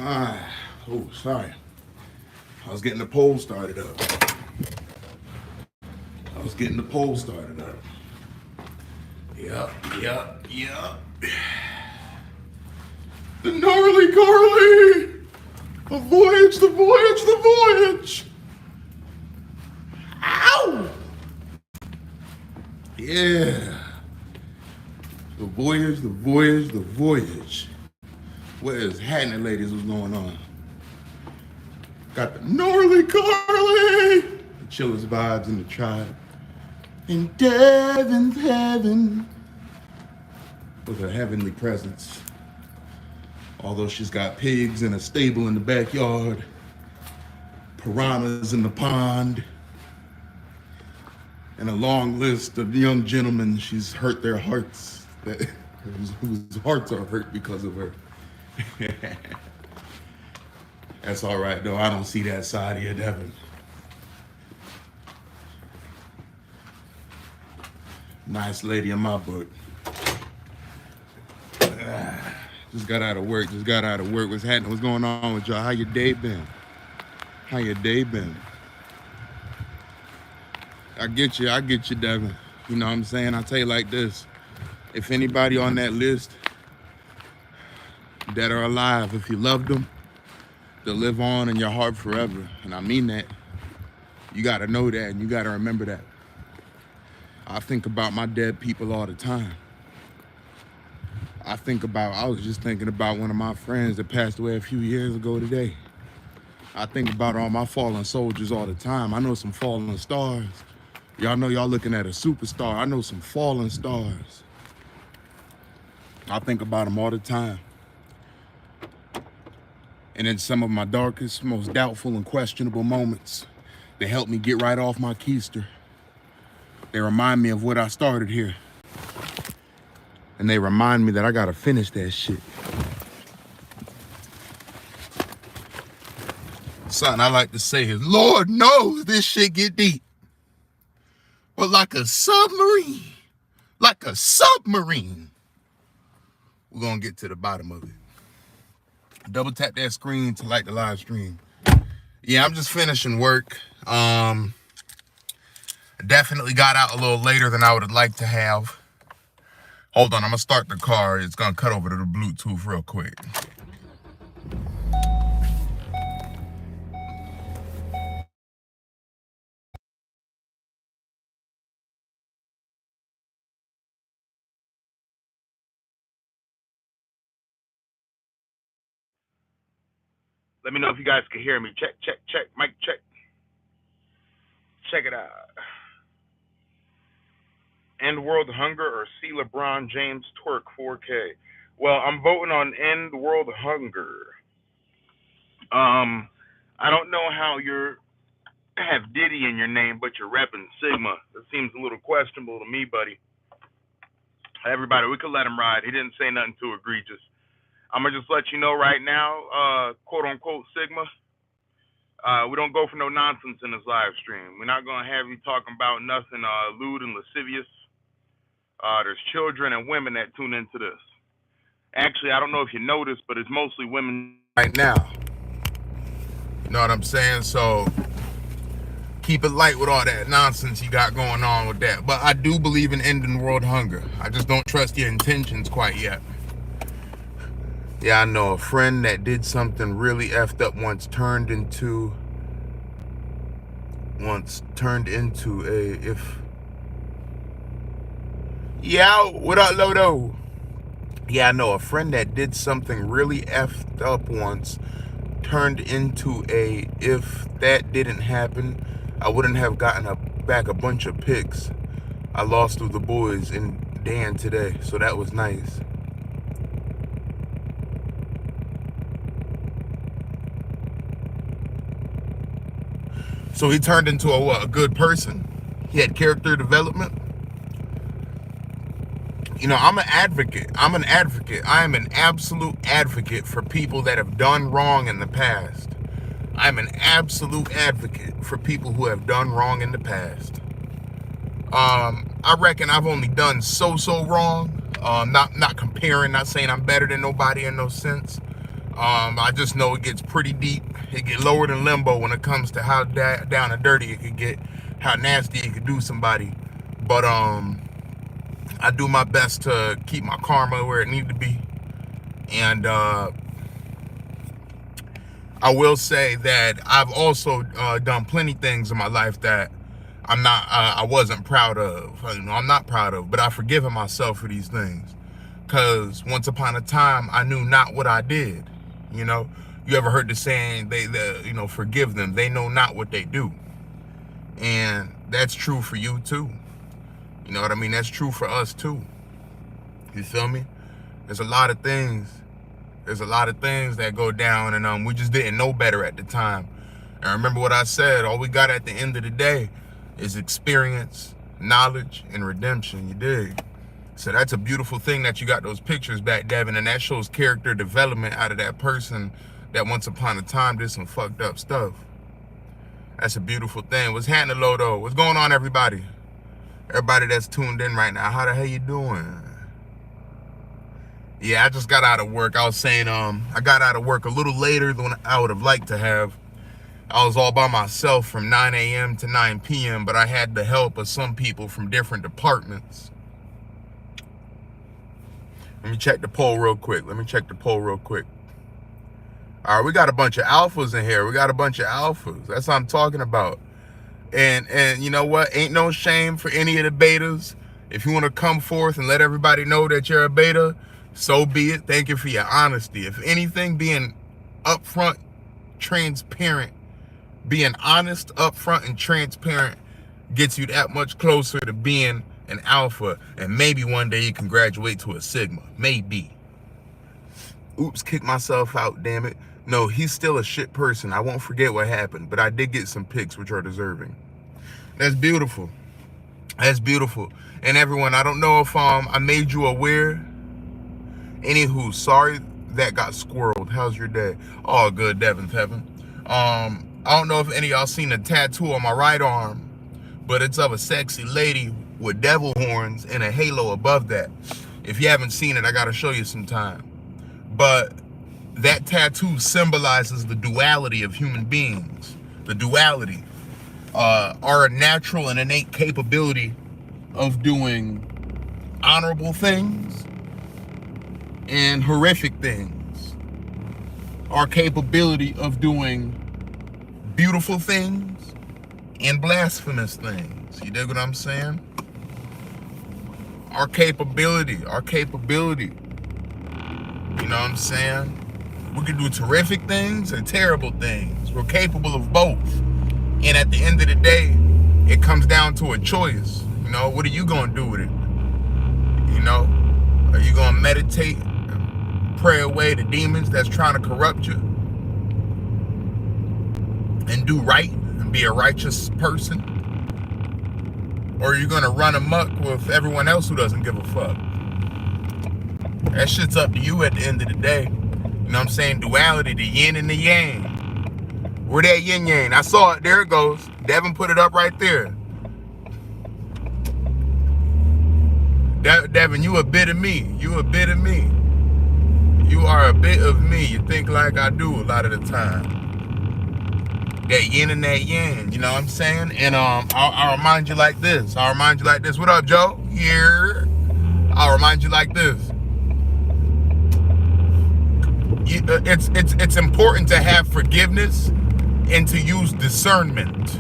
Oh, sorry. I was getting the poll started up. Yup, yup, yup. The gnarly Carly! The voyage, the voyage, the voyage! Ow! Yeah. The voyage, the voyage, the voyage. Where's happening, ladies? What's going on? Got the gnarly Carly! The chillest vibes in the tribe. In Devon's heaven. With her heavenly presence. Although she's got pigs in a stable in the backyard. Piranhas in the pond. And a long list of young gentlemen she's hurt their hearts. Whose hearts are hurt because of her. That's all right, though. I don't see that side of you, Devin. Nice lady in my book. Just got out of work. What's happening? What's going on with y'all? How your day been? I get you, Devin. You know what I'm saying? I'll tell you like this. If anybody on that list that are alive, if you loved them, they'll live on in your heart forever. And I mean that. You gotta know that and you gotta remember that. I think about my dead people all the time. I was just thinking about one of my friends that passed away a few years ago today. I think about all my fallen soldiers all the time. I know some fallen stars. Y'all know y'all looking at a superstar. I know some fallen stars. I think about them all the time. And in some of my darkest, most doubtful and questionable moments, they help me get right off my keister. They remind me of what I started here. And they remind me that I gotta finish that shit. Something I like to say is, Lord knows this shit get deep. But like a submarine, we're gonna get to the bottom of it. Double tap that screen to like the live stream. Yeah, I'm just finishing work. Definitely got out a little later than I would have liked to have. Hold on, I'm gonna start the car. It's gonna cut over to the Bluetooth real quick. Let me know if you guys can hear me. Check, mic check. Check it out. End World Hunger or see LeBron James twerk 4K? Well, I'm voting on End World Hunger. I don't know how you have Diddy in your name, but you're repping Sigma. That seems a little questionable to me, buddy. Everybody, we could let him ride. He didn't say nothing too egregious. I'm going to just let you know right now, quote unquote Sigma, we don't go for no nonsense in this live stream. We're not going to have you talking about nothing lewd and lascivious. There's children and women that tune into this. Actually, I don't know if you noticed, but it's mostly women right now. You know what I'm saying? So keep it light with all that nonsense you got going on with that. But I do believe in ending world hunger. I just don't trust your intentions quite yet. Yeah, I know a friend that did something really effed up once turned into a Yeah, what up, Lodo? Yeah, I know a friend that did something really effed up once turned into a, if that didn't happen, I wouldn't have gotten back a bunch of pics I lost with the boys in Dan today. So that was nice. So he turned into a good person. He had character development. You know, I'm an advocate. I am an absolute advocate for people that have done wrong in the past. I'm an absolute advocate for people who have done wrong in the past. I reckon I've only done so wrong. Not comparing, not saying I'm better than nobody in no sense. I just know it gets pretty deep. It get lower than limbo when it comes to how down and dirty it could get, how nasty it could do somebody. But I do my best to keep my karma where it needs to be. And I will say that I've also done plenty things in my life that I wasn't proud of. I'm not proud of, but I've forgiven myself for these things. Because once upon a time, I knew not what I did. You ever heard the saying, they forgive them. They know not what they do. And that's true for you too. You know what I mean? That's true for us too. You feel me? There's a lot of things that go down, and we just didn't know better at the time. And remember what I said, all we got at the end of the day is experience, knowledge, and redemption. You dig? So that's a beautiful thing that you got those pictures back, Devin, and that shows character development out of that person that once upon a time did some fucked up stuff. That's a beautiful thing. What's happening, Lodo? What's going on, everybody? Everybody that's tuned in right now, how the hell you doing? Yeah, I just got out of work. I was saying, I got out of work a little later than I would have liked to have. I was all by myself from 9 a.m. to 9 p.m., but I had the help of some people from different departments. Let me check the poll real quick. All right, we got a bunch of alphas in here. That's what I'm talking about. And you know what? Ain't no shame for any of the betas. If you want to come forth and let everybody know that you're a beta, so be it. Thank you for your honesty. If anything, being upfront, transparent, being honest, upfront, and transparent gets you that much closer to being an alpha, and maybe one day you can graduate to a sigma. Maybe. Oops, kicked myself out, damn it. No, he's still a shit person. I won't forget what happened, but I did get some pics which are deserving. That's beautiful. And everyone, I don't know if I made you aware. Anywho, sorry that got squirreled. How's your day? All good, Devin. I don't know if any of y'all seen a tattoo on my right arm, but it's of a sexy lady with devil horns and a halo above that. If you haven't seen it, I gotta show you sometime. But that tattoo symbolizes the duality of human beings. The duality. Our natural and innate capability of doing honorable things and horrific things. Our capability of doing beautiful things and blasphemous things. You dig what I'm saying? Our capability. You know what I'm saying? We can do terrific things and terrible things. We're capable of both. And at the end of the day, it comes down to a choice. What are you going to do with it? Are you going to meditate, pray away the demons that's trying to corrupt you, and do right and be a righteous person? Or are you going to run amok with everyone else who doesn't give a fuck? That shit's up to you at the end of the day. You know what I'm saying? Duality, the yin and the yang. Where that yin yang? I saw it. There it goes. Devin put it up right there. Devin, you a bit of me. You are a bit of me. You think like I do a lot of the time. That yin and that yang, you know what I'm saying? And I'll remind you like this. What up, Joe? Here. I'll remind you like this. It's important to have forgiveness and to use discernment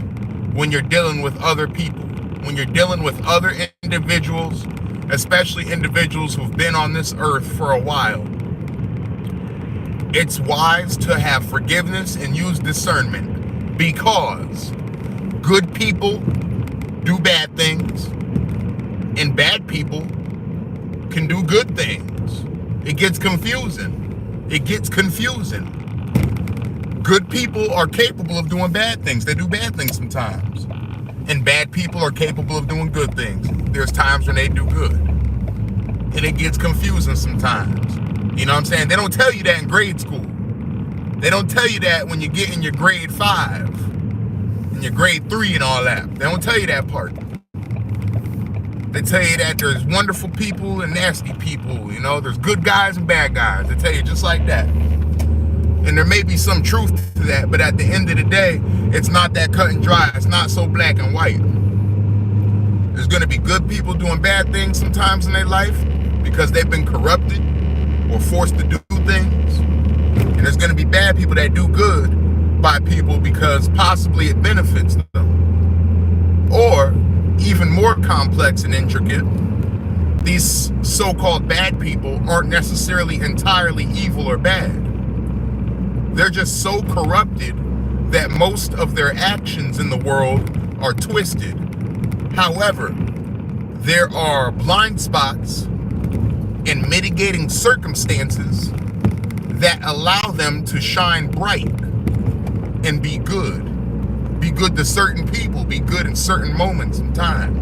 when you're dealing with other people, when you're dealing with other individuals, especially individuals who've been on this earth for a while. It's wise to have forgiveness and use discernment, because good people do bad things and bad people can do good things. It gets confusing. Good people are capable of doing bad things. They do bad things sometimes. And bad people are capable of doing good things. There's times when they do good. And it gets confusing sometimes. You know what I'm saying? They don't tell you that in grade school. They don't tell you that when you get in your grade 5, in your grade 3 and all that. They don't tell you that part. They tell you that there's wonderful people and nasty people. There's good guys and bad guys. They tell you just like that. And there may be some truth to that, but at the end of the day, it's not that cut and dry. It's not so black and white. There's going to be good people doing bad things sometimes in their life because they've been corrupted or forced to do things. And there's going to be bad people that do good by people because possibly it benefits them. Or, even more complex and intricate, these so-called bad people aren't necessarily entirely evil or bad. They're just so corrupted that most of their actions in the world are twisted. However, there are blind spots and mitigating circumstances that allow them to shine bright and be good. Be good to certain people, be good in certain moments in time.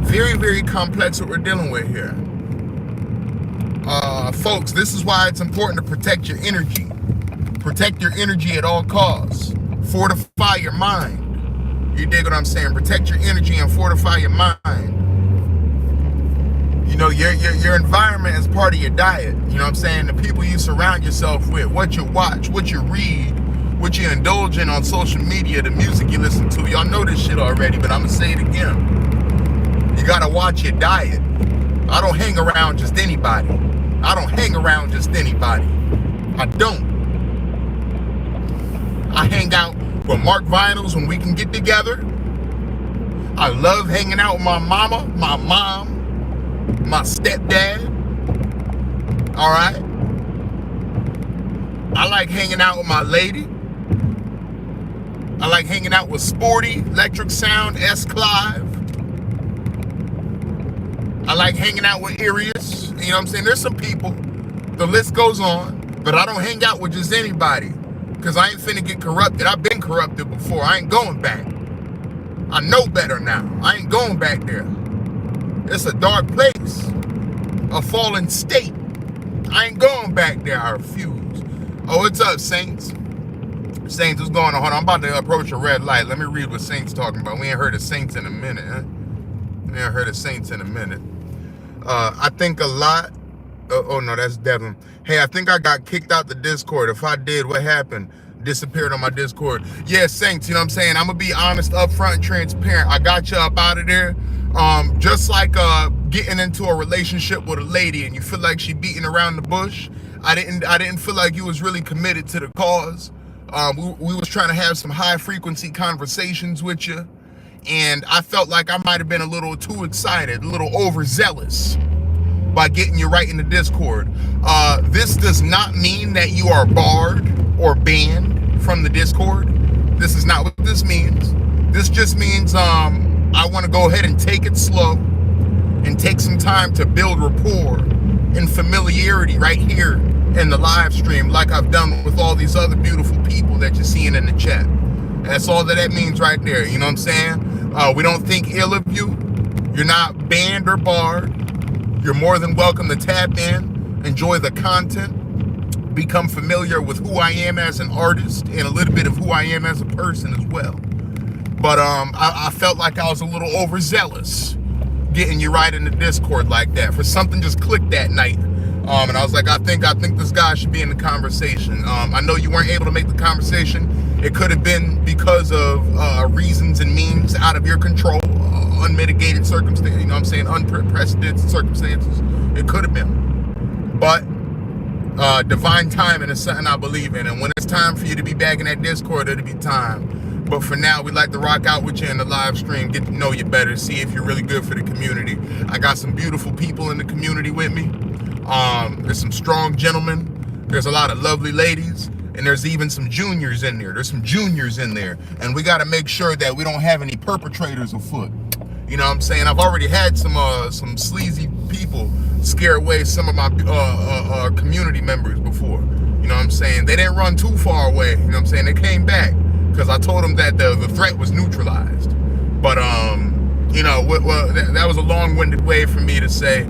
Very, very complex what we're dealing with here. Folks, this is why it's important to protect your energy. Protect your energy at all costs. Fortify your mind. You dig what I'm saying? Protect your energy and fortify your mind. You know, your environment is part of your diet. You know what I'm saying? The people you surround yourself with, what you watch, what you read, what you indulge in on social media, the music you listen to. Y'all know this shit already, but I'm gonna say it again. You gotta watch your diet. I don't hang around just anybody. I don't hang around just anybody. I don't. I hang out with Mark Vinyls when we can get together. I love hanging out with my mama, my mom, my stepdad. All right. I like hanging out with my lady. I like hanging out with Sporty, Electric Sound, S. Clive. I like hanging out with Arius. You know what I'm saying? There's some people. The list goes on. But I don't hang out with just anybody. Because I ain't finna get corrupted. I've been corrupted before. I ain't going back. I know better now. I ain't going back there. It's a dark place. A fallen state. I ain't going back there. I refuse. Oh, what's up, Saints? Saints, what's going on? Hold on, I'm about to approach a red light. Let me read what Saints talking about. We ain't heard of Saints in a minute, huh? We ain't heard of Saints in a minute. I think a lot. Oh no, that's Devin. Hey, I think I got kicked out the Discord. If I did, what happened? Disappeared on my Discord. Yeah, Saints, you know what I'm saying? I'm gonna be honest, upfront, and transparent. I got you up out of there. Just like getting into a relationship with a lady and you feel like she beating around the bush. I didn't feel like you was really committed to the cause. We was trying to have some high frequency conversations with you, and I felt like I might have been a little too excited, a little overzealous by getting you right in the Discord. This does not mean that you are barred or banned from the Discord. This is not what this means. This just means I want to go ahead and take it slow and take some time to build rapport and familiarity right here in the live stream, like I've done with all these other beautiful people that you're seeing in the chat. That's all that means right there. You know what I'm saying? We don't think ill of you. You're not banned or barred. You're more than welcome to tap in, enjoy the content, become familiar with who I am as an artist and a little bit of who I am as a person as well. But I felt like I was a little overzealous getting you right in the Discord like that. For something just clicked that night. And I was like, I think this guy should be in the conversation. I know you weren't able to make the conversation. It could have been because of reasons and means out of your control, unmitigated circumstances, you know what I'm saying, unprecedented circumstances. It could have been. But divine timing is something I believe in. And when it's time for you to be back in that Discord, it'll be time. But for now, we'd like to rock out with you in the live stream, get to know you better, see if you're really good for the community. I got some beautiful people in the community with me. There's some strong gentlemen. There's a lot of lovely ladies. And there's even some juniors in there. There's some juniors in there. And we got to make sure that we don't have any perpetrators afoot. You know what I'm saying? I've already had some sleazy people scare away some of my community members before. You know what I'm saying? They didn't run too far away. You know what I'm saying? They came back because I told them that the threat was neutralized. But, you know, that was a long-winded way for me to say,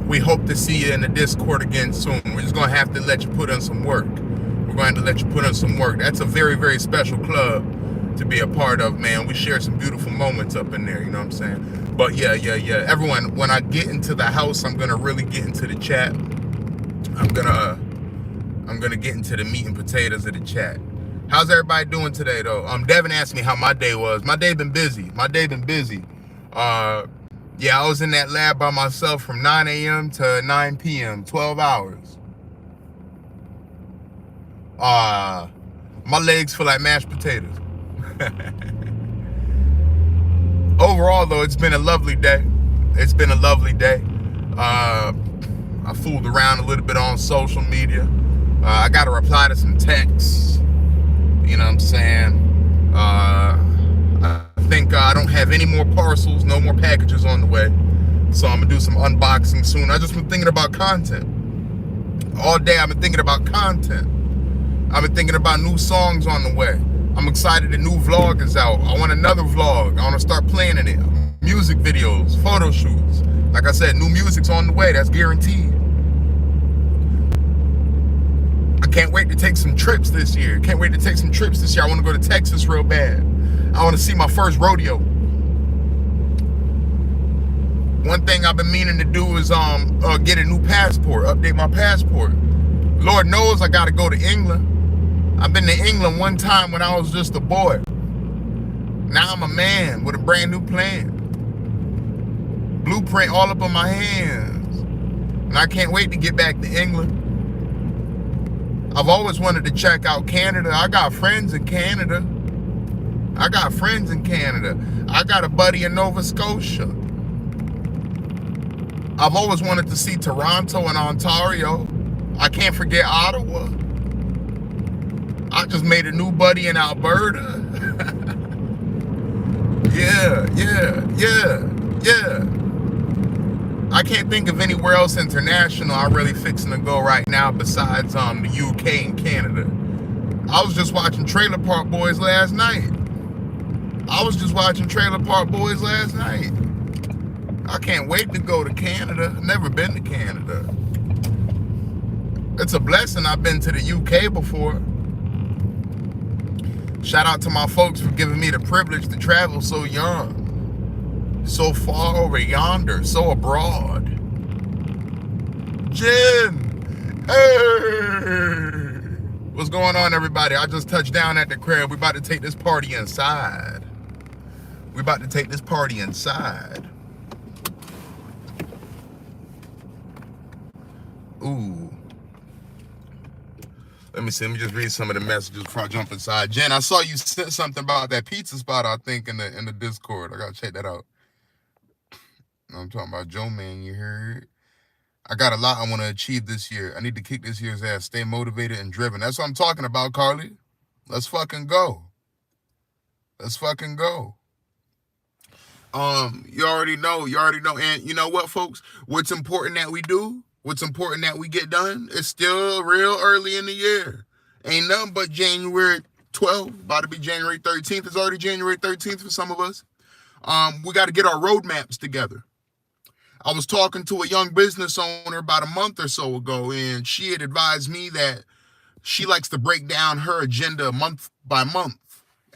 we hope to see you in the Discord again soon. We're just going to have to let you put in some work. We're going to let you put in some work. That's a very, very special club to be a part of, man. We share some beautiful moments up in there, you know what I'm saying? But yeah. Everyone, when I get into the house, I'm going to really get into the chat. I'm I'm gonna get into the meat and potatoes of the chat. How's everybody doing today, though? Devin asked me how my day was. My day been busy. Yeah, I was in that lab by myself from 9 a.m. to 9 p.m., 12 hours. My legs feel like mashed potatoes. Overall, though, it's been a lovely day. I fooled around a little bit on social media. I got to reply to some texts. You know what I'm saying? I think I don't have any more parcels, no more packages on the way. So I'm going to do some unboxing soon. I just been thinking about content. All day I've been thinking about content. I've been thinking about new songs on the way. I'm excited the new vlog is out. I want another vlog. I want to start playing in it. Music videos, photo shoots. Like I said, new music's on the way. That's guaranteed. I can't wait to take some trips this year. I want to go to Texas real bad. I want to see my first rodeo. One thing I've been meaning to do is get a new passport, update my passport. Lord knows I got to go to England. I've been to England one time when I was just a boy. Now I'm a man with a brand new plan. Blueprint all up on my hands. And I can't wait to get back to England. I've always wanted to check out Canada. I got friends in Canada. I got a buddy in Nova Scotia. I've always wanted to see Toronto and Ontario. I can't forget Ottawa. I just made a new buddy in Alberta. Yeah. I can't think of anywhere else international I'm really fixing to go right now besides the UK and Canada. I was just watching Trailer Park Boys last night. I can't wait to go to Canada. I've never been to Canada. It's a blessing I've been to the UK before. Shout out to my folks for giving me the privilege to travel so young. So far over yonder, so abroad. Jen! Hey! What's going on, everybody? I just touched down at the crib. We about to take this party inside. Ooh. Let me see. Let me just read some of the messages before I jump inside. Jen, I saw you sent something about that pizza spot, I think, in the Discord. I gotta check that out. I'm talking about Joe Man, you heard? I got a lot I want to achieve this year. I need to kick this year's ass. Stay motivated and driven. That's what I'm talking about, Carly. Let's fucking go. You already know. And you know what, folks? What's important that we do? What's important that we get done? It's still real early in the year. Ain't nothing but January 12th, about to be January 13th. It's already January 13th for some of us. We got to get our roadmaps together. I was talking to a young business owner about a month or so ago, and she had advised me that she likes to break down her agenda month by month.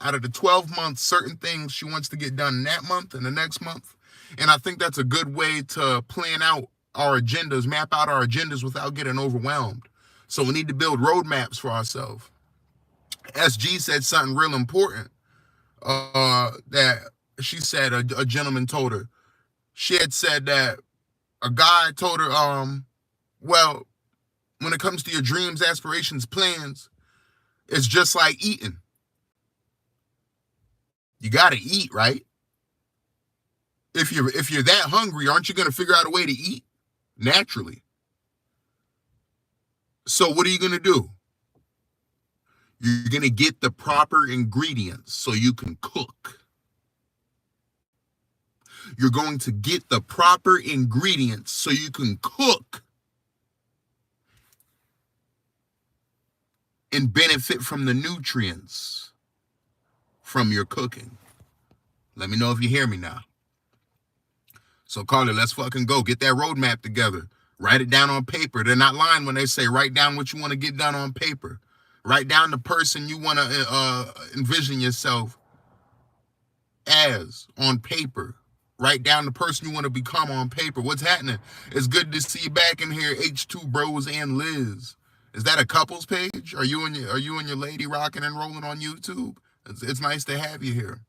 Out of the 12 months, certain things she wants to get done in that month and the next month. And I think that's a good way to plan out our agendas, map out our agendas without getting overwhelmed. So we need to build roadmaps for ourselves. SG said something real important that she said a gentleman told her. She had said that a guy told her, well, when it comes to your dreams, aspirations, plans, it's just like eating. You got to eat, right? If you're that hungry, aren't you going to figure out a way to eat naturally? So what are you going to do? You're going to get the proper ingredients so you can cook. You're going to get the proper ingredients so you can cook and benefit from the nutrients from your cooking. Let me know if you hear me now. So Carly, let's fucking go. Get that roadmap together. Write it down on paper. They're not lying when they say write down what you want to get done on paper. Write down the person you want to envision yourself as on paper. Write down the person you want to become on paper. What's happening? It's good to see you back in here, H2 Bros and Liz. Is that a couples page? Are you and your lady rocking and rolling on YouTube? It's nice to have you here.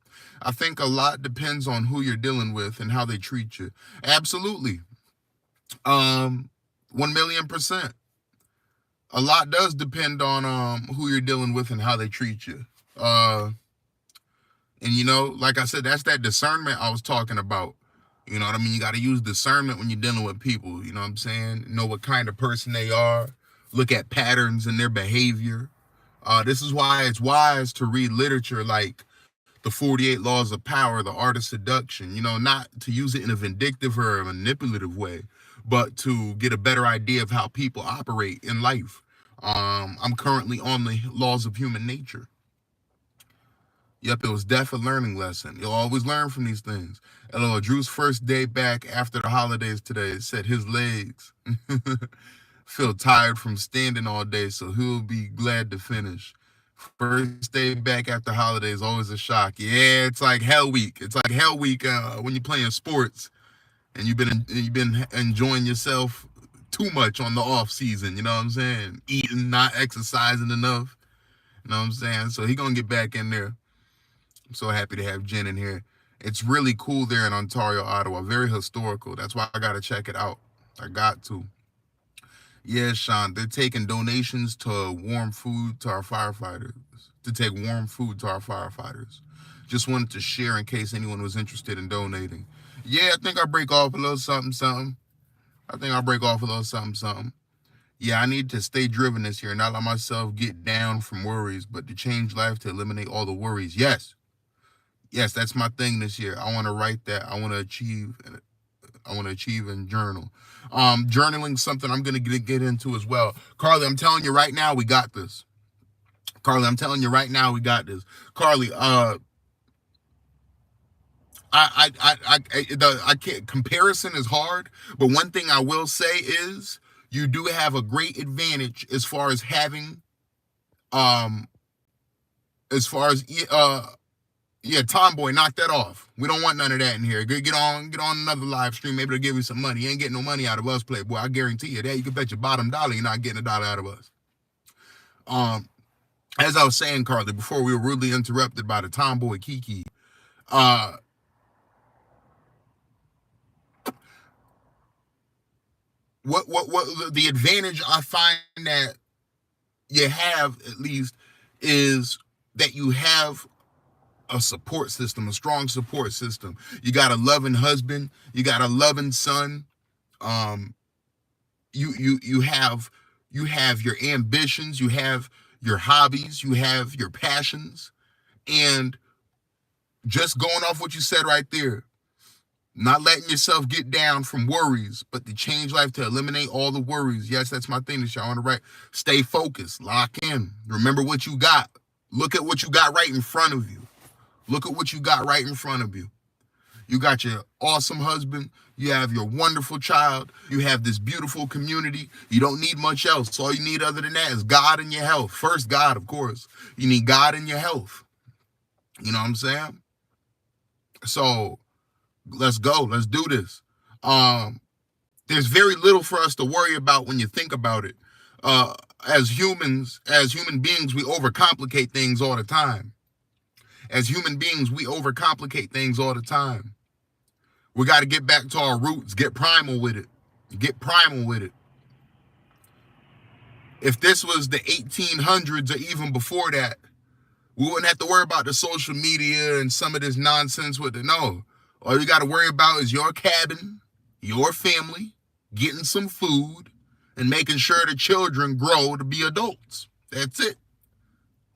I think a lot depends on who you're dealing with and how they treat you. Absolutely. 1,000,000%. A lot does depend on who you're dealing with and how they treat you. And like I said, that's that discernment I was talking about. You know what I mean? You got to use discernment when you're dealing with people. You know what I'm saying? Know what kind of person they are. Look at patterns in their behavior. This is why it's wise to read literature like The 48 Laws of Power, The Art of Seduction. Not to use it in a vindictive or a manipulative way, but to get a better idea of how people operate in life. I'm currently on the laws of human nature. Yep, it was definitely a learning lesson. You'll always learn from these things. LOL, Drew's first day back after the holidays today said his legs feel tired from standing all day, so he'll be glad to finish. First day back after holidays, always a shock. Yeah, it's like hell week. It's like hell week when you're playing sports and you've been enjoying yourself too much on the off season. You know what I'm saying? Eating, not exercising enough. You know what I'm saying? So he gonna get back in there. I'm so happy to have Jen in here. It's really cool there in Ontario, Ottawa. Very historical. That's why I got to check it out. I got to. Yeah, Sean, they're taking donations to warm food to our firefighters. To take warm food to our firefighters. Just wanted to share in case anyone was interested in donating. Yeah, I think I'll break off a little something. Yeah, I need to stay driven this year, not let myself get down from worries, but to change life to eliminate all the worries. Yes, that's my thing this year. I want to write that. I want to achieve and journal. Journaling something I'm going to get into as well. Carly, I'm telling you right now, we got this. Carly, I can't, comparison is hard, but one thing I will say is you do have a great advantage as far as having, yeah, Tomboy, knock that off. We don't want none of that in here. Get on another live stream, maybe they'll give you some money. You ain't getting no money out of us, Playboy. I guarantee you that. You can bet your bottom dollar you're not getting a dollar out of us. As I was saying, Carly, before we were rudely interrupted by the Tomboy Kiki, what the advantage I find that you have, at least, is that you have a support system, a strong support system. You got a loving husband, you got a loving son. You have your ambitions, you have your hobbies, you have your passions, and just going off what you said right there, not letting yourself get down from worries, but to change life to eliminate all the worries. Yes, that's my thing this year. I want to write. Stay focused, lock in, remember what you got. Look at what you got right in front of you. You got your awesome husband. You have your wonderful child. You have this beautiful community. You don't need much else. All you need other than that is God and your health. First, God, of course. You need God and your health. You know what I'm saying? So let's go. Let's do this. There's very little for us to worry about when you think about it. As human beings, we overcomplicate things all the time. We got to get back to our roots, get primal with it. If this was the 1800s or even before that, we wouldn't have to worry about the social media and some of this nonsense with it. No, all you got to worry about is your cabin, your family, getting some food, and making sure the children grow to be adults. That's it.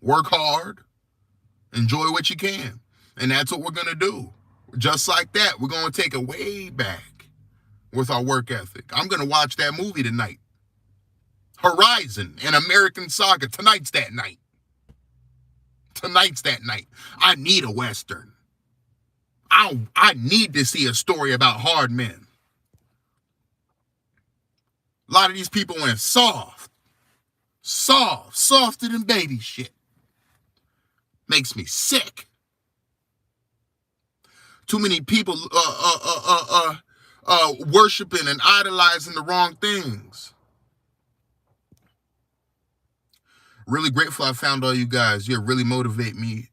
Work hard. Enjoy what you can. And that's what we're going to do. Just like that, we're going to take it way back with our work ethic. I'm going to watch that movie tonight. Horizon, an American Saga. Tonight's that night. I need a Western. I need to see a story about hard men. A lot of these people went softer than baby shit. Makes me sick. Too many people worshiping and idolizing the wrong things. Really grateful I found all you guys. You really motivated me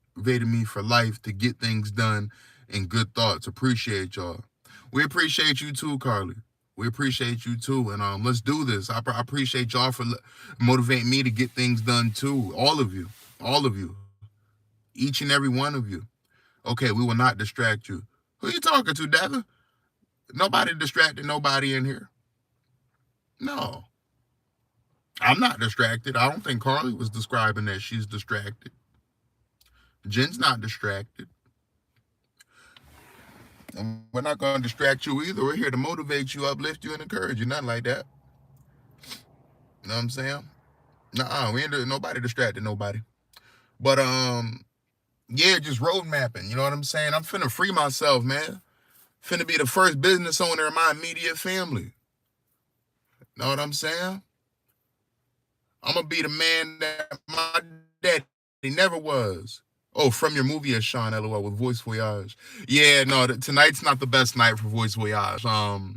for life to get things done and good thoughts. Appreciate y'all. We appreciate you too, Carly. We appreciate you too. And let's do this. I appreciate y'all for motivating me to get things done too. All of you. All of you. Each and every one of you. Okay, we will not distract you. Who you talking to, Devin? Nobody distracted nobody in here. No. I'm not distracted. I don't think Carly was describing that she's distracted. Jen's not distracted. And we're not going to distract you either. We're here to motivate you, uplift you, and encourage you. Nothing like that. You know what I'm saying? Nuh-uh. We ain't nobody distracted nobody. But yeah, just road mapping. You know what I'm saying? I'm finna free myself, man. Finna be the first business owner in my immediate family. Know what I'm saying? I'm gonna be the man that my daddy never was. Oh, from your movie, as Sean LOL with Voice Voyage. Yeah, no, tonight's not the best night for Voice Voyage. I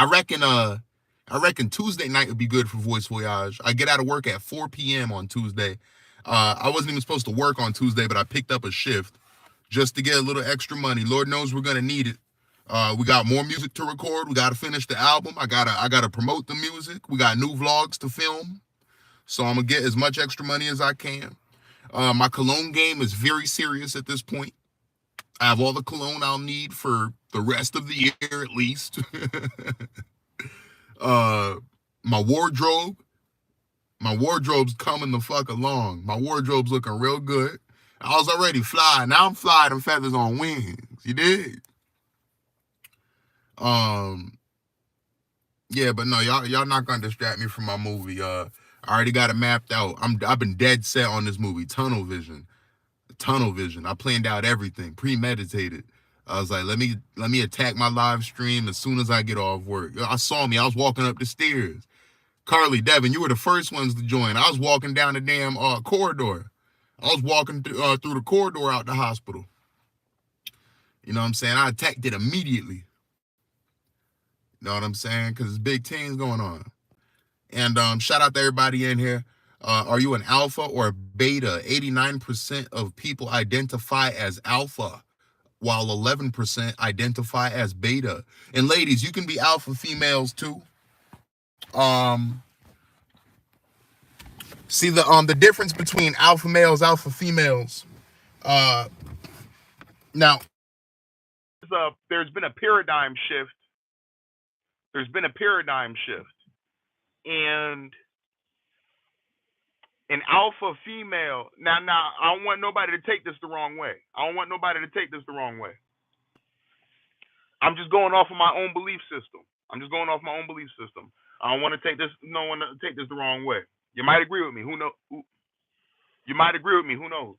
reckon Tuesday night would be good for Voice Voyage. I get out of work at 4 p.m. on Tuesday. I wasn't even supposed to work on Tuesday, but I picked up a shift just to get a little extra money. Lord knows we're gonna need it. We got more music to record. We gotta finish the album. I gotta promote the music. We got new vlogs to film. So I'm gonna get as much extra money as I can. My cologne game is very serious at this point. I have all the cologne I'll need for the rest of the year at least. My wardrobe's coming the fuck along. My wardrobe's looking real good. I was already fly. Now I'm flying them feathers on wings. You dig? Yeah, but no, y'all not gonna distract me from my movie. I already got it mapped out. I've been dead set on this movie. Tunnel vision. I planned out everything, premeditated. I was like, let me attack my live stream as soon as I get off work. I saw me. I was walking up the stairs. Carly, Devin, you were the first ones to join. I was walking down the damn corridor. I was walking through the corridor out the hospital. You know what I'm saying? I attacked it immediately. You know what I'm saying? Because there's big things going on. And shout out to everybody in here. Are you an alpha or a beta? 89% of people identify as alpha, while 11% identify as beta. And ladies, you can be alpha females too. See the difference between alpha males, alpha females. Now, there's been a paradigm shift. And an alpha female. Now, I don't want nobody to take this the wrong way. I'm just going off of my own belief system. I don't want no one to take this the wrong way. You might agree with me. Who knows? You might agree with me. Who knows?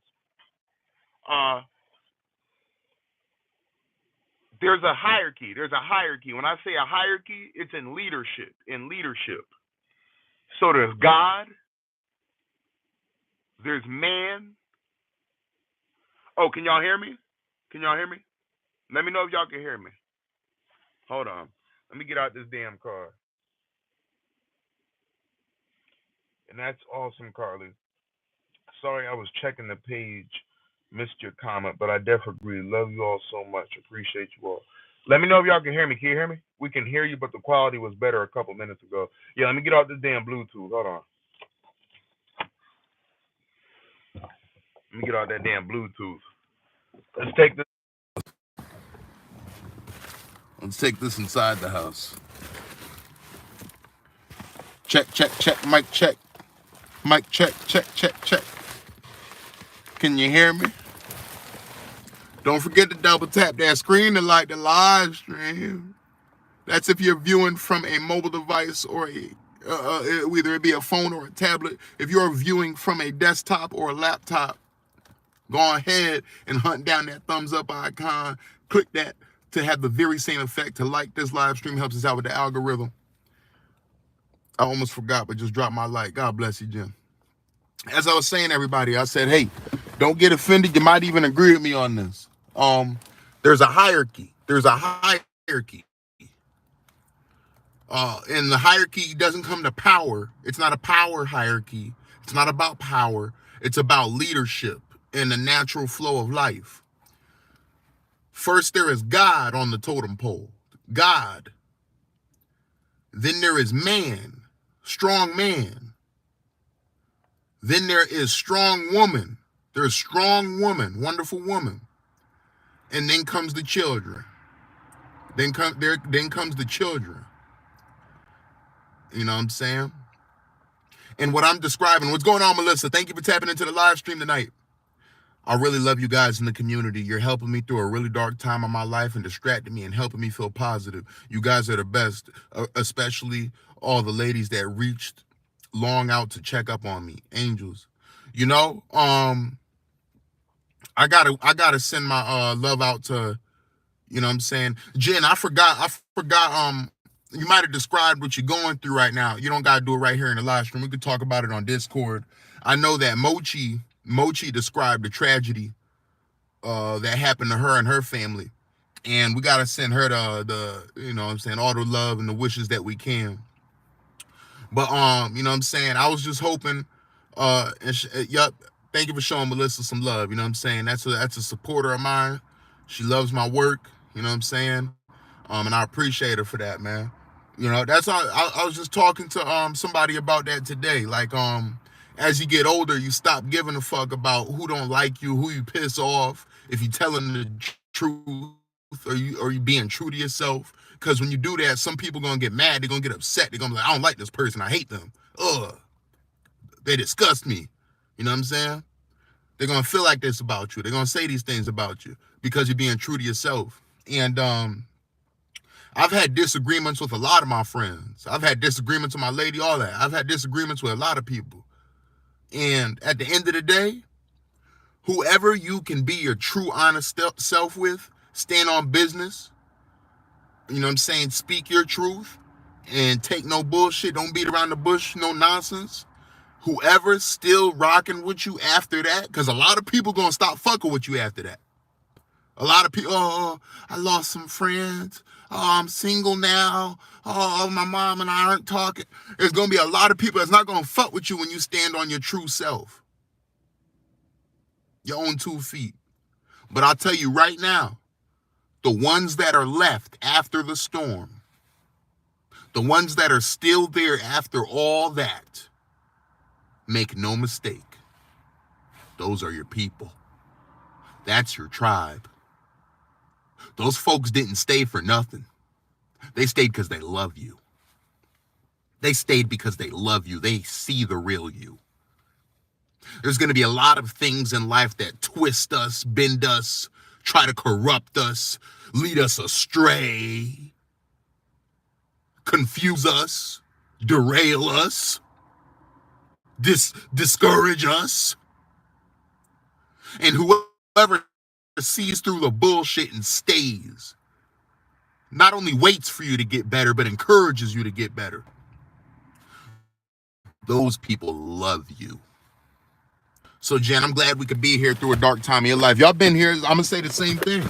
There's a hierarchy. When I say a hierarchy, it's in leadership. So there's God. There's man. Oh, can y'all hear me? Let me know if y'all can hear me. Hold on. Let me get out this damn car. And that's awesome, Carly. Sorry, I was checking the page. Missed your comment, but I definitely agree. Love you all so much. Appreciate you all. Let me know if y'all can hear me. Can you hear me? We can hear you, but the quality was better a couple minutes ago. Yeah, let me get off this damn Bluetooth. Hold on. Let me get off that damn Bluetooth. Let's take this inside the house. Check, mic check. Mic check. Can you hear me? Don't forget to double tap that screen to like the live stream. That's if you're viewing from a mobile device or whether it be a phone or a tablet. If you're viewing from a desktop or a laptop, go ahead and hunt down that thumbs up icon. Click that to have the very same effect to like this live stream. Helps us out with the algorithm. I almost forgot, but just dropped my like. God bless you, Jim. As I was saying, everybody, I said, hey, don't get offended. You might even agree with me on this. There's a hierarchy. And the hierarchy doesn't come to power. It's not a power hierarchy. It's not about power. It's about leadership and the natural flow of life. First, there is God on the totem pole. God. Then there is man, strong man. Then there is strong woman. There's strong woman, wonderful woman. And then comes the children. Then comes the children. You know what I'm saying? And what I'm describing, what's going on, Melissa? Thank you for tapping into the live stream tonight. I really love you guys in the community. You're helping me through a really dark time of my life and distracting me and helping me feel positive. You guys are the best, especially all the ladies that reached long out to check up on me. Angels. You know, I gotta send my love out to, you know what I'm saying? Jen, I forgot, you might have described what you're going through right now. You don't gotta do it right here in the live stream. We could talk about it on Discord. I know that Mochi described the tragedy that happened to her and her family. And we gotta send her the you know what I'm saying, all the love and the wishes that we can. But you know what I'm saying, I was just hoping, yup, thank you for showing Melissa some love. You know what I'm saying? That's a supporter of mine. She loves my work. You know what I'm saying? And I appreciate her for that, man. You know, that's all. I was just talking to somebody about that today. Like, as you get older, you stop giving a fuck about who don't like you, who you piss off, if you telling the truth or you being true to yourself. Because when you do that, some people gonna get mad. They're gonna get upset. They're gonna be like, I don't like this person. I hate them. Ugh, they disgust me. You know what I'm saying? They're gonna feel like this about you. They're gonna say these things about you because you're being true to yourself. And I've had disagreements with a lot of my friends. I've had disagreements with my lady, all that. I've had disagreements with a lot of people. And at the end of the day, whoever you can be your true, honest self with, stand on business, you know what I'm saying, speak your truth, and take no bullshit, don't beat around the bush, no nonsense. Whoever's still rocking with you after that, because a lot of people gonna stop fucking with you after that. A lot of people, oh, I lost some friends. Oh, I'm single now. Oh, my mom and I aren't talking. There's going to be a lot of people that's not going to fuck with you when you stand on your true self. Your own 2 feet. But I'll tell you right now, the ones that are left after the storm, the ones that are still there after all that, make no mistake, those are your people. That's your tribe. Those folks didn't stay for nothing. They stayed because they love you. They stayed because they love you. They see the real you. There's going to be a lot of things in life that twist us, bend us, try to corrupt us, lead us astray, confuse us, derail us, discourage us. And whoever sees through the bullshit and stays, not only waits for you to get better, but encourages you to get better. Those people love you. So, Jen, I'm glad we could be here through a dark time of your life. Y'all been here, I'm going to say the same thing.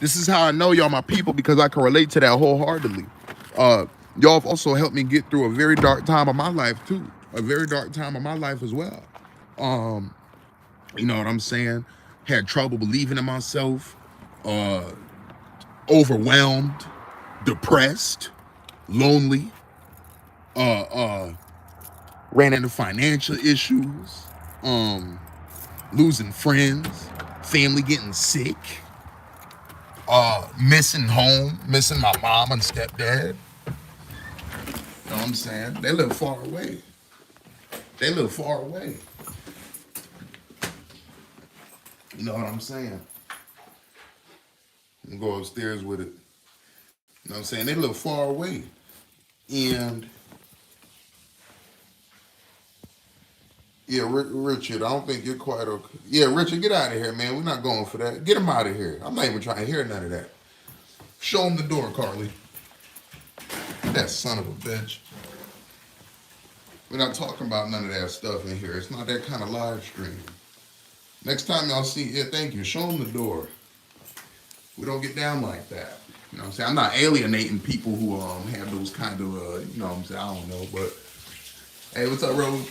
This is how I know y'all my people, because I can relate to that wholeheartedly. Y'all have also helped me get through a very dark time of my life, too. A very dark time of my life as well. You know what I'm saying? Had trouble believing in myself, overwhelmed, depressed, lonely, ran into financial issues, losing friends, family getting sick, missing home, missing my mom and stepdad. You know what I'm saying? They live far away. You know what I'm saying? I'm gonna go upstairs with it. You know what I'm saying? They live far away. And yeah, Richard, I don't think you're quite okay. Yeah, Richard, get out of here, man. We're not going for that. Get him out of here. I'm not even trying to hear none of that. Show him the door, Carly. That son of a bitch. We're not talking about none of that stuff in here. It's not that kind of live stream. Next time y'all see, yeah, thank you. Show them the door. We don't get down like that. You know what I'm saying? I'm not alienating people who have those kind of, you know what I'm saying? I don't know, but Hey, what's up, Rose?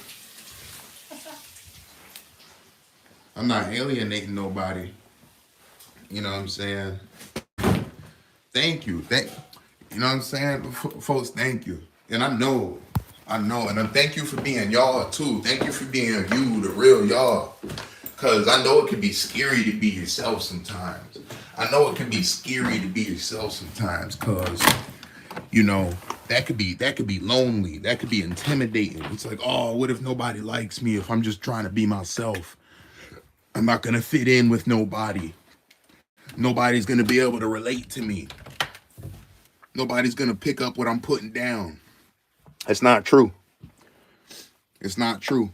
I'm not alienating nobody. You know what I'm saying? Thank you. You know what I'm saying? Folks, thank you. And I know, and thank you for being y'all too. Thank you for being you, the real y'all. Cause I know it can be scary to be yourself sometimes. I know it can be scary to be yourself sometimes, cause you know that could be lonely. That could be intimidating. It's like, oh, what if nobody likes me if I'm just trying to be myself? I'm not gonna fit in with nobody. Nobody's gonna be able to relate to me. Nobody's gonna pick up what I'm putting down. It's not true. It's not true.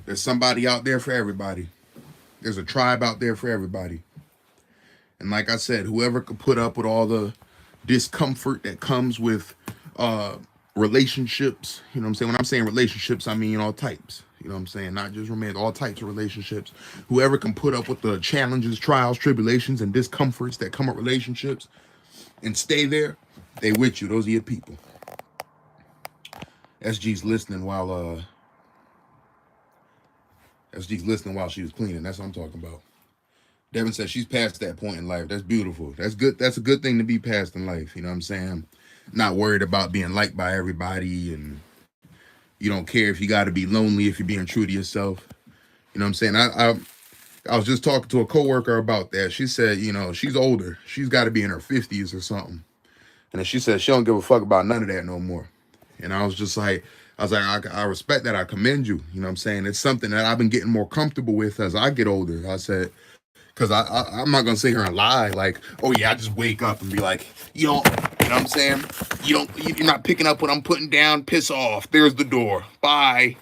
There's somebody out there for everybody. There's a tribe out there for everybody. And like I said, whoever could put up with all the discomfort that comes with relationships, you know what I'm saying? When I'm saying relationships, I mean all types. You know what I'm saying? Not just romantic, all types of relationships. Whoever can put up with the challenges, trials, tribulations, and discomforts that come with relationships and stay there, they with you. Those are your people. SG's listening while she was cleaning. That's what I'm talking about. Devin said she's past that point in life. That's beautiful. That's good. That's a good thing to be past in life. You know what I'm saying? Not worried about being liked by everybody, and you don't care if you got to be lonely if you're being true to yourself. You know what I'm saying? I was just talking to a coworker about that. She said, you know, she's older. She's got to be in her 50s or something. And then she said she don't give a fuck about none of that no more. And I was like, I respect that. I commend you. You know what I'm saying? It's something that I've been getting more comfortable with as I get older. I said, because I'm not going to sit here and lie like, oh, yeah, I just wake up and be like, you know what I'm saying? You're not picking up what I'm putting down. Piss off. There's the door. Bye.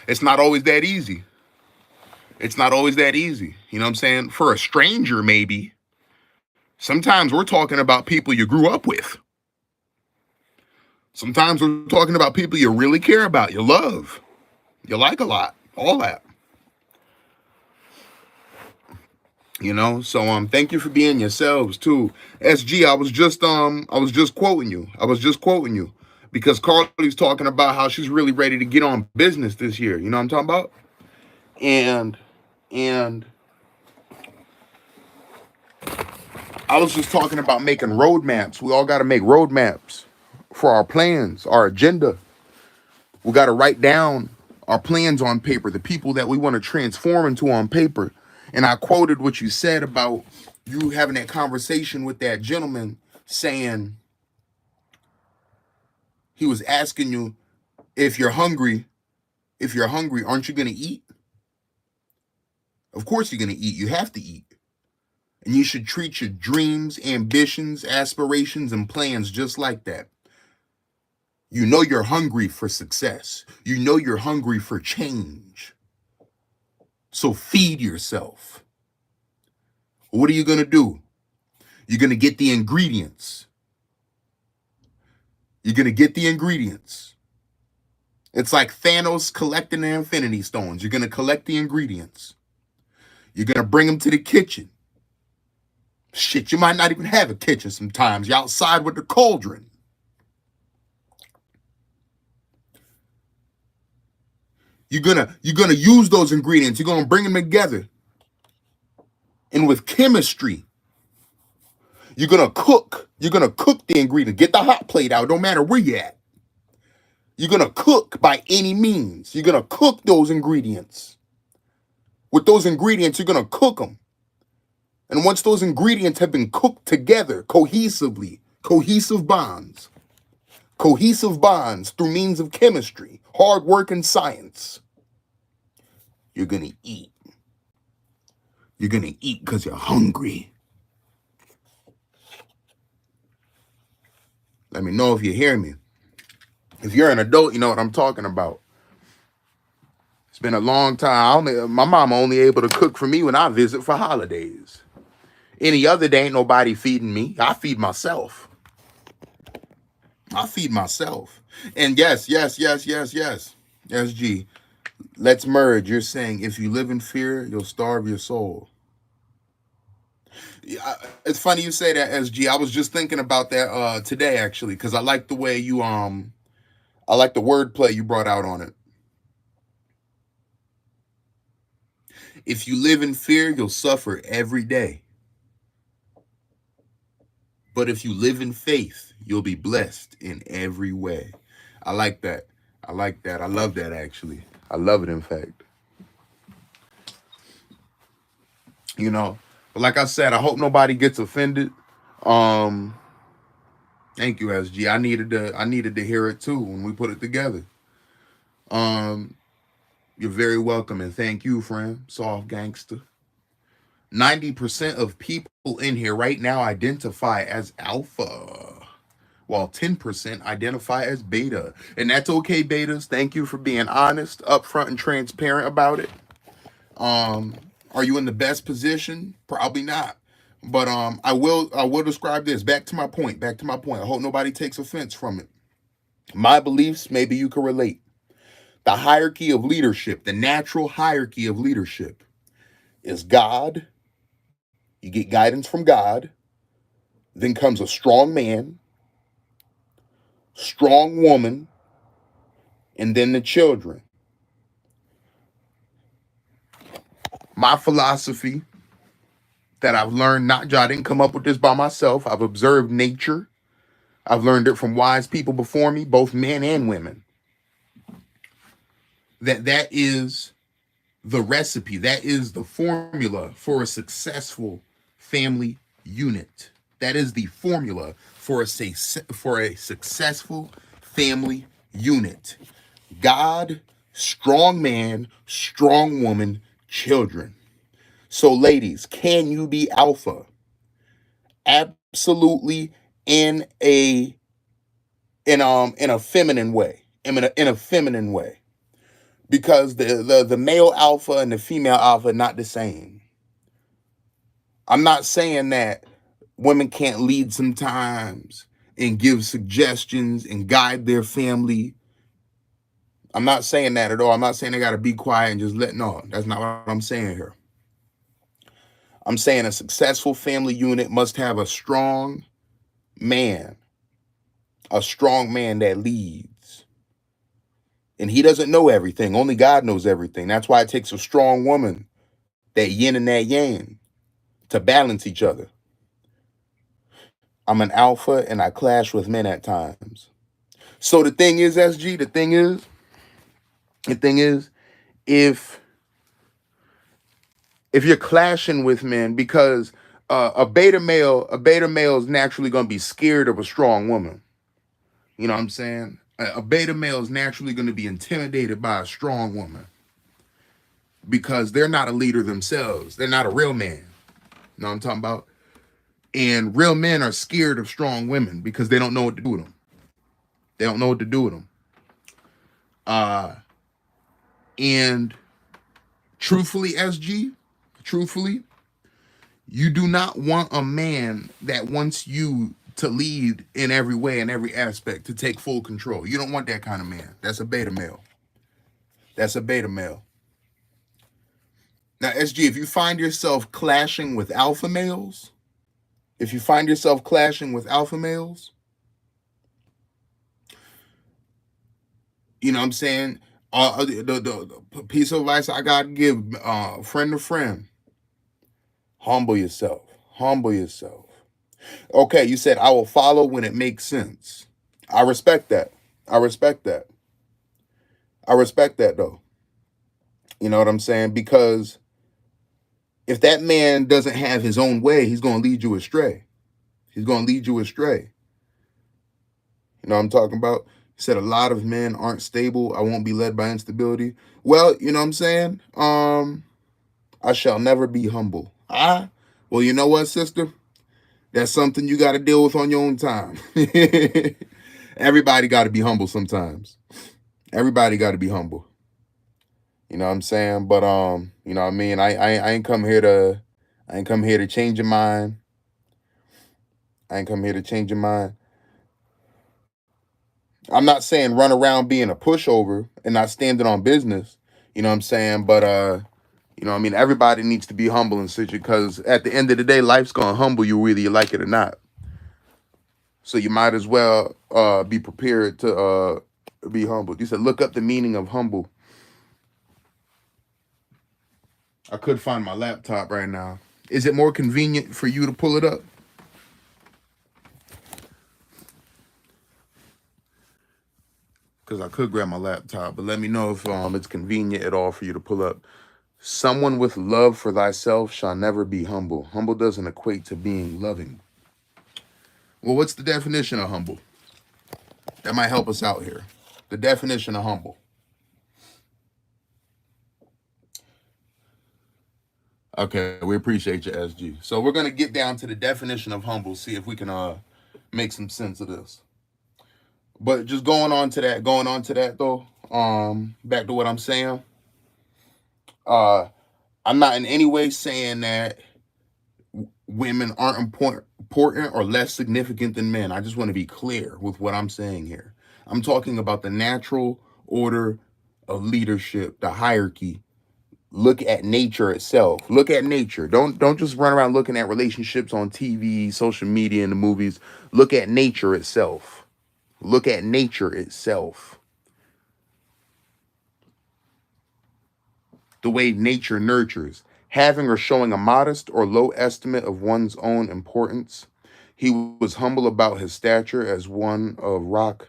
It's not always that easy. It's not always that easy. You know what I'm saying? For a stranger, maybe. Sometimes we're talking about people you grew up with. Sometimes we're talking about people you really care about, you love, you like a lot, all that. You know, so thank you for being yourselves too. SG, I was just quoting you. Because Carly's talking about how she's really ready to get on business this year. You know what I'm talking about? And I was just talking about making roadmaps. We all got to make roadmaps for our plans, our agenda. We got to write down our plans on paper, the people that we want to transform into on paper. And I quoted what you said about you having that conversation with that gentleman saying he was asking you if you're hungry, aren't you going to eat? Of course you're going to eat. You have to eat. And you should treat your dreams, ambitions, aspirations, and plans just like that. You know you're hungry for success. You know you're hungry for change. So feed yourself. What are you going to do? You're going to get the ingredients. You're going to get the ingredients. It's like Thanos collecting the Infinity Stones. You're going to collect the ingredients. You're going to bring them to the kitchen. Shit, you might not even have a kitchen sometimes. You're outside with the cauldron. You're gonna use those ingredients. You're gonna bring them together. And with chemistry, you're gonna cook. You're gonna cook the ingredient. Get the hot plate out. Don't matter where you're at. You're gonna cook by any means. You're gonna cook those ingredients. With those ingredients, you're gonna cook them. And once those ingredients have been cooked together cohesively, cohesive bonds through means of chemistry, hard work, and science, you're gonna eat. You're gonna eat because you're hungry. Let me know if you hear me. If you're an adult, you know what I'm talking about. It's been a long time. My mama only able to cook for me when I visit for holidays. Any other day, ain't nobody feeding me. I feed myself. And yes. SG, let's merge. You're saying if you live in fear, you'll starve your soul. Yeah, it's funny you say that, SG. I was just thinking about that today, actually, because I like the way you I like the wordplay you brought out on it. If you live in fear, you'll suffer every day. But if you live in faith, you'll be blessed in every way. I like that. I like that. I love that, actually. I love it, in fact. You know, but like I said, I hope nobody gets offended. Um, Thank you, SG. I needed to hear it too when we put it together. Um, you're very welcome, and thank you, friend. Soft gangster. 90% of people in here right now identify as alpha, while 10% identify as beta. And that's okay, betas. Thank you for being honest, upfront, and transparent about it. Are you in the best position? Probably not. But I will describe this. Back to my point. Back to my point. I hope nobody takes offense from it. My beliefs, maybe you can relate. The hierarchy of leadership, the natural hierarchy of leadership is God. You get guidance from God. Then comes a strong man, strong woman, and then the children. My philosophy that I've learned, not I didn't come up with this by myself. I've observed nature. I've learned it from wise people before me, both men and women. That is the recipe. That is the formula for a successful family unit. That is the formula for a successful family unit. God, strong man, strong woman, children. So, ladies, can you be alpha? Absolutely, in a feminine way. In a feminine way. Because the male alpha and the female alpha are not the same. I'm not saying that women can't lead sometimes and give suggestions and guide their family. I'm not saying that at all. I'm not saying they got to be quiet and just no. That's not what I'm saying here. I'm saying a successful family unit must have a strong man that leads. And he doesn't know everything. Only God knows everything. That's why it takes a strong woman, that yin and that yang, to balance each other. I'm an alpha and I clash with men at times. So the thing is, SG, the thing is, if you're clashing with men, because a beta male is naturally going to be scared of a strong woman. You know what I'm saying? A beta male is naturally going to be intimidated by a strong woman because they're not a leader themselves. They're not a real man. You know what I'm talking about? And real men are scared of strong women because they don't know what to do with them. They don't know what to do with them. And truthfully, SG, you do not want a man that wants you to lead in every way, in every aspect, to take full control. You don't want that kind of man. That's a beta male. That's a beta male. Now, SG, if you find yourself clashing with alpha males, you know what I'm saying? The piece of advice I got to give friend to friend, humble yourself. Okay, you said, I will follow when it makes sense. I respect that. Though. You know what I'm saying? Because if that man doesn't have his own way, he's going to lead you astray. You know what I'm talking about? He said a lot of men aren't stable. I won't be led by instability. Well, you know what I'm saying? I shall never be humble. Well, you know what, sister? That's something you got to deal with on your own time. Everybody got to be humble sometimes. Everybody got to be humble. You know what I'm saying? But you know what I mean? I ain't come here to change your mind. I'm not saying run around being a pushover and not standing on business. You know what I'm saying? But you know what I mean? Everybody needs to be humble and such, because at the end of the day, life's gonna humble you whether you like it or not. So you might as well be prepared to be humbled. You said look up the meaning of humble. I could find my laptop right now. Is it more convenient for you to pull it up? Because I could grab my laptop, but let me know if it's convenient at all for you to pull up. Someone with love for thyself shall never be humble. Humble doesn't equate to being loving. Well, what's the definition of humble? That might help us out here. The definition of humble. Okay, we appreciate you, SG. So we're gonna get down to the definition of humble, see if we can make some sense of this. But just going on to that though, back to what I'm saying. I'm not in any way saying that women aren't important or less significant than men. I just want to be clear with what I'm saying here. I'm talking about the natural order of leadership, the hierarchy. Look at nature itself. Look at nature. Don't just run around looking at relationships on TV, social media, and the movies. Look at nature itself. Look at nature itself. The way nature nurtures. Having or showing a modest or low estimate of one's own importance. He was humble about his stature as one of rock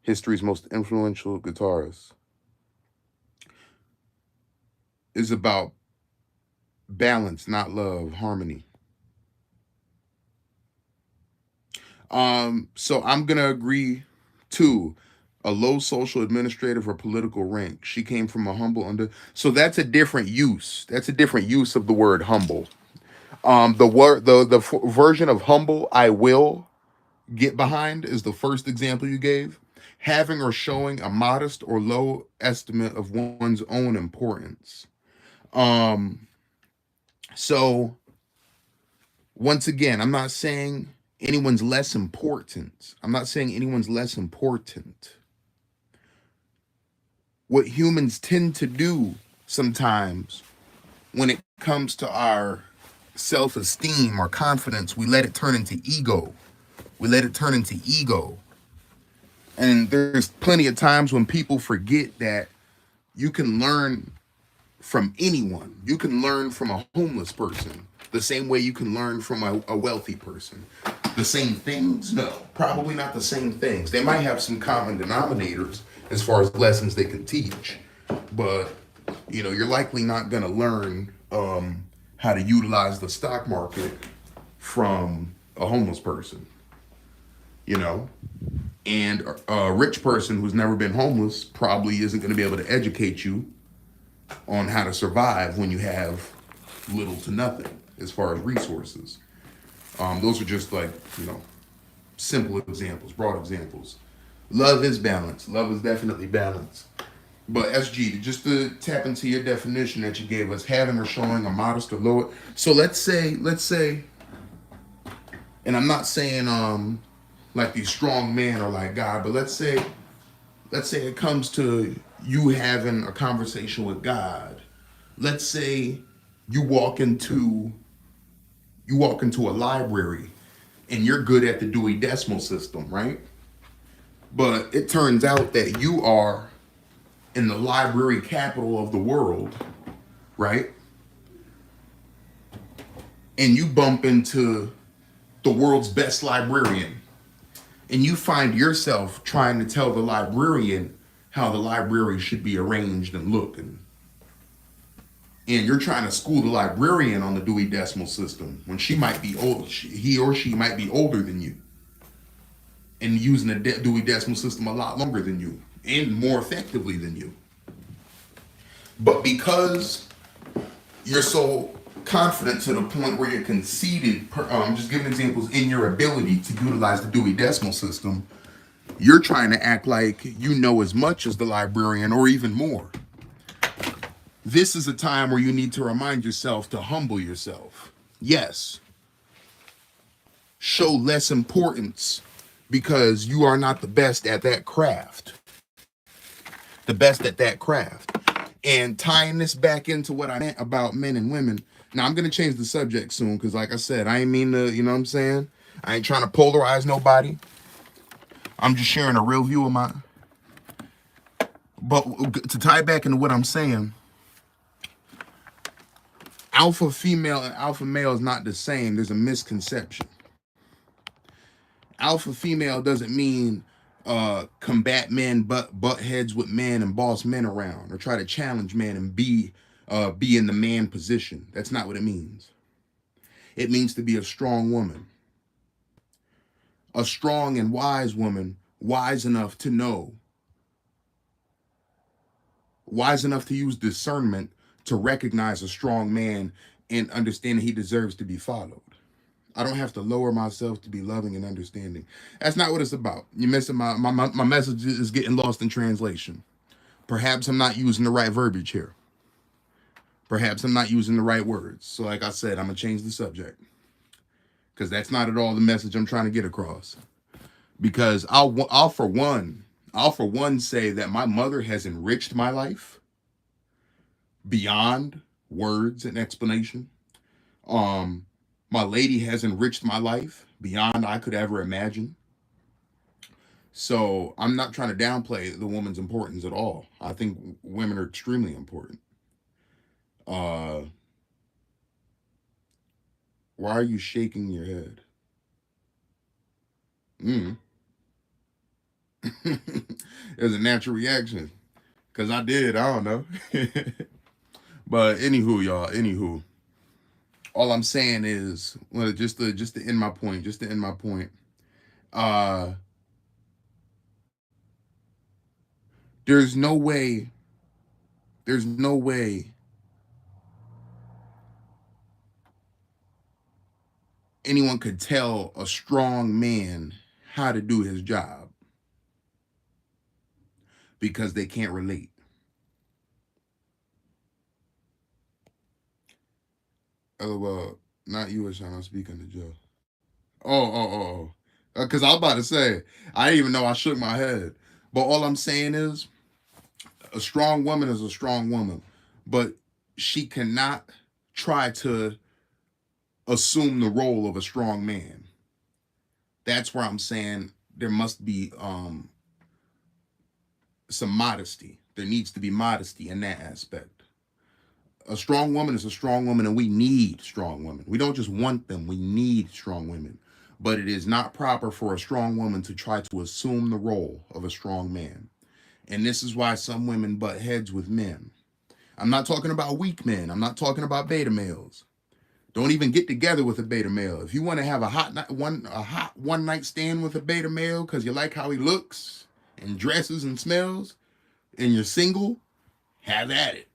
history's most influential guitarists. Is about balance, not love, harmony. So I'm gonna agree to a low social, administrative, or political rank. She came from a humble so that's a different use. That's a different use of the word humble. The version of humble I will get behind is the first example you gave. Having or showing a modest or low estimate of one's own importance. So once again, I'm not saying anyone's less important. I'm not saying anyone's less important. What humans tend to do sometimes when it comes to our self-esteem or confidence, we let it turn into ego. And there's plenty of times when people forget that you can learn from anyone. You can learn from a homeless person the same way you can learn from a wealthy person. The same things? No, probably not the same things. They might have some common denominators as far as lessons they can teach, but you're likely not going to learn how to utilize the stock market from a homeless person. And a rich person who's never been homeless probably isn't going to be able to educate you on how to survive when you have little to nothing as far as resources. Those are just simple examples, broad examples. Love is balance. Love is definitely balance. But SG, just to tap into your definition that you gave us, having or showing a modest or low. So let's say, and I'm not saying like these strong men are like God, but let's say it comes to you having a conversation with God. Let's say you walk into a library and you're good at the Dewey Decimal System, right? But it turns out that you are in the library capital of the world, right? And you bump into the world's best librarian, and you find yourself trying to tell the librarian how the library should be arranged and look. And you're trying to school the librarian on the Dewey Decimal System when she might be old. He or she might be older than you and using the Dewey Decimal System a lot longer than you and more effectively than you. But because you're so confident to the point where you're conceited, just giving examples, in your ability to utilize the Dewey Decimal System, you're trying to act like you know as much as the librarian or even more. This is a time where you need to remind yourself to humble yourself. Yes. Show less importance because you are not the best at that craft. And tying this back into what I meant about men and women. Now, I'm going to change the subject soon because, like I said, I ain't mean to, you know what I'm saying? I ain't trying to polarize nobody. I'm just sharing a real view of mine. But to tie back into what I'm saying, alpha female and alpha male is not the same. There's a misconception. Alpha female doesn't mean combat men, butt heads with men and boss men around, or try to challenge men and be in the man position. That's not what it means. It means to be a strong woman, a strong and wise woman, wise enough to know, wise enough to use discernment to recognize a strong man and understand that he deserves to be followed. I don't have to lower myself to be loving and understanding. That's not what it's about. You're missing my message is getting lost in translation. Perhaps I'm not using the right verbiage here. Perhaps I'm not using the right words. So like I said, I'm going to change the subject. Because that's not at all the message I'm trying to get across. Because I'll for one say that my mother has enriched my life beyond words and explanation. My lady has enriched my life beyond I could ever imagine. So I'm not trying to downplay the woman's importance at all. I think women are extremely important. Why are you shaking your head? It was a natural reaction. Cause I did, I don't know. But anywho, y'all, all I'm saying is, well, just to end my point, there's no way anyone could tell a strong man how to do his job because they can't relate. Oh, well, not you, Ashawn. I'm speaking to Joe. Oh. Because I was about to say, I didn't even know I shook my head. But all I'm saying is, a strong woman is a strong woman. But she cannot try to assume the role of a strong man. That's where I'm saying there must be some modesty. There needs to be modesty in that aspect. A strong woman is a strong woman, and we need strong women. We don't just want them, we need strong women. But it is not proper for a strong woman to try to assume the role of a strong man. And this is why some women butt heads with men. I'm not talking about weak men. I'm not talking about beta males. Don't even get together with a beta male. If you want to have a hot one night stand with a beta male because you like how he looks and dresses and smells, and you're single, have at it.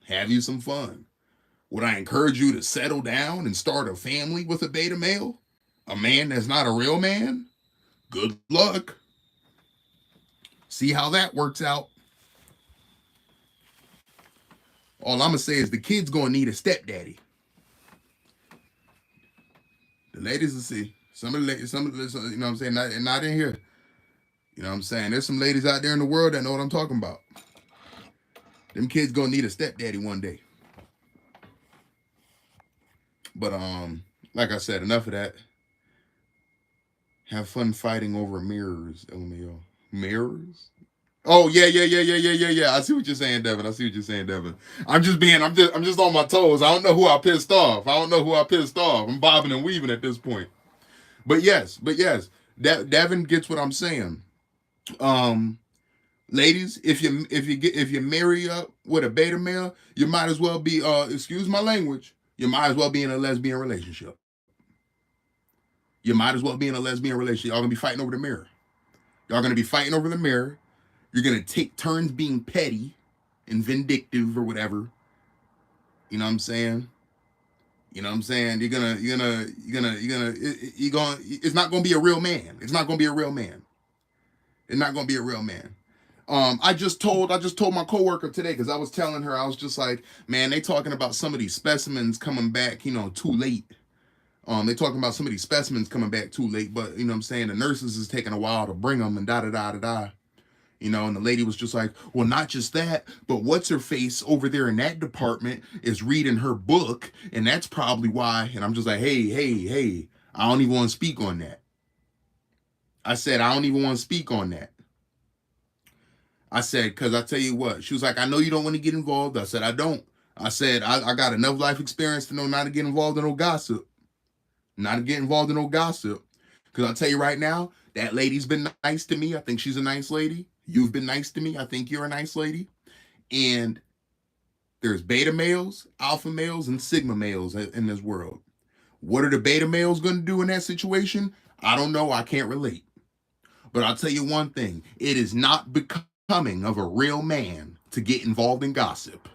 Have you some fun. Would I encourage you to settle down and start a family with a beta male? A man that's not a real man? Good luck. See how that works out. All I'm going to say is the kid's going to need a stepdaddy. The ladies will see. Some of the ladies, you know what I'm saying? Not in here. You know what I'm saying? There's some ladies out there in the world that know what I'm talking about. Them kids gonna need a stepdaddy one day. But like I said, enough of that. Have fun fighting over mirrors, LMAO. Mirrors? Oh yeah. I see what you're saying, Devin. I'm just on my toes. I don't know who I pissed off. I'm bobbing and weaving at this point. But yes. Devin gets what I'm saying. Ladies, if you marry up with a beta male, you might as well be excuse my language, you might as well be in a lesbian relationship. Y'all gonna be fighting over the mirror. You're gonna take turns being petty and vindictive or whatever. You know what I'm saying? You're gonna it's not gonna be a real man. I just told my coworker today, because I was telling her, I was just like, man, they talking about some of these specimens coming back, too late. They talking about some of these specimens coming back too late, but you know what I'm saying, the nurses is taking a while to bring them and da. And the lady was just like, well, not just that, but what's her face over there in that department is reading her book, and that's probably why. And I'm just like, hey, I don't even want to speak on that. I said, I don't even want to speak on that. I said, because I tell you what, she was like, I know you don't want to get involved. I said, I don't. I said, I got enough life experience to know not to get involved in no gossip. Not to get involved in no gossip. Because I'll tell you right now, that lady's been nice to me. I think she's a nice lady. You've been nice to me. I think you're a nice lady. And there's beta males, alpha males, and sigma males in this world. What are the beta males going to do in that situation? I don't know. I can't relate. But I'll tell you one thing. It is not becoming of a real man to get involved in gossip.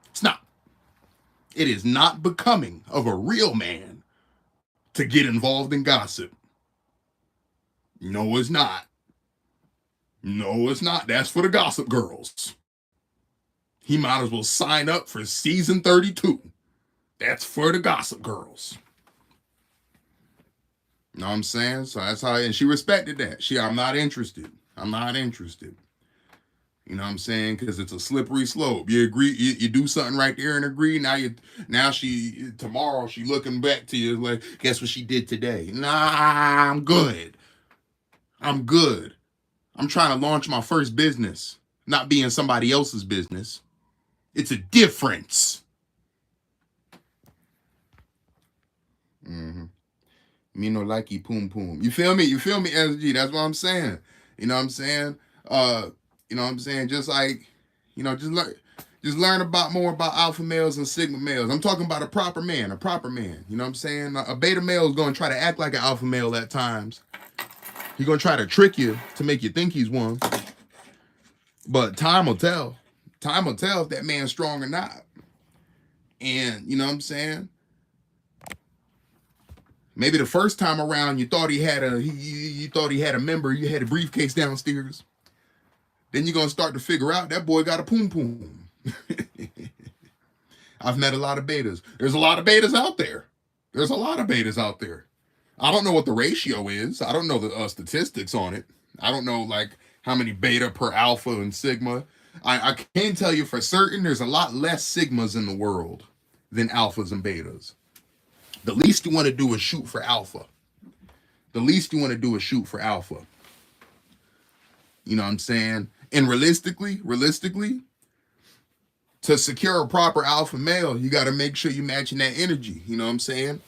It's not. It is not becoming of a real man to get involved in gossip. No, it's not. No, it's not. That's for the gossip girls. He might as well sign up for season 32. That's for the gossip girls. You know what I'm saying? So that's how, and she respected that. I'm not interested. I'm not interested. You know what I'm saying? Because it's a slippery slope. You agree, you do something right there and agree. Tomorrow she looking back to you like, guess what she did today? Nah, I'm good. I'm good. I'm trying to launch my first business, not being somebody else's business. It's a difference. Mm-hmm. Me no likey poom poom. You feel me? You feel me, SG? That's what I'm saying. You know what I'm saying? You know what I'm saying? Just like, just learn more about alpha males and sigma males. I'm talking about a proper man. You know what I'm saying? A beta male is going to try to act like an alpha male at times. He's going to try to trick you to make you think he's one. But time will tell. Time will tell if that man's strong or not. And, you know what I'm saying? Maybe the first time around you thought he had a member, you had a briefcase downstairs. Then you're going to start to figure out that boy got a poom poom. I've met a lot of betas. There's a lot of betas out there. I don't know what the ratio is. I don't know the statistics on it. I don't know like how many beta per alpha and sigma. I can tell you for certain there's a lot less sigmas in the world than alphas and betas. The least you want to do is shoot for alpha. You know what I'm saying? And realistically, to secure a proper alpha male, you got to make sure you're matching that energy. You know what I'm saying?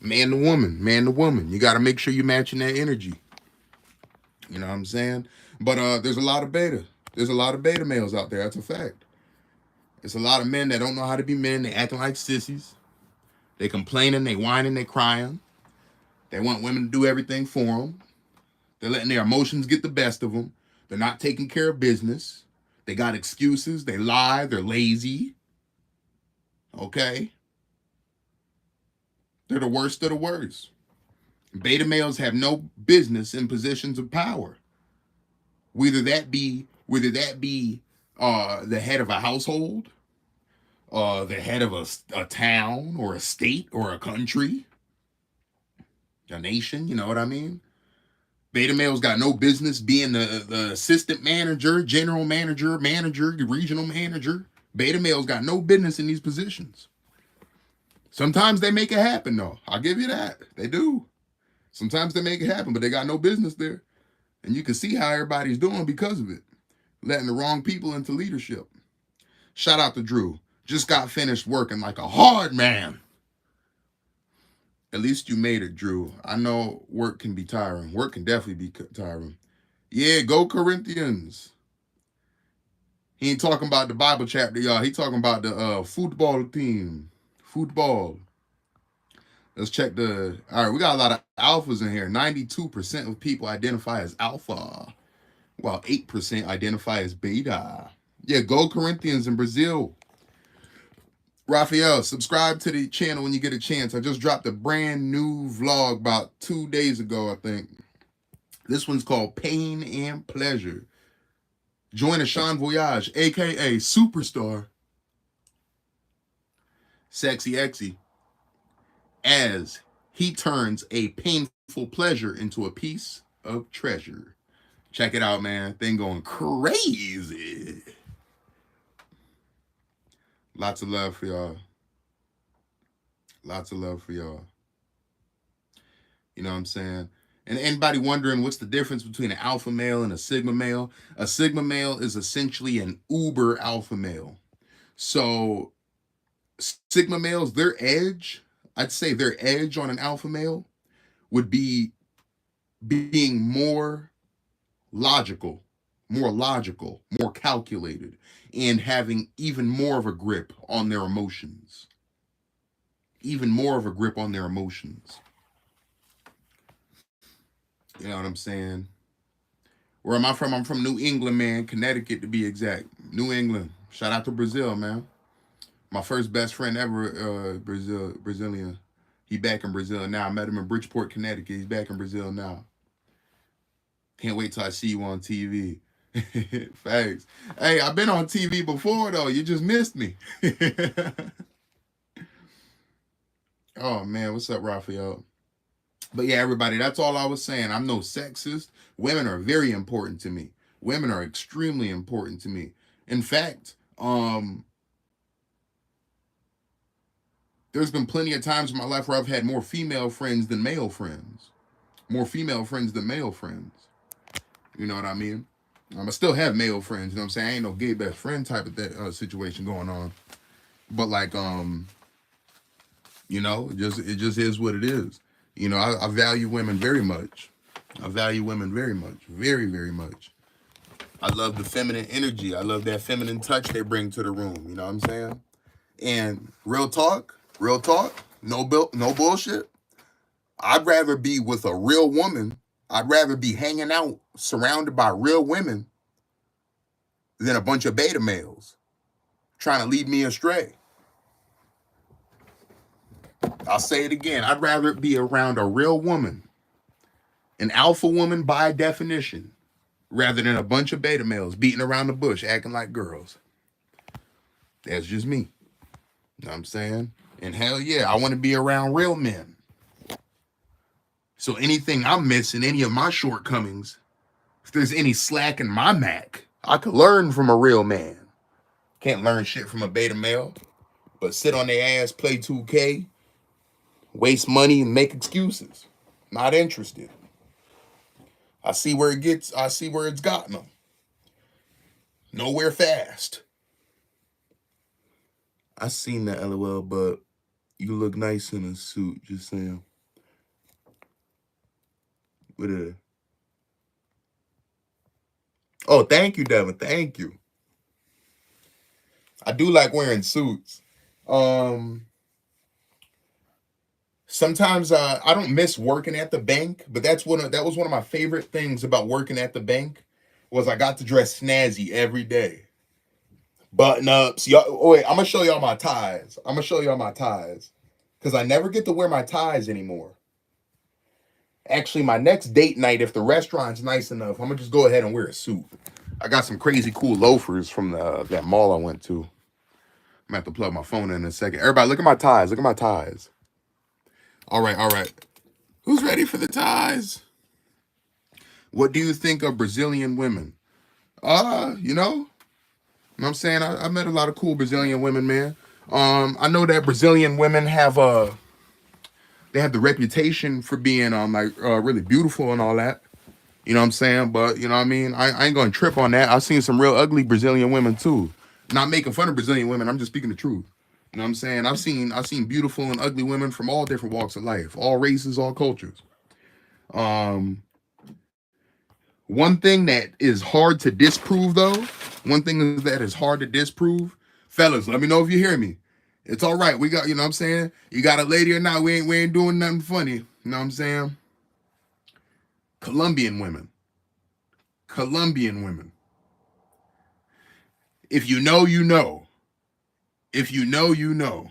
Man to woman. You got to make sure you're matching that energy. You know what I'm saying? But there's a lot of beta. There's a lot of beta males out there. That's a fact. It's a lot of men that don't know how to be men. They acting like sissies. They complaining, they whining, they crying. They want women to do everything for them. They're letting their emotions get the best of them. They're not taking care of business. They got excuses. They lie. They're lazy. Okay? They're the worst of the worst. Beta males have no business in positions of power. Whether that be the head of a household, the head of a town or a state or a country, a nation, you know what I mean? Beta males got no business being the assistant manager, general manager, regional manager. Beta males got no business in these positions. Sometimes they make it happen, though. I'll give you that. They do. Sometimes they make it happen, but they got no business there. And you can see how everybody's doing because of it. Letting the wrong people into leadership. Shout out to Drew. Just got finished working like a hard man. At least you made it, Drew. I know work can be tiring. Work can definitely be tiring. Yeah, go Corinthians. He ain't talking about the Bible chapter, y'all. He talking about the football team. Football. Let's check all right, we got a lot of alphas in here. 92% of people identify as alpha, while 8% identify as beta. Yeah, go Corinthians in Brazil. Raphael, subscribe to the channel when you get a chance. I just dropped a brand new vlog about 2 days ago, I think. This one's called Pain and Pleasure. Join a Sean Voyage, a.k.a. Superstar Sexy Exy, as he turns a painful pleasure into a piece of treasure. Check it out, man. Thing going crazy. Lots of love for y'all. You know what I'm saying? And anybody wondering what's the difference between an alpha male and a sigma male? A sigma male is essentially an uber alpha male. So sigma males, their edge, I'd say their edge on an alpha male would be being logical, more calculated, and having even more of a grip on their emotions. Even more of a grip on their emotions. You know what I'm saying? Where am I from? I'm from New England, man. Connecticut, to be exact. New England. Shout out to Brazil, man. My first best friend ever, Brazilian. He back in Brazil now. I met him in Bridgeport, Connecticut. He's back in Brazil now. Can't wait till I see you on TV. Thanks. Hey, I've been on TV before, though. You just missed me. Oh, man. What's up, Raphael? But yeah, everybody, that's all I was saying. I'm no sexist. Women are very important to me. Women are extremely important to me. In fact, there's been plenty of times in my life where I've had more female friends than male friends. More female friends than male friends. You know what I mean? I still have male friends, you know what I'm saying? I ain't no gay best friend type of situation going on. But like, you know, it just is what it is. You know, I value women very much. I value women very much. Very, very much. I love the feminine energy. I love that feminine touch they bring to the room. You know what I'm saying? And real talk, no bullshit. I'd rather be with a real woman. I'd rather be hanging out surrounded by real women than a bunch of beta males trying to lead me astray. I'll say it again. I'd rather be around a real woman, an alpha woman by definition, rather than a bunch of beta males beating around the bush, acting like girls. That's just me. You know what I'm saying? And hell yeah, I want to be around real men. So anything I'm missing, any of my shortcomings, if there's any slack in my Mac, I could learn from a real man. Can't learn shit from a beta male, but sit on their ass, play 2K, waste money, and make excuses. Not interested. I see where it's gotten them. Nowhere fast. I seen that, LOL, but you look nice in a suit, just saying. Oh, thank you, Devin. Thank you. I do like wearing suits. Sometimes I don't miss working at the bank, but that was one of my favorite things about working at the bank was I got to dress snazzy every day. Button ups. Wait, I'm gonna show y'all my ties. Because I never get to wear my ties anymore. Actually, my next date night, if the restaurant's nice enough, I'm gonna just go ahead and wear a suit. I got some crazy cool loafers from that mall I went to. I'm gonna have to plug my phone in a second. Everybody, look at my ties. All right. Who's ready for the ties? What do you think of Brazilian women? You know what I'm saying? I met a lot of cool Brazilian women, man. I know that Brazilian women have they have the reputation for being really beautiful and all that. You know what I'm saying? But you know what I mean? I ain't gonna trip on that. I've seen some real ugly Brazilian women too. Not making fun of Brazilian women, I'm just speaking the truth. You know what I'm saying? I've seen beautiful and ugly women from all different walks of life, all races, all cultures. One thing that is hard to disprove, though, fellas, let me know if you hear me. It's all right. We got, you know what I'm saying? You got a lady or not, we ain't doing nothing funny. You know what I'm saying? Colombian women. If you know, you know. If you know, you know.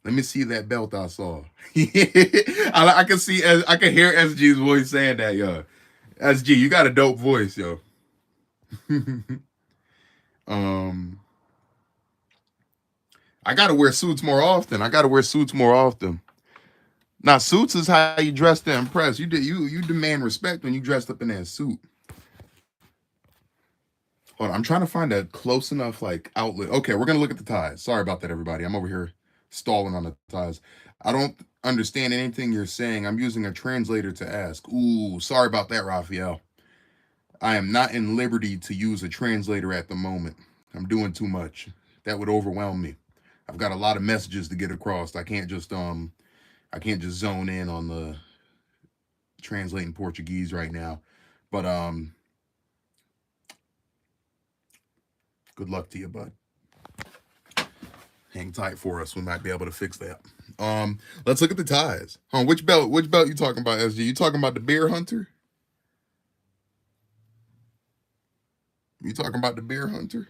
Let me see that belt I saw. I can hear SG's voice saying that, yo. SG, you got a dope voice, yo. I gotta wear suits more often. Now, suits is how you dress to impress. You demand respect when you dressed up in that suit. Hold on, I'm trying to find a close enough outlet. Okay, we're gonna look at the ties. Sorry about that, everybody. I'm over here Stalling on the ties. I don't understand anything you're saying. I'm using a translator to ask. Ooh, sorry about that, Raphael. I am not in liberty to use a translator at the moment. I'm doing too much. That would overwhelm me. I've got a lot of messages to get across. I can't just zone in on the translating Portuguese right now. But good luck to you, bud. Hang tight for us. We might be able to fix that. Let's look at the ties. Which belt you talking about, SG? You talking about the beer hunter? You talking about the beer hunter?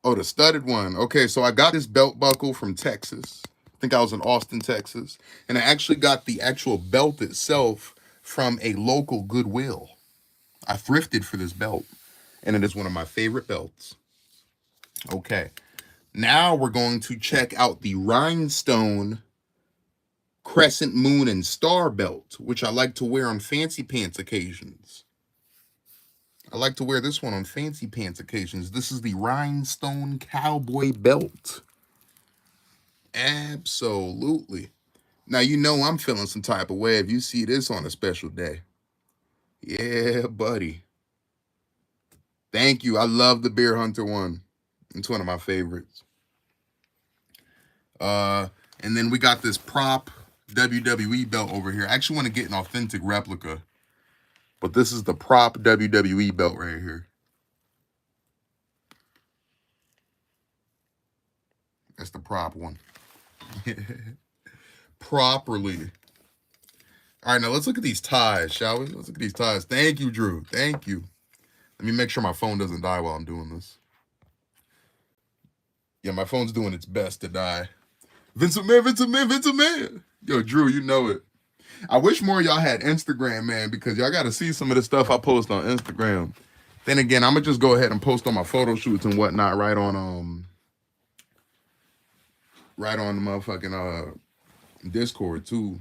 Oh, the studded one. Okay, so I got this belt buckle from Texas. I think I was in Austin, Texas. And I actually got the actual belt itself from a local Goodwill. I thrifted for this belt, and it is one of my favorite belts. Okay, now we're going to check out the rhinestone crescent moon and star belt, which I like to wear on fancy pants occasions. I like to wear this one on fancy pants occasions. This is the rhinestone cowboy belt. Absolutely. Now, you know I'm feeling some type of way if you see this on a special day. Yeah, buddy. Thank you. I love the Beer Hunter one. It's one of my favorites. And then we got this prop WWE belt over here. I actually want to get an authentic replica, but this is the prop WWE belt right here. That's the prop one. Properly. All right, now let's look at these ties, shall we? Let's look at these ties. Thank you, Drew. Thank you. Let me make sure my phone doesn't die while I'm doing this. Yeah, my phone's doing its best to die. Vincent Man. Yo, Drew, you know it. I wish more of y'all had Instagram, man, because y'all got to see some of the stuff I post on Instagram. Then again, I'm gonna just go ahead and post on my photo shoots and whatnot right on the motherfucking Discord too.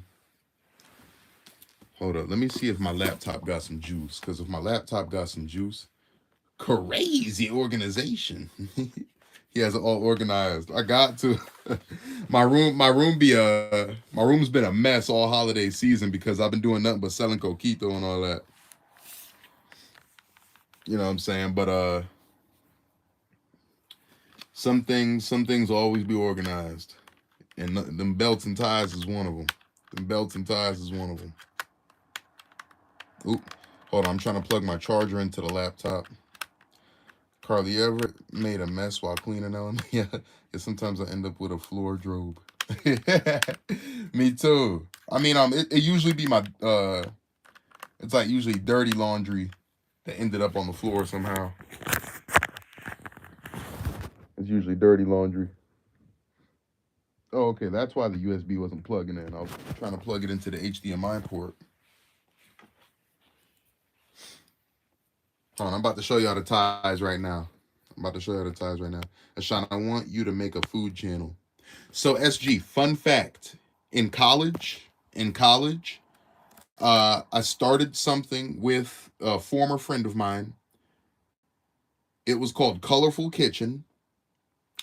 Hold up, let me see if my laptop got some juice. Because if my laptop got some juice, crazy organization. He has it all organized. I got to. my room's been a mess all holiday season because I've been doing nothing but selling coquito and all that. You know what I'm saying? But some things will always be organized, and them belts and ties is one of them. Oop, hold on, I'm trying to plug my charger into the laptop. Carly, you ever made a mess while cleaning on? Yeah, sometimes I end up with a floor drobe. Me too. I mean, it usually be my it's like usually dirty laundry that ended up on the floor somehow. It's usually dirty laundry. Oh, okay, that's why the USB wasn't plugging in. I was trying to plug it into the HDMI port. Hold on, I'm about to show y'all the ties right now. Ashawn, I want you to make a food channel. So SG, fun fact, in college, I started something with a former friend of mine. It was called Colorful Kitchen,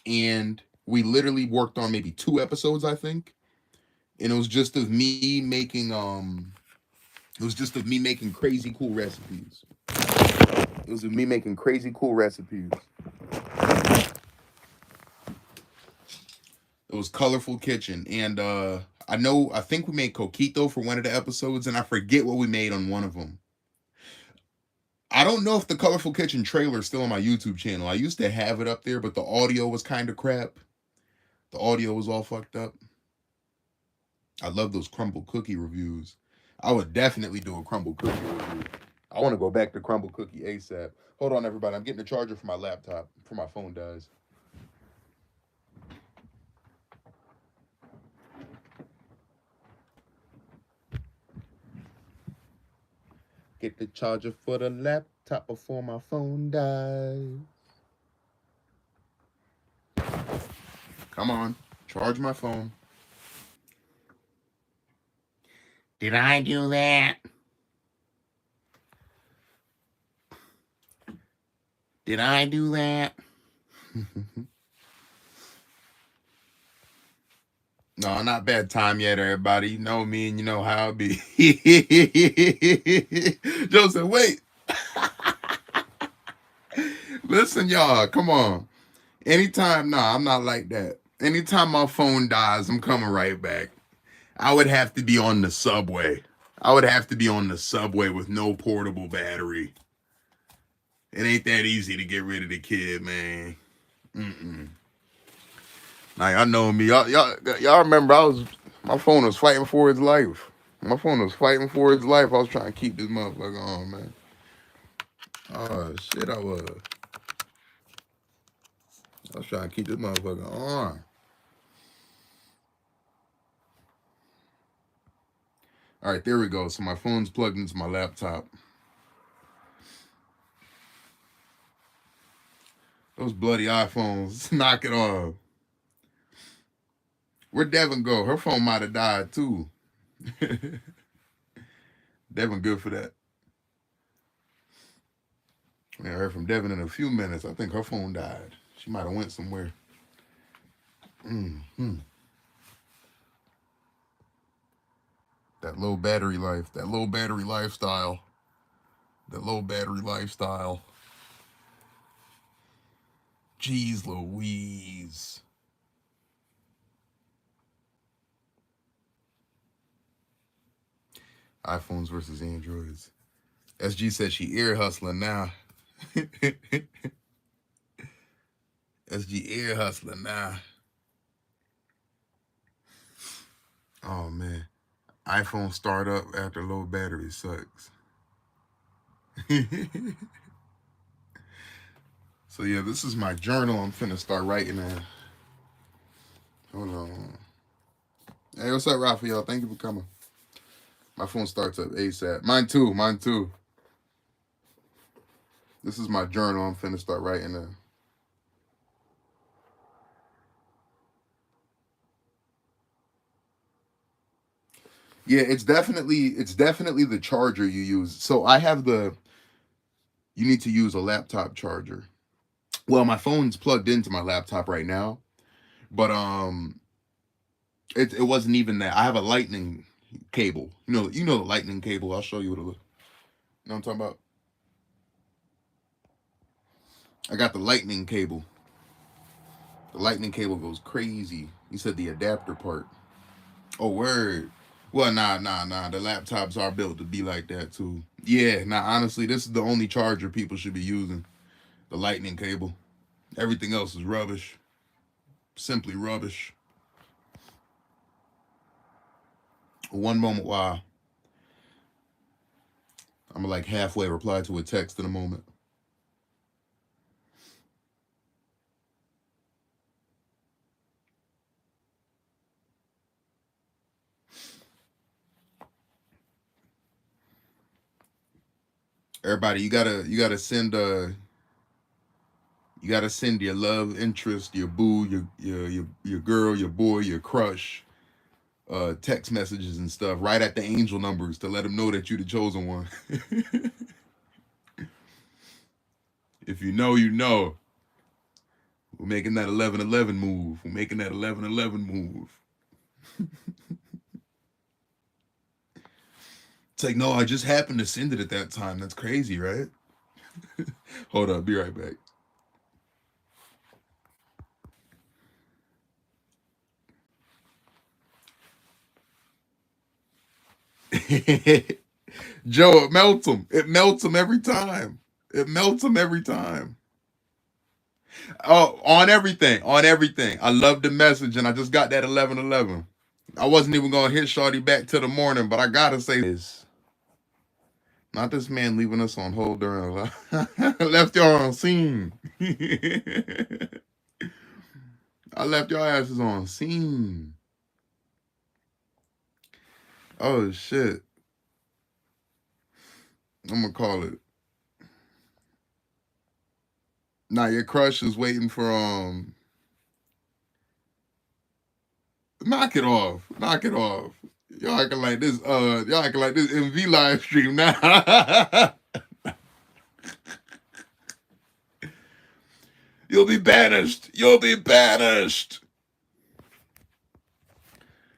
and we literally worked on maybe 2 episodes, I think. And it was just of me making crazy cool recipes. It was Colorful Kitchen, and I think we made coquito for one of the episodes, and I forget what we made on one of them. I don't know if the Colorful Kitchen trailer is still on my YouTube channel. I used to have it up there, but the audio was kind of crap. The audio was all fucked up. I love those crumble cookie reviews. I would definitely do a crumble cookie review. I want to go back to crumble cookie ASAP. Hold on, everybody. I'm getting a charger for my laptop before my phone dies. Get the charger for the laptop before my phone dies. Come on, charge my phone. Did I do that? Did I do that? No, not bad time yet, everybody. You know me and you know how it be. Joseph, wait. Listen, y'all, come on. Anytime, nah, I'm not like that. Anytime my phone dies, I'm coming right back. I would have to be on the subway. I would have to be on the subway with no portable battery. It ain't that easy to get rid of the kid, man. Like, I know me. Y'all remember my phone was fighting for its life. My phone was fighting for its life. I was trying to keep this motherfucker on, man. Oh shit, I was trying to keep this motherfucker on. All right, there we go. So my phone's plugged into my laptop. Those bloody iPhones, knock it off. Where'd Devin go? Her phone might have died too. Devin good for that. I heard from Devin in a few minutes. I think her phone died. She might have went somewhere. That low battery life. That low battery lifestyle. That low battery lifestyle. Jeez Louise. iPhones versus Androids. SG said she ear hustling now. SG ear hustling now. Oh man. iPhone start up after low battery sucks. So yeah, this is my journal. I'm finna start writing in. Hold on. Hey, what's up, Raphael? Thank you for coming. My phone starts up ASAP. Mine too. This is my journal. I'm finna start writing in. Yeah, it's definitely the charger you use. So I have you need to use a laptop charger. Well, my phone's plugged into my laptop right now, but it wasn't even that. I have a lightning cable. You know the lightning cable. I'll show you what it looks. You know what I'm talking about? I got the lightning cable. The lightning cable goes crazy. You said the adapter part. Oh, word. Well, nah. The laptops are built to be like that too. Yeah, honestly, this is the only charger people should be using. The lightning cable. Everything else is rubbish. Simply rubbish. One moment while I'm gonna like halfway reply to a text in a moment. Everybody, you gotta send your love interest, your boo, your girl, your boy, your crush, text messages and stuff right at the angel numbers to let them know that you're the chosen one. If you know, you know. We're making that 11-11 move. We're making that 11-11 move. It's like, no, I just happened to send it at that time. That's crazy, right? Hold up, be right back. Joe, it melts them. It melts them every time. It melts them every time. Oh, on everything. I love the message, and I just got that 11-11. I wasn't even gonna hit Shorty back to the morning, but I gotta say this. Not this man leaving us on hold during left y'all on scene. I left y'all asses on scene. Oh shit. I'm gonna call it. Now your crush is waiting for knock it off. Knock it off. Y'all acting like this MV live stream now. You'll be banished. You'll be banished.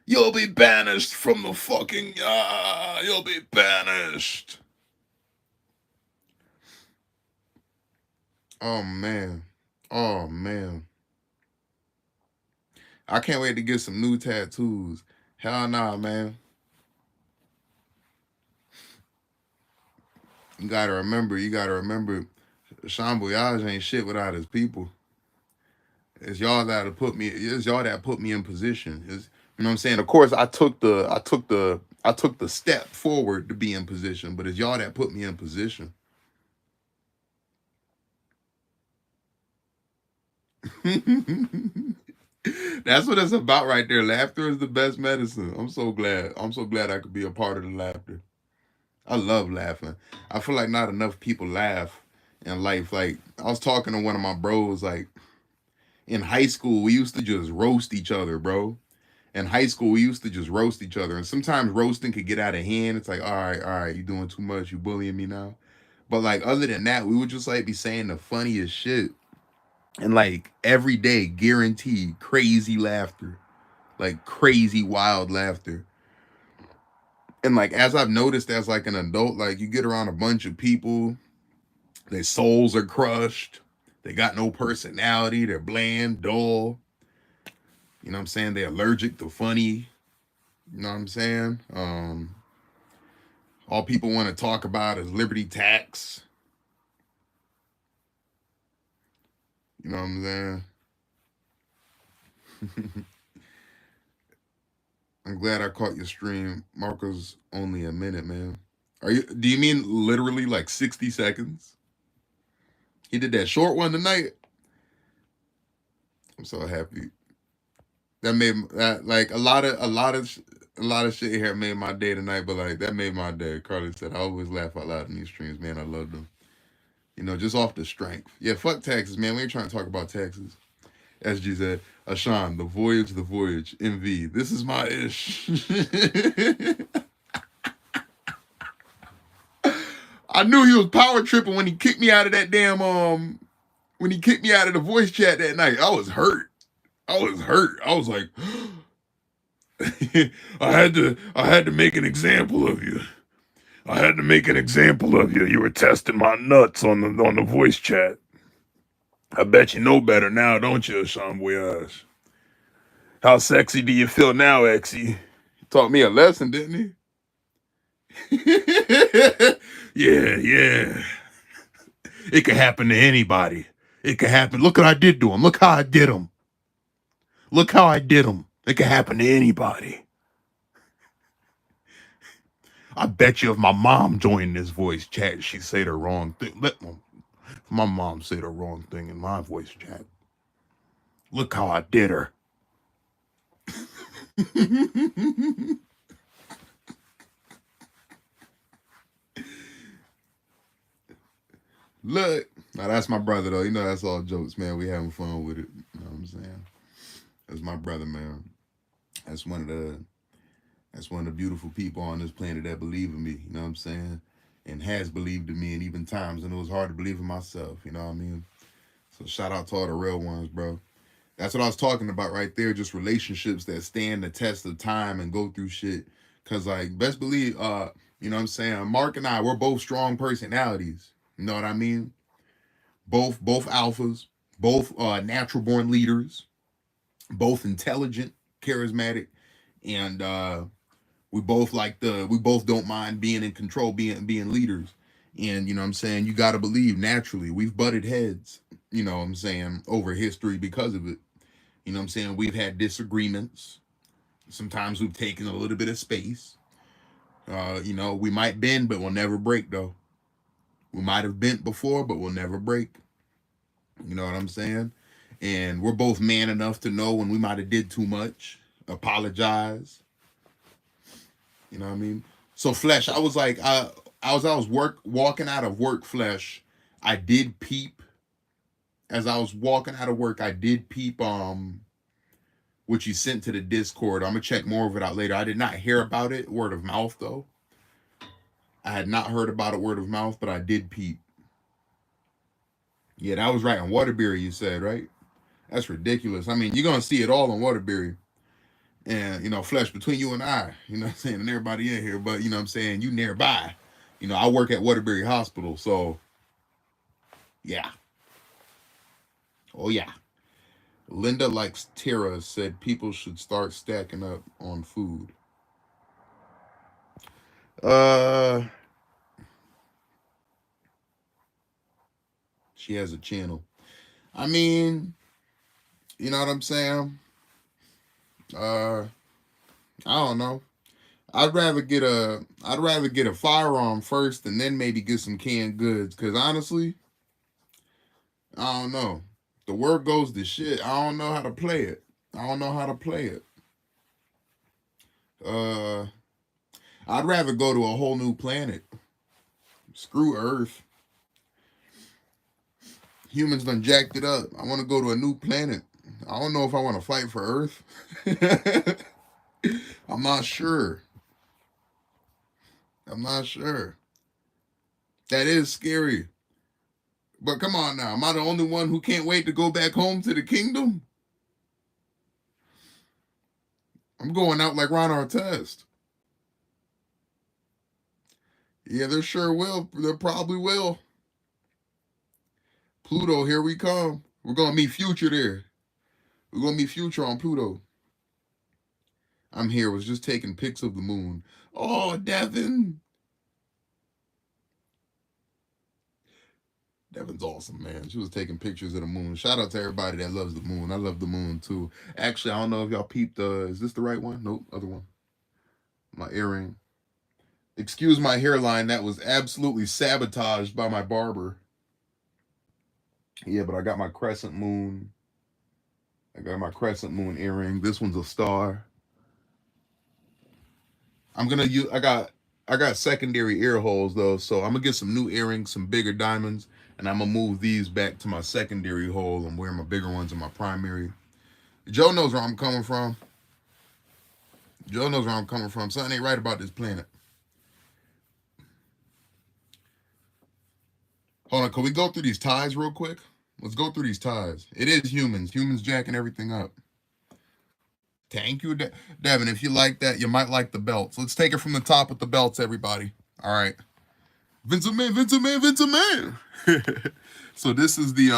You'll be banished from the fucking. You'll be banished. Oh man. Oh man. I can't wait to get some new tattoos. Hell nah, man. You gotta remember, Sean Voyage ain't shit without his people. It's y'all that put me in position. You know what I'm saying? Of course I took the step forward to be in position, but it's y'all that put me in position. That's what it's about right there. Laughter is the best medicine. I'm so glad I could be a part of the laughter. I love laughing. I feel like not enough people laugh in life. Like, I was talking to one of my bros, like, in high school, we used to just roast each other, bro. In high school, we used to just roast each other. And sometimes roasting could get out of hand. It's like, all right, you doing too much. You bullying me now. But, like, other than that, we would just, like, be saying the funniest shit. And, like, every day, guaranteed crazy laughter. Like, crazy, wild laughter. And, like, as I've noticed as, like, an adult, like, you get around a bunch of people, their souls are crushed. They got no personality. They're bland, dull. You know what I'm saying? They're allergic to funny. You know what I'm saying? All people want to talk about is liberty tax. You know what I'm saying? I'm glad I caught your stream. Marco's only a minute, man. Do you mean literally like 60 seconds? He did that short one tonight. I'm so happy. That made that like a lot of shit here made my day tonight, but like that made my day. Carly said I always laugh out loud in these streams, man. I love them. You know, just off the strength. Yeah, fuck taxes, man. We ain't trying to talk about taxes. SG said, Ashan, the voyage, MV. This is my ish. I knew he was power tripping when he kicked me out of that damn when he kicked me out of the voice chat that night. I was hurt. I was like, I had to make an example of you. You were testing my nuts on the voice chat. I bet you know better now, don't you, Sean Voyage? How sexy do you feel now, Exy? He taught me a lesson, didn't he? Yeah. It could happen to anybody. It could happen. Look what I did to him. Look how I did him. It could happen to anybody. I bet you if my mom joined this voice chat, she'd say the wrong thing. Let my mom say the wrong thing in my voice chat. Look how I did her. Look. Now that's my brother though. You know that's all jokes, man. We having fun with it. You know what I'm saying? That's my brother, man. That's one of the beautiful people on this planet that believe in me, you know what I'm saying? And has believed in me in even times and it was hard to believe in myself, you know what I mean? So shout out to all the real ones, bro. That's what I was talking about right there, just relationships that stand the test of time and go through shit. Cause like best believe, you know what I'm saying? Mark and I, we're both strong personalities. You know what I mean? Both alphas, both natural born leaders, both intelligent, charismatic, and we both don't mind being in control, being leaders. And you know what I'm saying, you got to believe naturally we've butted heads, you know what I'm saying, over history because of it. You know what I'm saying, we've had disagreements. Sometimes we've taken a little bit of space. You know, we might bend but we'll never break though. We might have bent before but we'll never break. You know what I'm saying? And we're both man enough to know when we might have did too much, apologize. You know what I mean? So Flesh, I was like, I was walking out of work, Flesh. I did peep. As I was walking out of work, I did peep which you sent to the Discord. I'm gonna check more of it out later. I did not hear about it, word of mouth though. I had not heard about it word of mouth, but I did peep. Yeah, that was right on Waterbury, you said, right? That's ridiculous. I mean, you're gonna see it all on Waterbury. And, flesh between you and I, what I'm saying, and everybody in here, but I'm saying, you nearby. I work at Waterbury Hospital, so yeah. Oh yeah. Linda likes Tara said people should start stacking up on food. Uh she has a channel. I mean, you know what I'm saying? Uh I don't know. I'd rather get a firearm first and then maybe get some canned goods. Cause honestly, I don't know. The word goes to shit. I don't know how to play it. I don't know how to play it. Uh I'd rather go to a whole new planet. Screw Earth. Humans done jacked it up. I want to go to a new planet. I don't know if I want to fight for Earth. I'm not sure. I'm not sure. That is scary. But come on now. Am I the only one who can't wait to go back home to the kingdom? I'm going out like Ron Artest. Yeah, there sure will. There probably will. Pluto, here we come. We're going to meet Future there. We're going to meet Future on Pluto. I'm here. Was just taking pics of the moon. Oh, Devin. Devin's awesome, man. She was taking pictures of the moon. Shout out to everybody that loves the moon. I love the moon too. Actually, I don't know if y'all peeped. Is this the right one? Nope, other one. My earring. Excuse my hairline. That was absolutely sabotaged by my barber. Yeah, but I got my crescent moon. I got my crescent moon earring. This one's a star. I'm gonna use. I got secondary ear holes though, so I'm gonna get some new earrings, some bigger diamonds, and I'm gonna move these back to my secondary hole and wear my bigger ones in my primary. Joe knows where I'm coming from. Joe knows where I'm coming from. Something ain't right about this planet. Hold on, can we go through these ties real quick? Let's go through these ties. It is humans. Humans jacking everything up. Thank you, Devin. If you like that, you might like the belts. Let's take it from the top with the belts, everybody. All right. Vincent Man, Vincent Man, Vincent Man. So this is the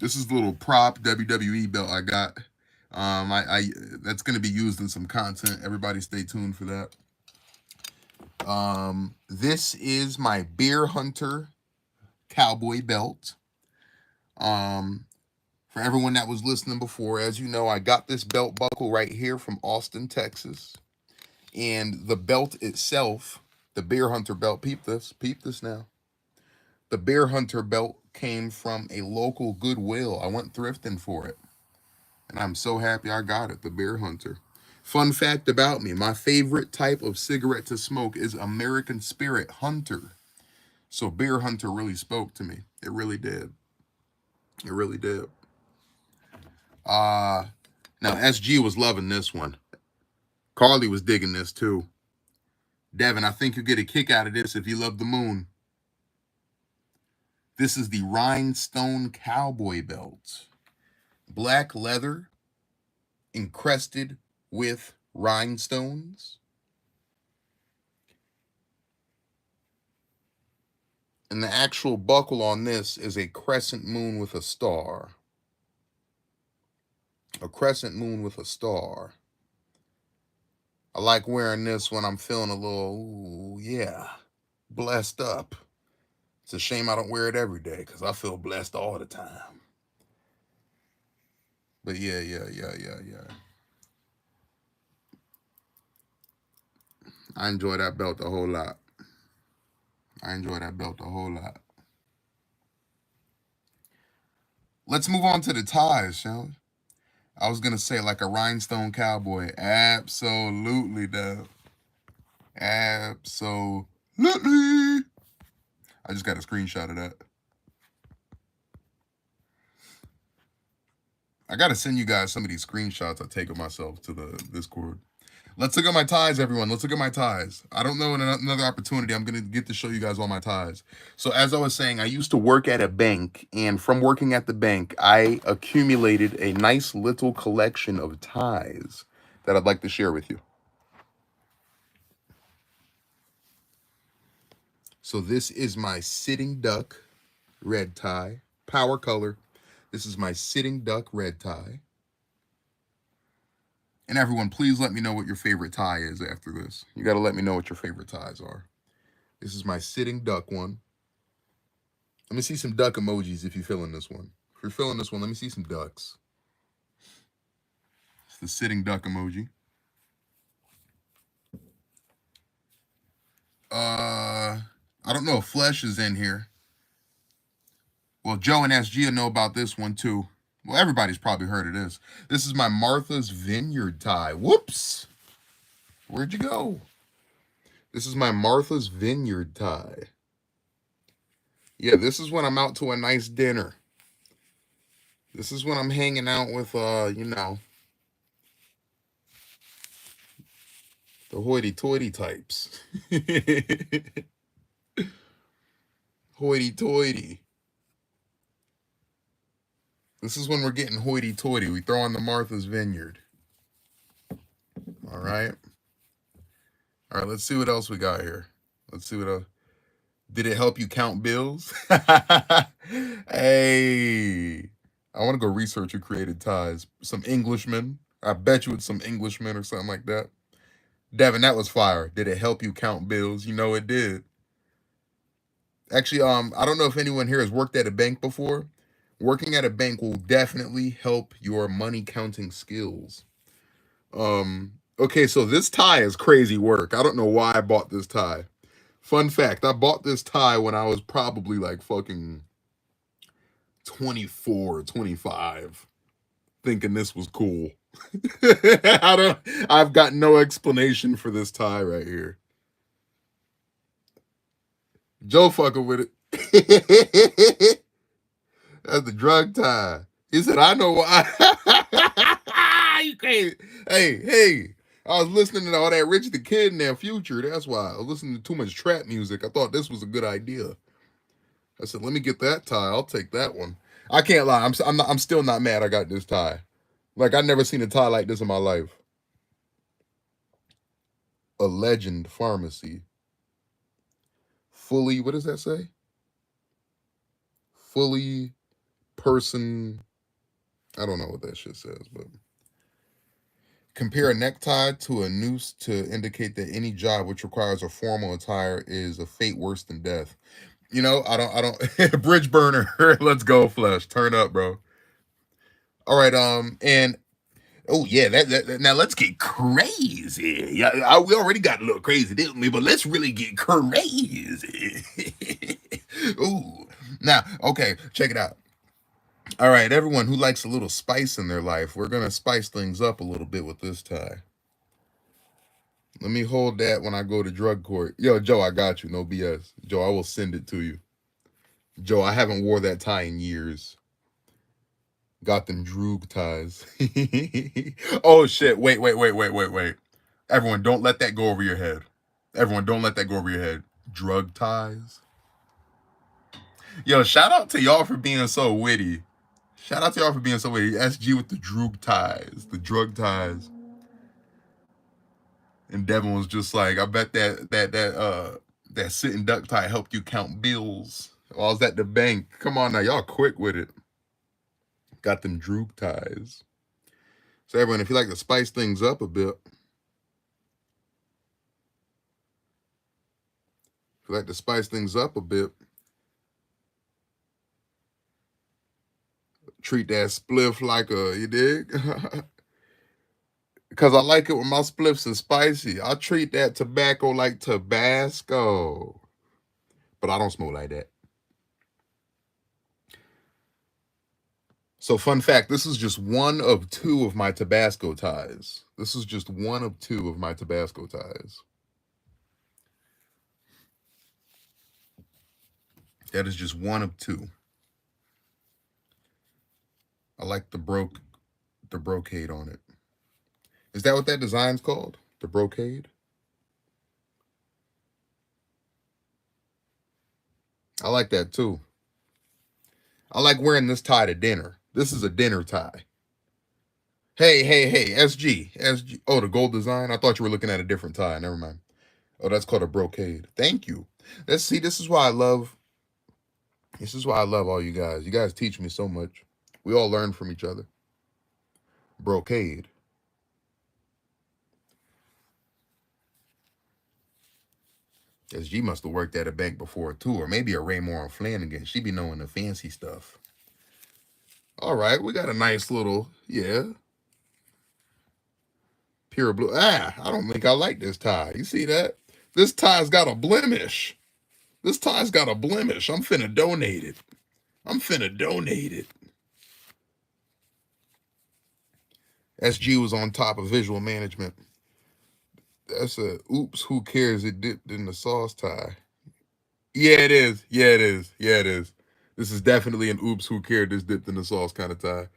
little prop WWE belt I got. I that's gonna be used in some content. Everybody stay tuned for that. This is my Bear Hunter cowboy belt. For everyone that was listening before, as you know, I got this belt buckle right here from Austin, Texas. And the belt itself, the Bear Hunter belt, peep this now. The Bear Hunter belt came from a local Goodwill. I went thrifting for it. And I'm so happy I got it, the Bear Hunter. Fun fact about me, my favorite type of cigarette to smoke is American Spirit Hunter. So Bear Hunter really spoke to me. It really did. It really did. Now SG was loving this one. Carly was digging this too. Devin, I think you'll get a kick out of this if you love the moon. This is the Rhinestone Cowboy Belt. Black leather encrusted with rhinestones. And the actual buckle on this is a crescent moon with a star. A crescent moon with a star. I like wearing this when I'm feeling a little, ooh, yeah, blessed up. It's a shame I don't wear it every day because I feel blessed all the time. But yeah. I enjoy that belt a whole lot. Let's move on to the ties, shall we? I was gonna say like a rhinestone cowboy. Absolutely, Dub. Absolutely. I just got a screenshot of that. I gotta send you guys some of these screenshots I take of myself to the Discord. Let's look at my ties, everyone. Let's look at my ties. I don't know, in another opportunity, I'm going to get to show you guys all my ties. So as I was saying, I used to work at a bank, and from working at the bank, I accumulated a nice little collection of ties that I'd like to share with you. So this is my sitting duck red tie, power color. This is my sitting duck red tie. And everyone, please let me know what your favorite tie is after this. You got to let me know what your favorite ties are. This is my sitting duck one. Let me see some duck emojis if you're feeling this one. If you're feeling this one, let me see some ducks. It's the sitting duck emoji. I don't know if Flesh is in here. Well, Joe and SG know about this one too. Well, everybody's probably heard of this. This is my Martha's Vineyard tie. Whoops. Where'd you go? This is my Martha's Vineyard tie. Yeah, this is when I'm out to a nice dinner. This is when I'm hanging out with, you know, the hoity-toity types. Hoity-toity. This is when we're getting hoity-toity. We throw on the Martha's Vineyard. All right. All right, let's see what else we got here. Let's see what else. Did it help you count bills? Hey, I want to go research who created ties. Some Englishmen. I bet you it's some Englishmen or something like that. Devin, that was fire. Did it help you count bills? You know it did. Actually, I don't know if anyone here has worked at a bank before. Working at a bank will definitely help your money counting skills. Okay, so this tie is crazy work. I don't know why I bought this tie. Fun fact, I bought this tie when I was probably like fucking 24, 25, thinking this was cool. I've got no explanation for this tie right here. Joe fucking with it. That's the drug tie. He said, I know why. You crazy. Hey. I was listening to all that Rich the Kid and that Future. That's why. I was listening to too much trap music. I thought this was a good idea. I said, let me get that tie. I'll take that one. I can't lie. I'm still not mad I got this tie. Like, I've never seen a tie like this in my life. A Legend Pharmacy. Fully, what does that say? Fully person. I don't know what that shit says, but compare a necktie to a noose to indicate that any job which requires a formal attire is a fate worse than death. You know, I don't bridge burner. Let's go, Flesh. Turn up, bro. All right, and oh yeah, that now let's get crazy. Yeah, we already got a little crazy, didn't we? But let's really get crazy. Ooh. Now, okay, check it out. All right, everyone who likes a little spice in their life, we're going to spice things up a little bit with this tie. Let me hold that when I go to drug court. Yo, Joe, I got you. No BS. Joe, I will send it to you. Joe, I haven't wore that tie in years. Got them droog ties. Oh, shit. Wait. Everyone, don't let that go over your head. Everyone, don't let that go over your head. Drug ties. Yo, shout out to y'all for being so witty. Shout out to y'all for being so witty. SG with the droog ties. The drug ties. And Devin was just like, I bet that sitting duck tie helped you count bills while I was at the bank. Come on now, y'all quick with it. Got them droog ties. So everyone, if you like to spice things up a bit, treat that spliff like a, you dig? Because I like it when my spliffs are spicy. I treat that tobacco like Tabasco. But I don't smoke like that. So fun fact, this is just one of two of my Tabasco ties. That is just one of two. I like the brocade on it. Is that what that design's called? The brocade. I like that too. I like wearing this tie to dinner. This is a dinner tie. Hey, hey, hey, SG. SG. Oh, the gold design? I thought you were looking at a different tie. Never mind. Oh, that's called a brocade. Thank you. Let's see, this is why I love all you guys. You guys teach me so much. We all learn from each other. Brocade. SG must have worked at a bank before too, or maybe a Raymore and Flanagan. She be knowing the fancy stuff. All right, we got a nice little, yeah. Pure blue. I don't think I like this tie. You see that? This tie's got a blemish. This tie's got a blemish. I'm finna donate it. SG was on top of visual management. That's a oops, who cares? It dipped in the sauce tie. Yeah, it is. Yeah, it is. Yeah, it is. This is definitely an oops, who cared? This dipped in the sauce kind of tie.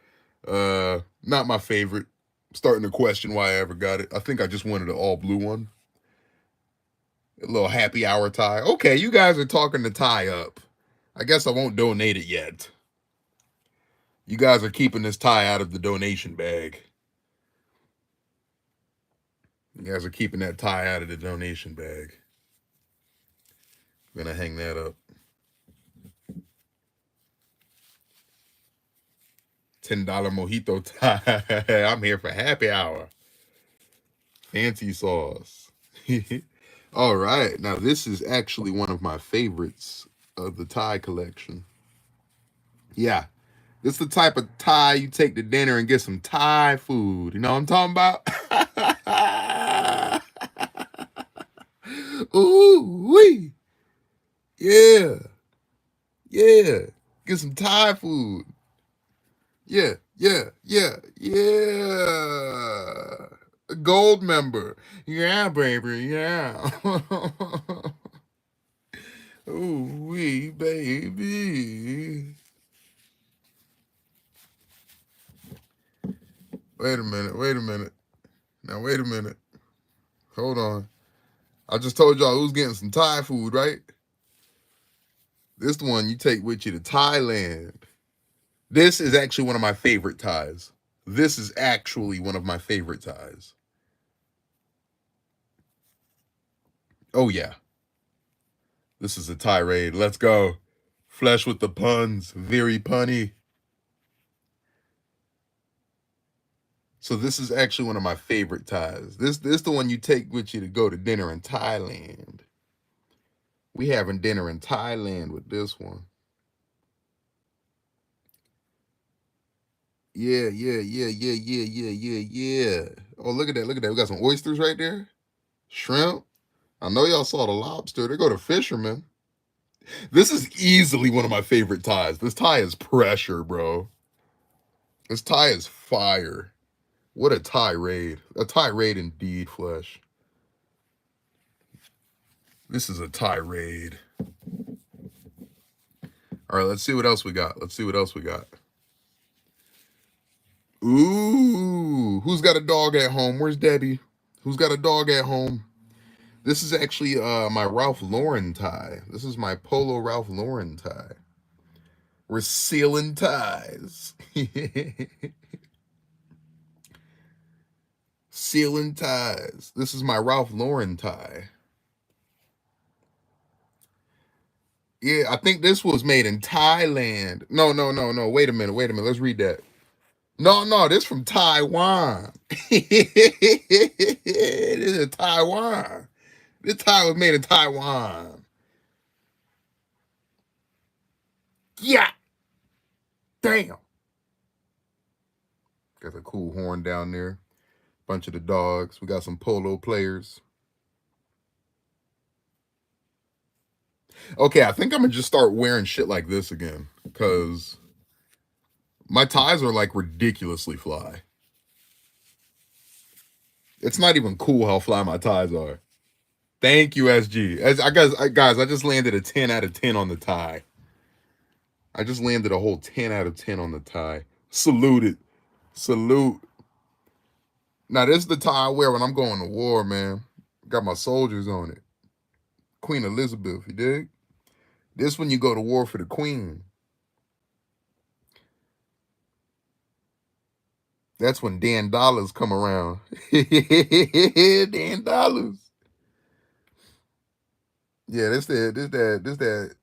Not my favorite. Starting to question why I ever got it. I think I just wanted an all blue one. A little happy hour tie. Okay, you guys are talking the tie up. I guess I won't donate it yet. You guys are keeping this tie out of the donation bag. You guys are keeping that tie out of the donation bag. I'm gonna hang that up. $10 mojito tie. I'm here for happy hour. Fancy sauce. All right. Now, this is actually one of my favorites of the tie collection. Yeah. This is the type of tie you take to dinner and get some Thai food. You know what I'm talking about? Ooh, wee. Yeah. Yeah. Get some Thai food. Yeah. Yeah. Yeah. Yeah. A gold member. Yeah, baby. Yeah. Ooh, wee, baby. Wait a minute. Now, wait a minute. Hold on. I just told y'all who's getting some Thai food, right? This the one you take with you to Thailand. This is actually one of my favorite ties. This is actually one of my favorite ties. Oh, yeah. This is a tirade. Let's go. Flesh with the puns. Very punny. So this is actually one of my favorite ties. This the one you take with you to go to dinner in Thailand. We having dinner in Thailand with this one. Yeah. Oh, look at that. We got some oysters right there. Shrimp. I know y'all saw the lobster. They go to fishermen. This is easily one of my favorite ties. This tie is pressure, bro. This tie is fire. What a tirade. A tirade indeed, Flesh. This is a tirade. All right, let's see what else we got. Ooh, who's got a dog at home? Where's Debbie? Who's got a dog at home? This is actually my Ralph Lauren tie. This is my Polo Ralph Lauren tie. We're sealing ties. Sealing ties. This is my Ralph Lauren tie. Yeah, I think this was made in Thailand. No. Wait a minute. Let's read that. No, this from Taiwan. This is Taiwan. This tie was made in Taiwan. Yeah. Damn. Got a cool horn down there. Bunch of the dogs. We got some polo players. Okay, I think I'm gonna just start wearing shit like this again, because my ties are like ridiculously fly. It's not even cool how fly my ties are. Thank you, SG. Guys, I just landed a 10 out of 10 on the tie. I just landed a whole 10 out of 10 on the tie. Salute it. Salute. Now this is the tie I wear when I'm going to war, man. Got my soldiers on it. Queen Elizabeth, you dig? This when you go to war for the queen. That's when Dan Dollars come around. Dan Dollars. Yeah, this the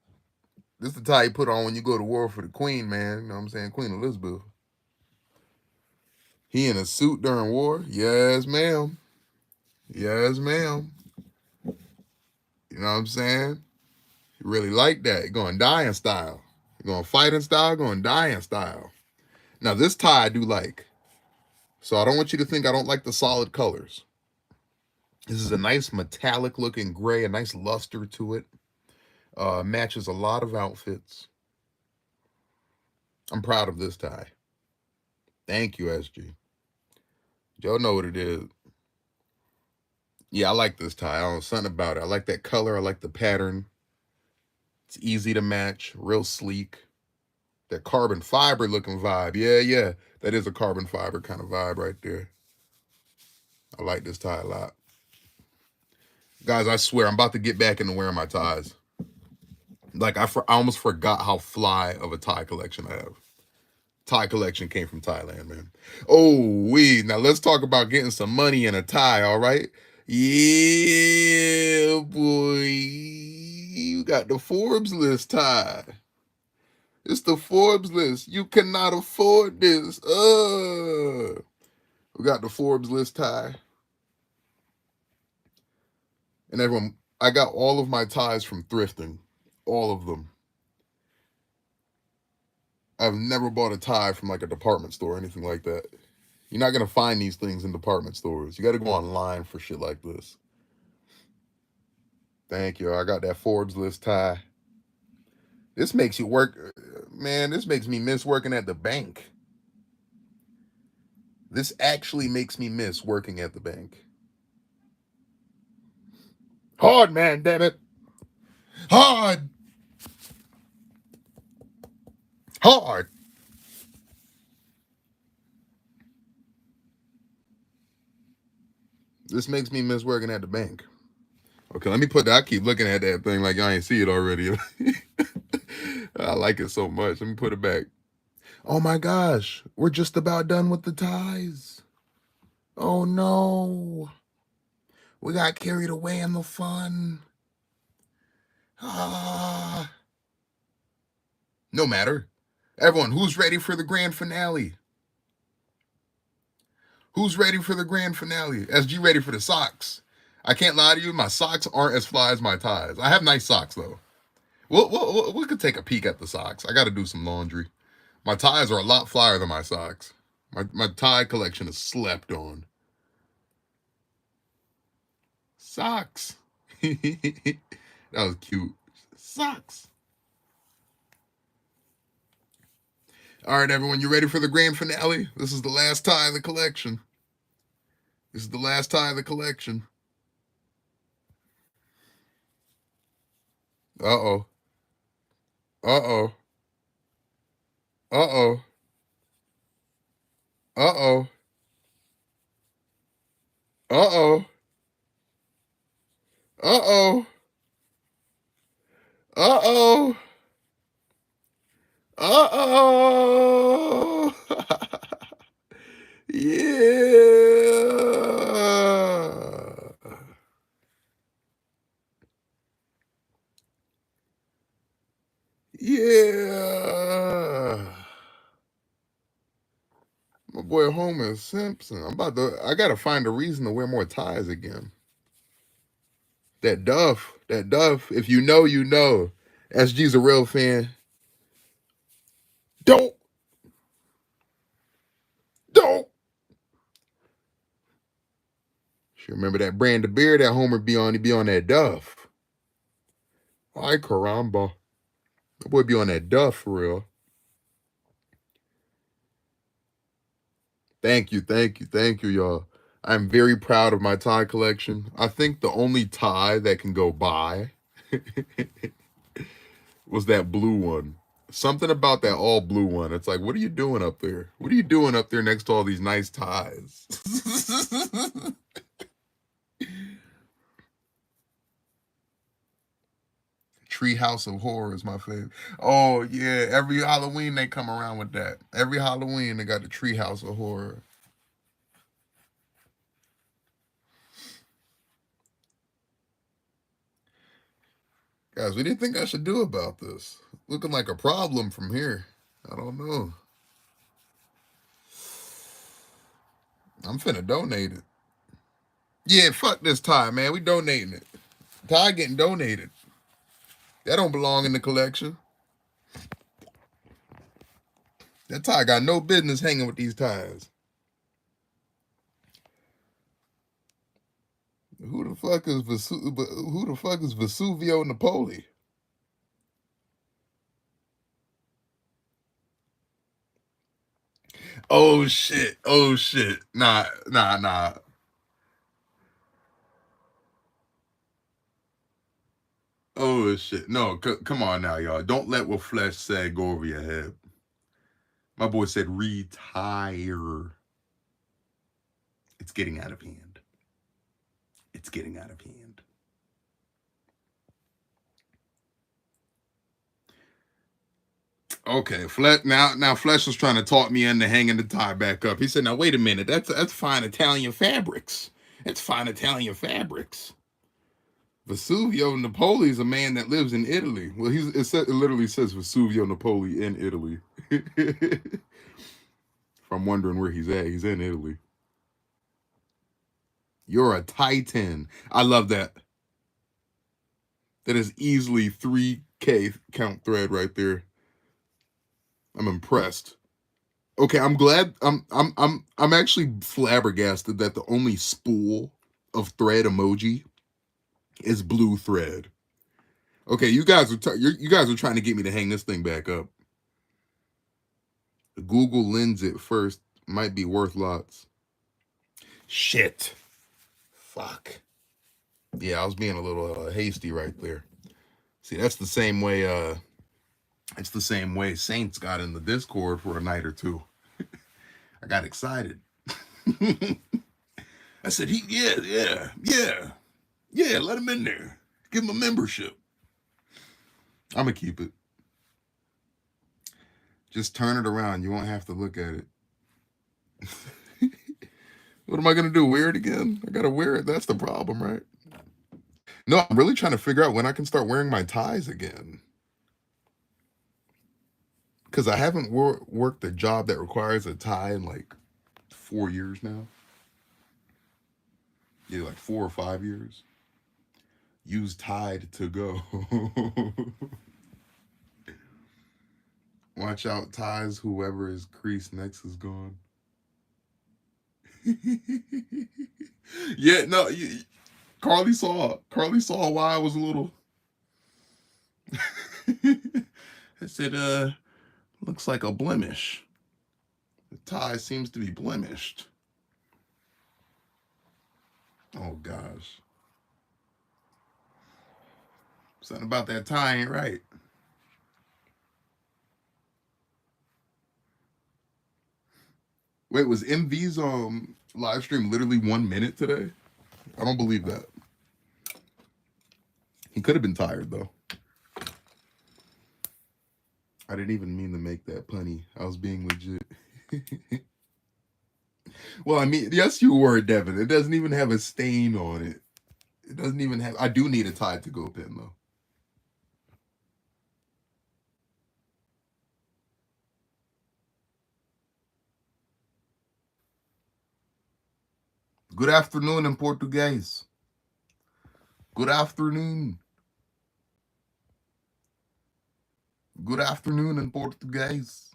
tie you put on when you go to war for the queen, man. You know what I'm saying? Queen Elizabeth. He in a suit during war? Yes, ma'am. Yes, ma'am. You know what I'm saying? You really like that. You're going to die in style. You're going to fight in style, going to die in style. Now, this tie I do like. So I don't want you to think I don't like the solid colors. This is a nice metallic looking gray, a nice luster to it. Matches a lot of outfits. I'm proud of this tie. Thank you, SG. Y'all know what it is. Yeah, I like this tie. I don't know something about it. I like that color. I like the pattern. It's easy to match, real sleek. That carbon fiber looking vibe. Yeah. That is a carbon fiber kind of vibe right there. I like this tie a lot. Guys, I swear, I'm about to get back into wearing my ties. Like, I almost forgot how fly of a tie collection I have. Tie collection came from Thailand, man. Oh, now let's talk about getting some money in a tie, all right? Yeah, boy. You got the Forbes list tie. It's the Forbes list. You cannot afford this. We got the Forbes list tie. And everyone, I got all of my ties from thrifting. All of them. I've never bought a tie from like a department store or anything like that. You're not going to find these things in department stores. You got to go online for shit like this. Thank you. I got that Forbes list tie. This makes you work. Man, this makes me miss working at the bank. This actually makes me miss working at the bank. Hard, man, damn it. Hard. This makes me miss working at the bank. Okay, let me put that. I keep looking at that thing like I ain't see it already. I like it so much. Let me put it back. Oh my gosh, we're just about done with the ties. Oh no. We got carried away in the fun. No matter. Everyone, who's ready for the grand finale? Who's ready for the grand finale? SG ready for the socks. I can't lie to you, my socks aren't as fly as my ties. I have nice socks though. We could take a peek at the socks. I got to do some laundry. My ties are a lot flyer than my socks. My tie collection is slept on. Socks. That was cute. Socks. All right, everyone, you ready for the grand finale? This is the last tie of the collection. This is the last tie of the collection. Uh-oh. Uh-oh. Uh-oh. Uh-oh. Uh-oh. Uh-oh. Uh-oh. Uh-oh. Yeah. Yeah. My boy Homer Simpson. I gotta find a reason to wear more ties again. That Duff. If you know, you know. SG's a real fan. Don't. She remember that brand of beer that Homer be on? He be on that Duff. Ay caramba. That boy be on that Duff for real. Thank you, y'all. I'm very proud of my tie collection. I think the only tie that can go by was that blue one. Something about that all blue one. It's like, what are you doing up there? What are you doing up there next to all these nice ties? Treehouse of Horror is my favorite. Oh yeah, every Halloween they come around with that. Every Halloween they got the Treehouse of Horror. Guys, what do you think I should do about this? Looking like a problem from here. I don't know. I'm finna donate it. Yeah, fuck this tie, man. We donating it. Tie getting donated. That don't belong in the collection. That tie got no business hanging with these ties. Who the fuck is Vesuvio Napoli? Oh shit. Oh shit. Nah. Oh shit. No, come on now, y'all. Don't let what Flesh said go over your head. My boy said retire. It's getting out of hand. It's getting out of hand. Okay, now Flesh was trying to talk me into hanging the tie back up. He said, "Now wait a minute. That's fine Italian fabrics. That's fine Italian fabrics." Vesuvio Napoli is a man that lives in Italy. Well, it literally says Vesuvio Napoli in Italy. If I'm wondering where he's at, he's in Italy. You're a titan. I love that. That is easily 3K count thread right there. I'm impressed. Okay, I'm glad. I'm actually flabbergasted that the only spool of thread emoji is blue thread. Okay, you guys are trying to get me to hang this thing back up. Google lends it first. Might be worth lots. Shit. Fuck. Yeah, I was being a little hasty right there. See, that's the same way. It's the same way Saints got in the Discord for a night or two. I got excited. I said, yeah. Let him in there. Give him a membership. I'm gonna keep it. Just turn it around. You won't have to look at it. What am I gonna do? Wear it again? I gotta wear it. That's the problem, right? No, I'm really trying to figure out when I can start wearing my ties again. Because I haven't worked a job that requires a tie in like 4 years now. Yeah, like 4 or 5 years. Use Tide to go. Watch out, ties. Whoever is creased next is gone. Yeah, no. Carly saw why I was a little. I said, looks like a blemish. The tie seems to be blemished. Oh gosh. Something about that tie ain't right. Wait, was MV's live stream literally 1 minute today? I don't believe that. He could have been tired though. I didn't even mean to make that punny. I was being legit. Well, I mean, yes, you were, Devin. It doesn't even have a stain on it. It doesn't even have. I do need a Tide to go pin though. Good afternoon in Portuguese. Good afternoon. Good afternoon in Portuguese.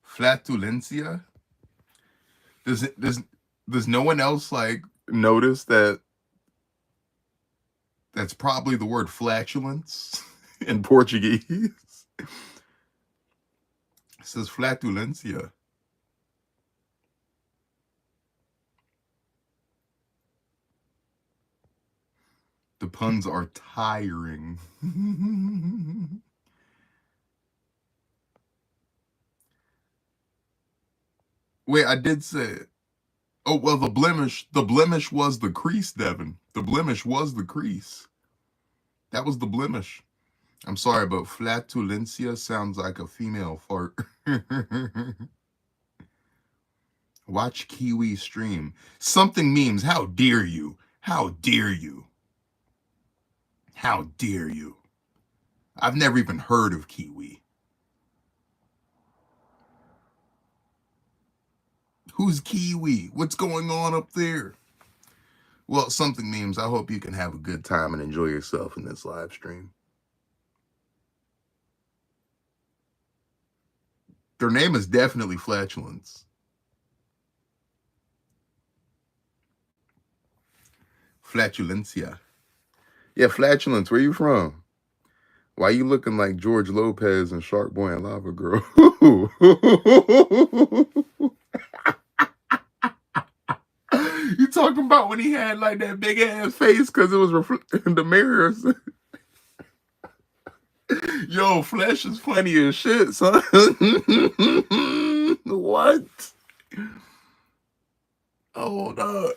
Flatulencia. Does no one else like notice that that's probably the word flatulence in Portuguese? It says flatulencia. puns are tiring. Wait, I did say it. Oh, well, the blemish was the crease, Devin. The blemish was the crease. That was the blemish. I'm sorry, but flatulencia sounds like a female fart. Watch Kiwi stream. Something memes. How dare you? How dare you? How dare you? I've never even heard of Kiwi. Who's Kiwi? What's going on up there? Well, something memes. I hope you can have a good time and enjoy yourself in this live stream. Their name is definitely Flatulence. Flatulencia. Yeah, Flatulence. Where you from? Why you looking like George Lopez and Shark Boy and Lava Girl? You talking about when he had like that big ass face because it was in the mirrors? Yo, Flesh is funny as shit, son. What? Hold up.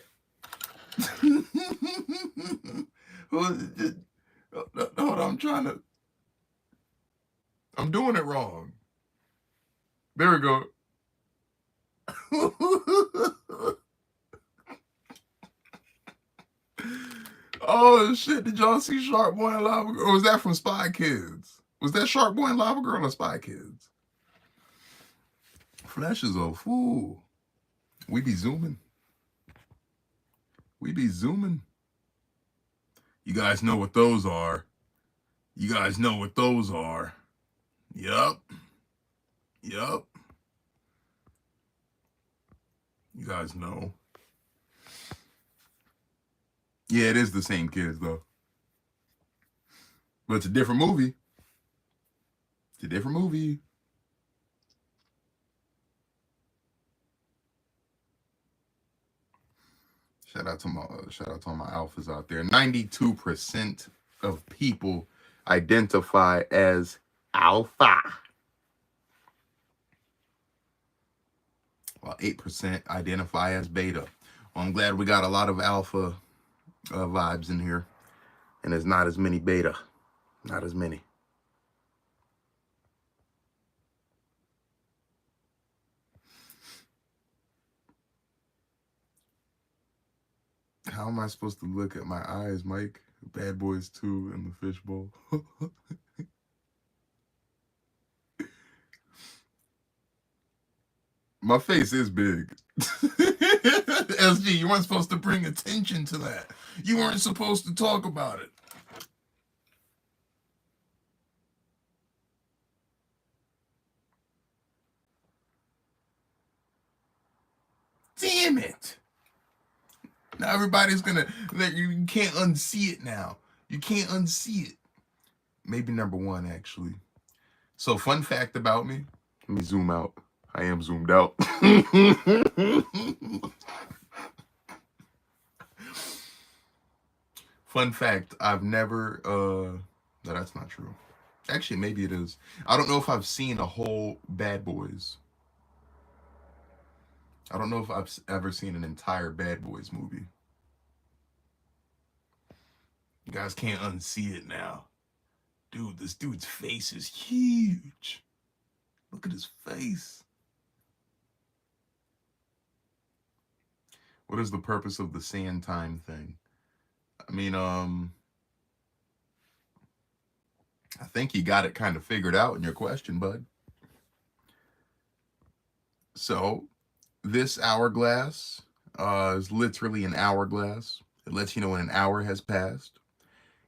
Hold on, I'm doing it wrong. There we go. Oh shit, did y'all see Shark Boy and Lava Girl? Or was that from Spy Kids? Was that Shark Boy and Lava Girl or Spy Kids? Flesh is a fool. We be zooming. We be zooming. You guys know what those are. You guys know what those are. Yup. Yup. You guys know. Yeah, it is the same kids though. But it's a different movie. It's a different movie. Shout out to my alphas out there. 92% of people identify as alpha, while 8% identify as beta. Well, I'm glad we got a lot of alpha vibes in here, and there's not as many beta. Not as many. How am I supposed to look at my eyes, Mike? Bad Boys 2 and the fishbowl. My face is big. SG, you weren't supposed to bring attention to that. You weren't supposed to talk about it. Damn it. Now everybody's gonna, you can't unsee it now. You can't unsee it. Maybe number one, actually. So fun fact about me. Let me zoom out. I am zoomed out. Fun fact, I've never, no, that's not true. Actually, maybe it is. I don't know if I've seen a whole Bad Boys. I don't know if I've ever seen an entire Bad Boys movie. You guys can't unsee it now. Dude, this dude's face is huge. Look at his face. What is the purpose of the sand time thing? I mean, I think you got it kind of figured out in your question, bud. So, this hourglass is literally an hourglass. It lets you know when an hour has passed,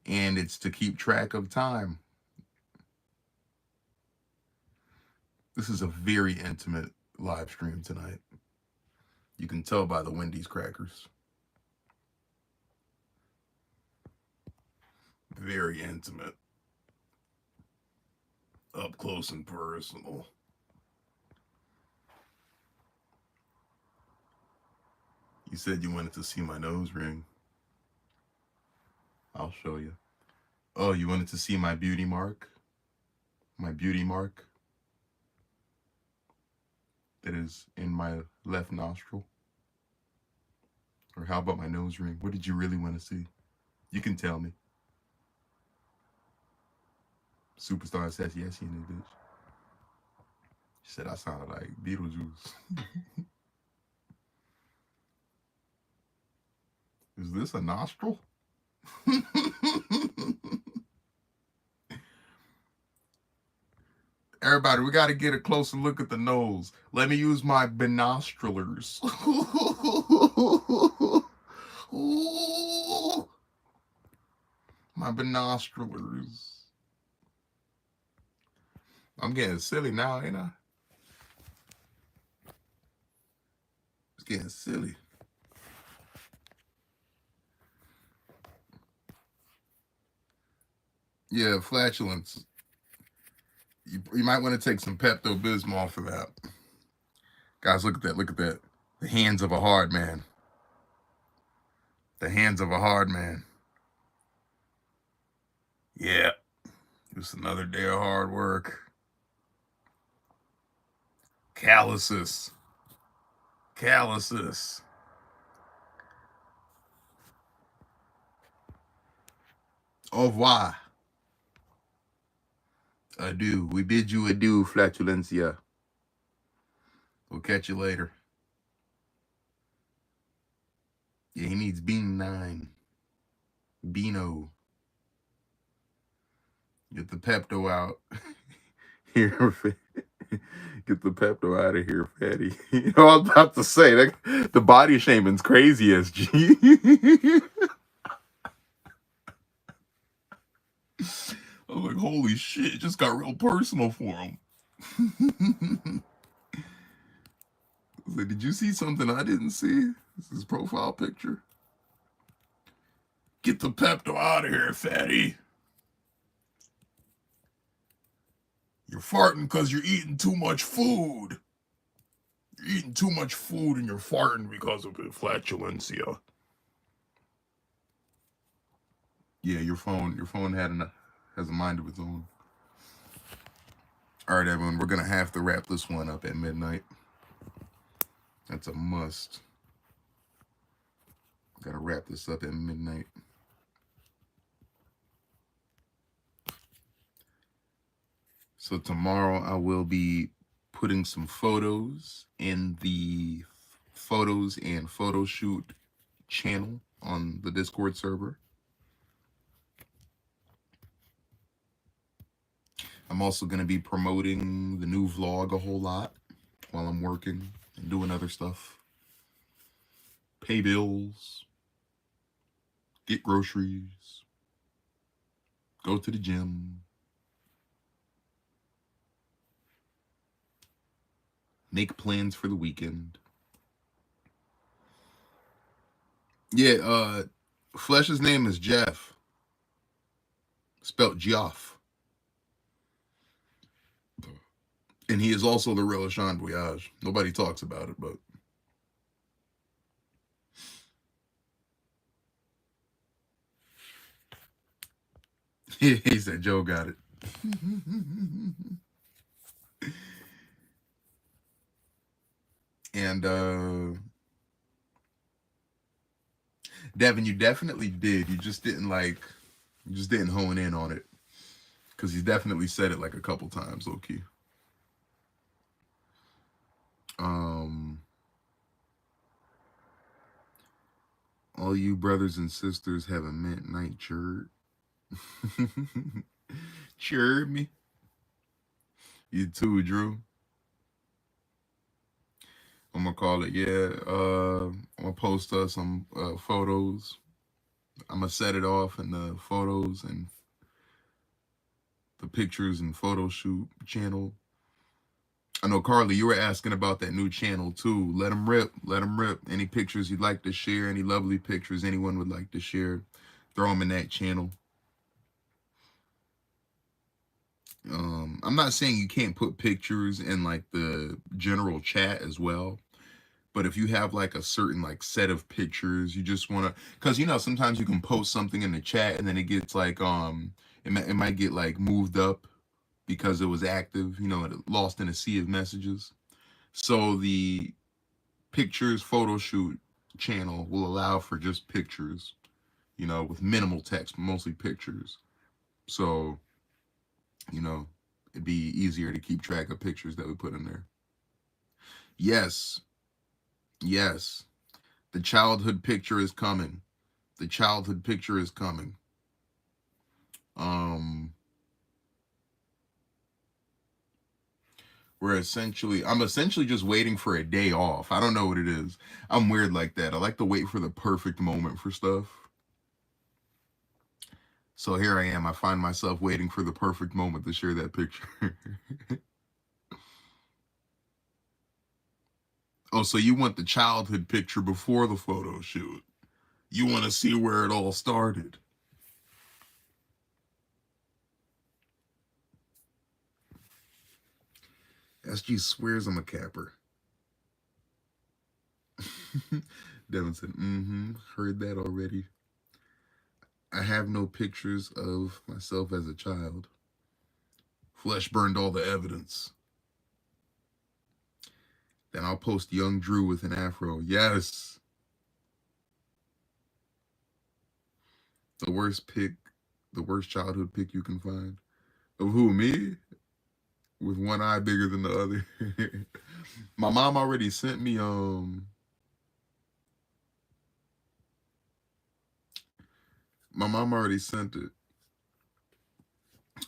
and it's to keep track of time. This is a very intimate live stream tonight. You can tell by the Wendy's crackers. Very intimate. Up close and personal. You said you wanted to see my nose ring. I'll show you. Oh, you wanted to see my beauty mark? My beauty mark that is in my left nostril? Or how about my nose ring? What did you really want to see? You can tell me. Superstar says yes, you bitch. She said I sounded like Beetlejuice. Is this a nostril? Everybody, we got to get a closer look at the nose. Let me use my binoculars. My binoculars. I'm getting silly now, ain't I? It's getting silly. Yeah, flatulence. You might want to take some Pepto-Bismol for that. Guys, look at that. Look at that. The hands of a hard man. The hands of a hard man. Yeah. Just another day of hard work. Calluses. Calluses. Au revoir. Adieu. We bid you adieu, flatulencia. We'll catch you later. Yeah, he needs Bean 9. Beano. Get the Pepto out. Here, get the Pepto out of here, fatty. You know, I was about to say, that, the body shaming's crazy, SG. I was like, holy shit, it just got real personal for him. I was like, did you see something I didn't see? This is his profile picture. Get the Pepto out of here, fatty. You're farting because you're eating too much food. You're eating too much food and you're farting because of the flatulencia. Yeah, your phone has a mind of its own. All right, everyone, we're going to have to wrap this one up at midnight. That's a must. Got to wrap this up at midnight. So tomorrow I will be putting some photos in the photos and photo shoot channel on the Discord server. I'm also going to be promoting the new vlog a whole lot while I'm working and doing other stuff. Pay bills, get groceries, go to the gym, make plans for the weekend. Yeah, Flesh's name is Jeff. Spelt Geoff. And he is also the real Sean Voyage. Nobody talks about it, but he said Joe got it. And Devin, you definitely did. You just didn't hone in on it. Because he definitely said it like a couple times, low-key. All you brothers and sisters have a midnight chirp. Chirp me. You too, Drew. I'm gonna call it, yeah. I'm gonna post us some photos. I'm gonna set it off in the photos and the pictures and photo shoot channel. I know, Carly, you were asking about that new channel too. Let them rip. Let them rip. Any pictures you'd like to share, any lovely pictures anyone would like to share, throw them in that channel. I'm not saying you can't put pictures in like the general chat as well, But if you have like a certain like set of pictures, you just want to, because sometimes you can post something in the chat and then it gets like it might get like moved up because it was active, it lost in a sea of messages. So the pictures photo shoot channel will allow for just pictures, with minimal text, mostly pictures. So, it'd be easier to keep track of pictures that we put in there. Yes. Yes. The childhood picture is coming. The childhood picture is coming. I'm essentially just waiting for a day off. I don't know what it is. I'm weird like that. I like to wait for the perfect moment for stuff. So here I am. I find myself waiting for the perfect moment to share that picture. Oh, so you want the childhood picture before the photo shoot. You want to see where it all started. SG swears I'm a capper. Devin said, heard that already. I have no pictures of myself as a child. Flesh burned all the evidence. Then I'll post young Drew with an afro. Yes. The worst childhood pic you can find. Of who, me? With one eye bigger than the other. My mom already sent me my mom already sent it.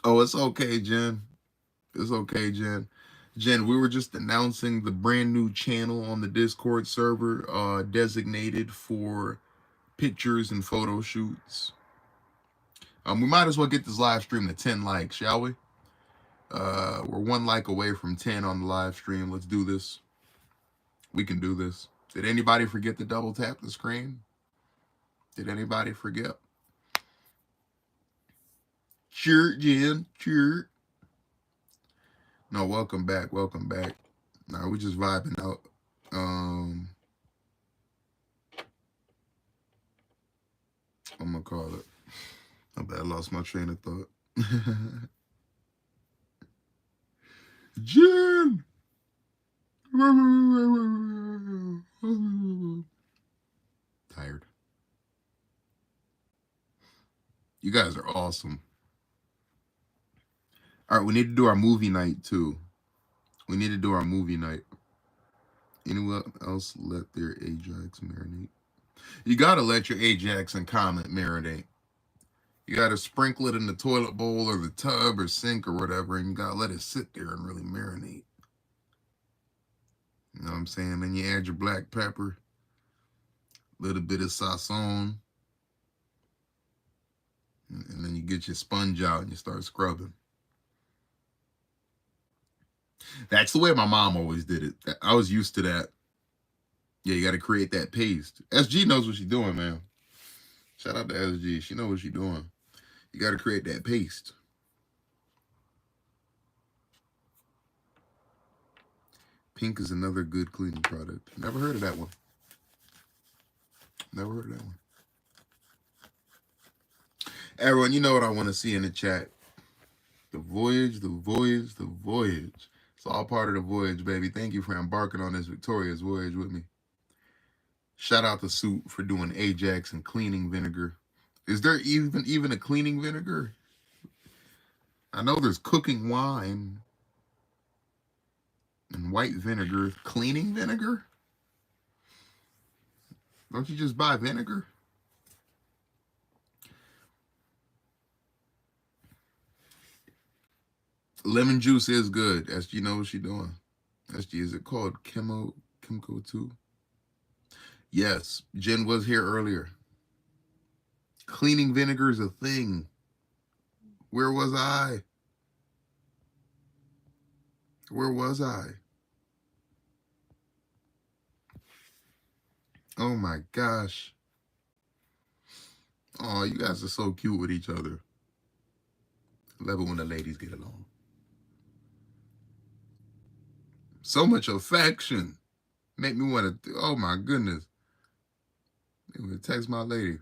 Oh, it's okay, Jen. It's okay, Jen. Jen, we were just announcing the brand new channel on the Discord server designated for pictures and photo shoots. We might as well get this live stream to 10 likes, shall we? We're 1 like away from 10 on the live stream. Let's do this. We can do this. Did anybody forget to double tap the screen? Did anybody forget? Sure, Jen. Sure. No, welcome back. Welcome back. No, we're just vibing out. I'm gonna call it. I bet I lost my train of thought. Jen! Tired. You guys are awesome. All right, we need to do our movie night too. We need to do our movie night. Anyone else let their Ajax marinate? You gotta let your Ajax and Comet marinate. You gotta sprinkle it in the toilet bowl or the tub or sink or whatever, and you gotta let it sit there and really marinate. You know what I'm saying? Then you add your black pepper, a little bit of sazon, and then you get your sponge out and you start scrubbing. That's the way my mom always did it. I was used to that. Yeah, you got to create that paste. SG knows what she's doing, man. Shout out to SG. She knows what she's doing. You got to create that paste. Pink is another good cleaning product. Never heard of that one. Never heard of that one. Everyone, you know what I want to see in the chat. The voyage, the voyage, the voyage. It's all part of the voyage, baby. Thank you for embarking on this victorious voyage with me. Shout out to Soup for doing Ajax and cleaning vinegar. Is there even a cleaning vinegar? I know there's cooking wine and white vinegar. Cleaning vinegar? Don't you just buy vinegar? Lemon juice is good. SG knows what she's doing. SG, is it called Kimco 2? Yes, Jen was here earlier. Cleaning vinegar is a thing. Where was I? Where was I? Oh my gosh. Oh, you guys are so cute with each other. Love it when the ladies get along. So much affection. Make me want to, oh my goodness. Make me text my lady.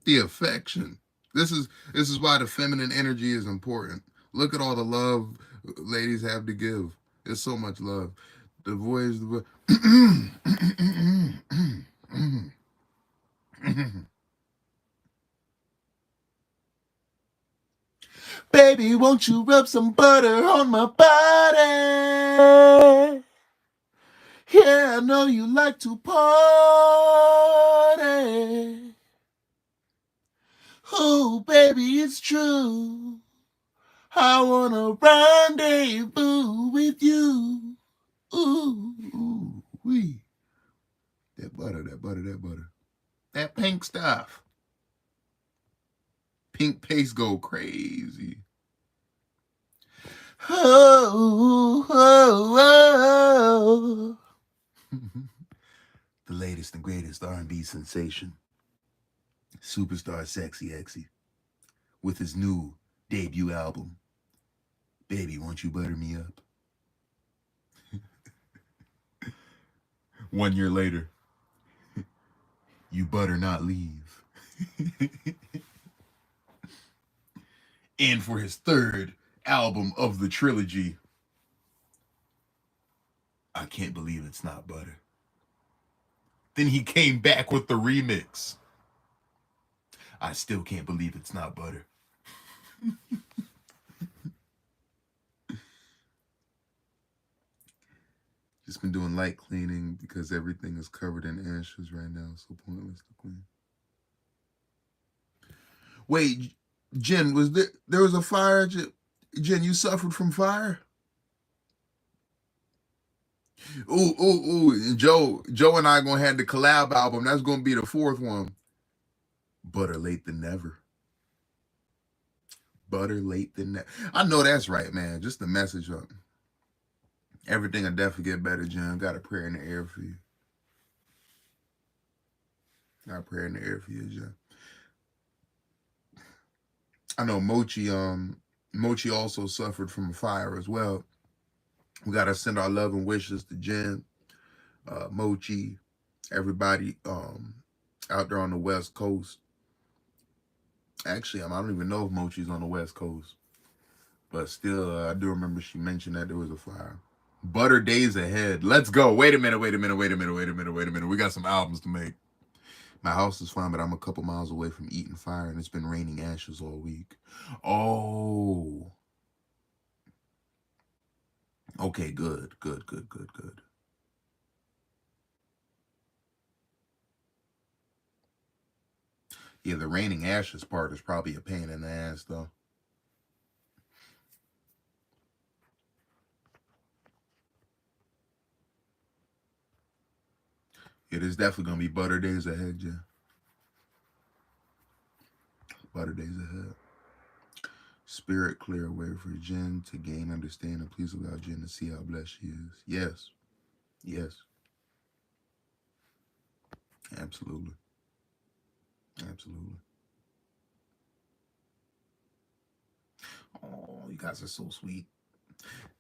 The affection. This is why the feminine energy is important. Look at all the love ladies have to give. There's so much love. The voice, baby, won't you rub some butter on my body? Yeah, I know you like to party. Oh, baby, it's true. I wanna rendezvous with you. Ooh, wee. That butter. That pink stuff. Pink paste go crazy. Oh, oh, oh. The latest and greatest R&B sensation, superstar Sexy Exy, with his new debut album, Baby, Won't You Butter Me Up? 1 year later, You Butter Not Leave. And for his third album of the trilogy, I Can't Believe It's Not Butter. Then he came back with the remix, I Still Can't Believe It's Not Butter. Just been doing light cleaning because everything is covered in ashes right now, so pointless to clean. Wait, Jen, was there was a fire? Jen, you suffered from fire? Ooh. Joe and I gonna have the collab album. That's gonna be the fourth one. Better late than never. Better late than never. I know that's right, man. Just the message up. Everything will definitely get better, Jen. Got a prayer in the air for you. Got a prayer in the air for you, Jen. I know Mochi also suffered from a fire as well. We gotta send our love and wishes to Jen, Mochi, everybody out there on the West Coast. Actually, I don't even know if Mochi's on the West Coast, but still, I do remember she mentioned that there was a fire. Butter days ahead. Let's go. Wait a minute. We got some albums to make. My house is fine, but I'm a couple miles away from eating fire, and it's been raining ashes all week. Oh. Okay, good. Yeah, the raining ashes part is probably a pain in the ass, though. It is definitely going to be butter days ahead, yeah. Butter days ahead. Spirit clear a way for Jen to gain understanding. Please allow Jen to see how blessed she is. Yes. Absolutely. Oh, you guys are so sweet.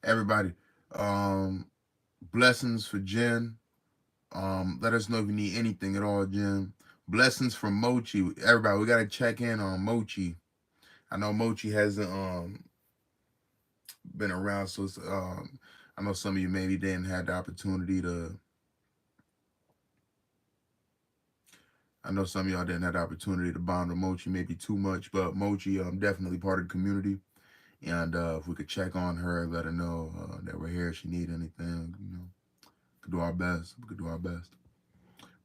Everybody, blessings for Jen. Let us know if you need anything at all, Jen. Blessings from Mochi. Everybody, we gotta check in on Mochi. I know Mochi hasn't been around, so I know some of you maybe didn't have the opportunity to. I know some of y'all didn't have the opportunity to bond with Mochi maybe too much, but Mochi definitely part of the community. And if we could check on her, let her know that we're here. If she need anything, we could do our best.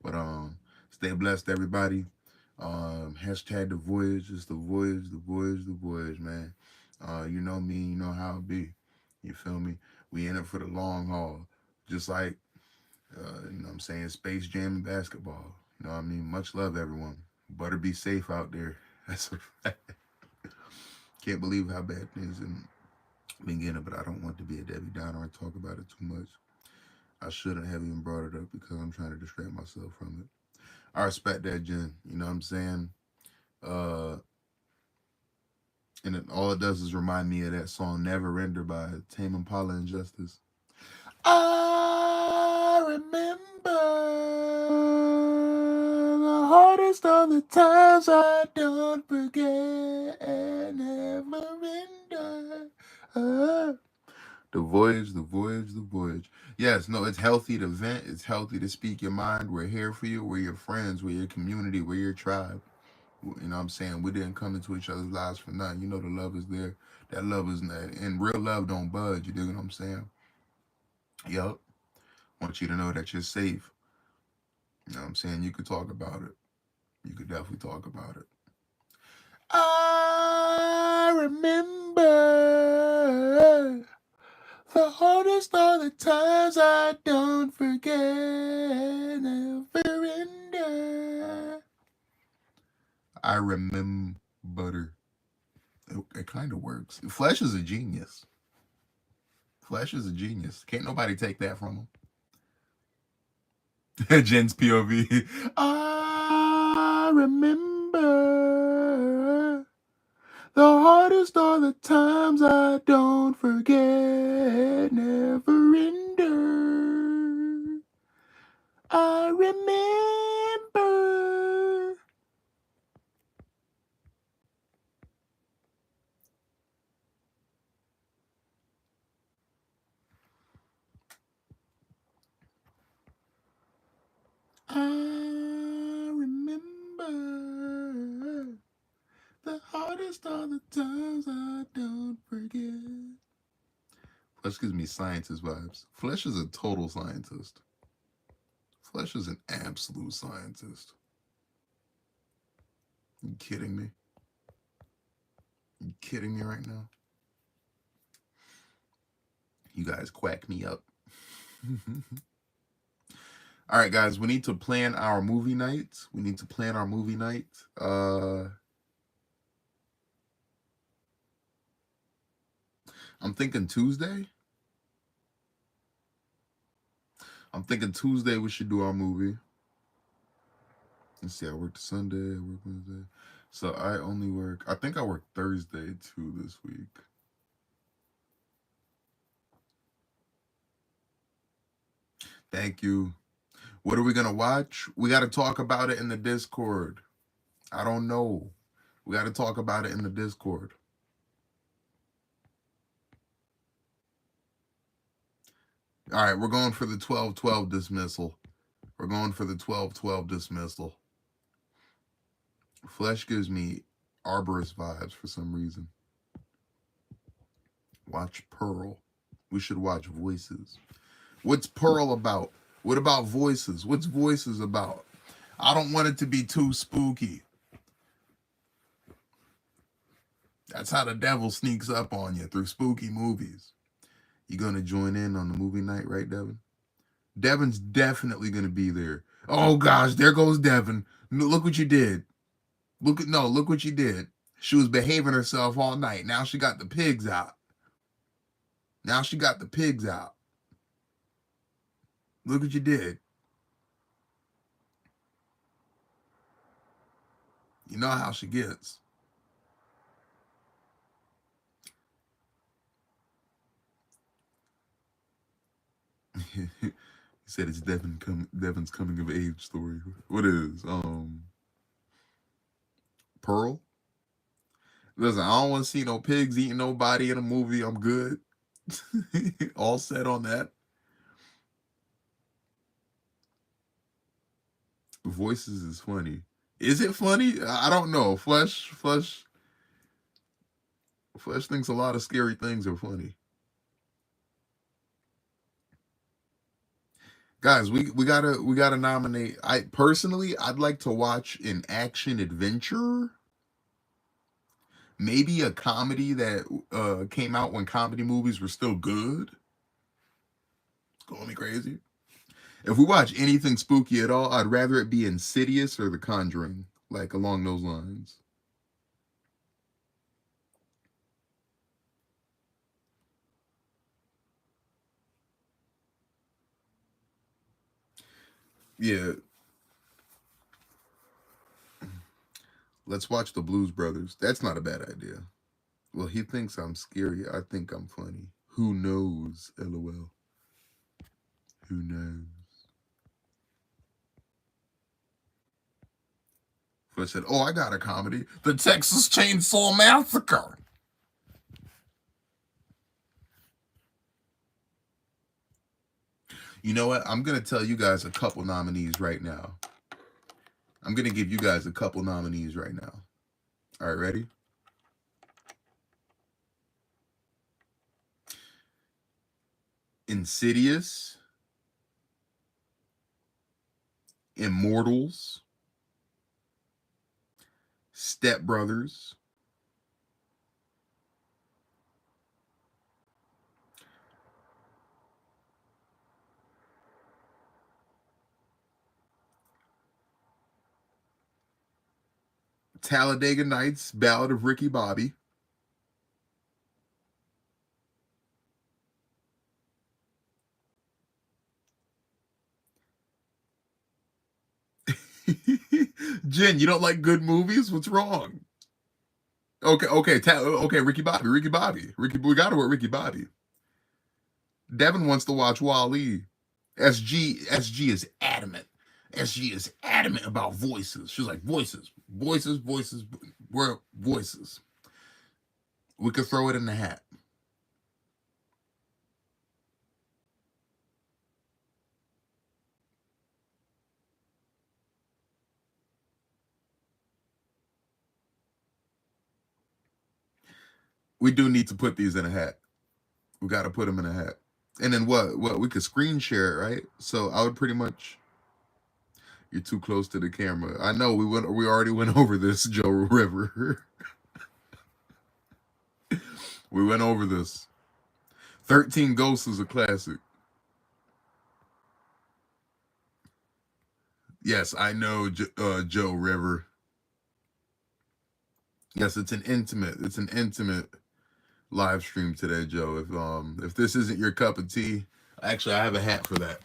But stay blessed, everybody. Hashtag the voyage. It's the voyage, man. You know me, you know how it be. You feel me? We in it for the long haul. Just like, you know what I'm saying, Space Jam and basketball. You know what I mean? Much love, everyone. Better be safe out there. That's a fact. Can't believe how bad things have been getting, but I don't want to be a Debbie Downer and talk about it too much. I shouldn't have even brought it up because I'm trying to distract myself from it. I respect that, Jen. You know what I'm saying? And all it does is remind me of that song Never Render by Tame Impala and Justice. remember the hardest of the times I don't forget and never render. The voyage, the voyage, the voyage. Yes, no, it's healthy to vent. It's healthy to speak your mind. We're here for you. We're your friends. We're your community. We're your tribe. You know what I'm saying? We didn't come into each other's lives for nothing. You know the love is there. That love is not, and real love don't budge. You dig what I'm saying? Yup. Want you to know that you're safe. You know what I'm saying? You could talk about it. You could definitely talk about it. I remember the hardest are the times I don't forget, never render. I remember. It kind of works. Flesh is a genius. Flesh is a genius. Can't nobody take that from him. Jen's POV. I remember the hardest are the times I don't forget, never render. I remember. I remember the hardest are the times I don't forget. Flesh gives me scientist vibes. Flesh is a total scientist. Flesh is an absolute scientist. You kidding me? You kidding me right now? You guys quack me up. All right, guys, we need to plan our movie night. I'm thinking Tuesday. We should do our movie. Let's see, I worked Sunday, I work Wednesday. So I think I work Thursday too this week. Thank you. What are we going to watch? We got to talk about it in the Discord. I don't know. We got to talk about it in the Discord. All right, we're going for the 12-12 dismissal. Flesh gives me Arborist vibes for some reason. Watch Pearl. We should watch Voices. What's Pearl about? What about Voices? What's Voices about? I don't want it to be too spooky. That's how the devil sneaks up on you, through spooky movies. You gonna join in on the movie night, right, Devin? Devin's definitely gonna be there. Oh gosh, there goes Devin. Look what you did. Look what you did. She was behaving herself all night. Now she got the pigs out. Look what you did. You know how she gets. He said it's Devin's coming of age story. What is Pearl? Listen, I don't want to see no pigs eating nobody in a movie. I'm good. All set on that. Voices is funny. Is it funny? I don't know. Flesh thinks a lot of scary things are funny. Guys, we gotta nominate. I'd like to watch an action adventure. Maybe a comedy that came out when comedy movies were still good. It's going me crazy. If we watch anything spooky at all, I'd rather it be Insidious or The Conjuring, like along those lines. Yeah. Let's watch The Blues Brothers. That's not a bad idea. Well, he thinks I'm scary. I think I'm funny. Who knows? LOL. Who knows? So I said, oh, I got a comedy. The Texas Chainsaw Massacre. You know what? I'm going to tell you guys a couple nominees right now. I'm going to give you guys a couple nominees right now. All right, ready? Insidious, Immortals, Step Brothers, Talladega Nights, Ballad of Ricky Bobby, Jen, you don't like good movies? What's wrong? Okay, Ricky Bobby. We got to work Ricky Bobby. Devin wants to watch Wall-E. SG is adamant. SG is adamant about voices. She's like, voices. We're voices. We could throw it in the hat. We do need to put these in a hat. We got to put them in a hat. And then what? We could screen share it, right? So I would pretty much. You're too close to the camera. I know we already went over this, Joe River. We went over this. 13 Ghosts is a classic. Yes, I know, Joe River. Yes, it's an intimate live stream today, Joe. If this isn't your cup of tea, actually I have a hat for that.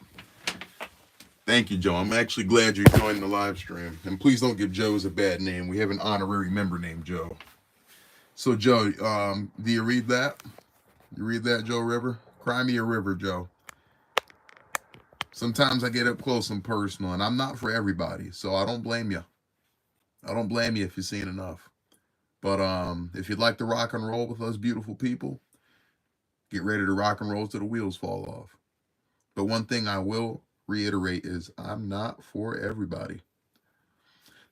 Thank you, Joe. I'm actually glad you joined the live stream. And please don't give Joe's a bad name. We have an honorary member named Joe. So, Joe, do you read that? You read that, Joe River? Cry me a river, Joe. Sometimes I get up close and personal, and I'm not for everybody, so I don't blame you. I don't blame you if you've seen enough. But if you'd like to rock and roll with us beautiful people, get ready to rock and roll till the wheels fall off. But one thing I will reiterate is I'm not for everybody.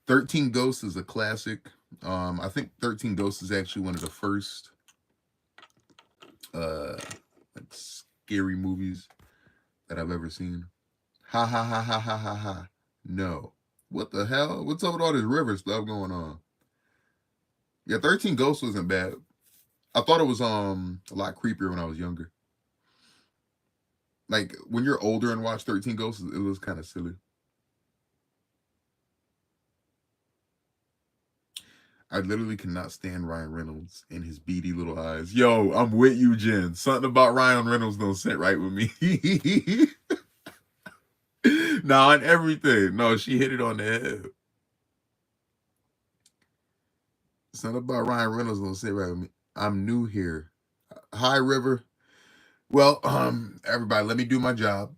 13 Ghosts is a classic. I think 13 Ghosts is actually one of the first like scary movies that I've ever seen. Ha ha ha ha ha ha ha. No. What the hell? What's up with all this river stuff going on? Yeah, 13 Ghosts wasn't bad. I thought it was a lot creepier when I was younger. Like when you're older and watch 13 Ghosts, it was kind of silly. I literally cannot stand Ryan Reynolds and his beady little eyes. Yo, I'm with you, Jen. Something about Ryan Reynolds don't sit right with me. Nah, on everything. No, she hit it on the head. Something about Ryan Reynolds don't sit right with me. I'm new here. Hi, River. Well, everybody, let me do my job.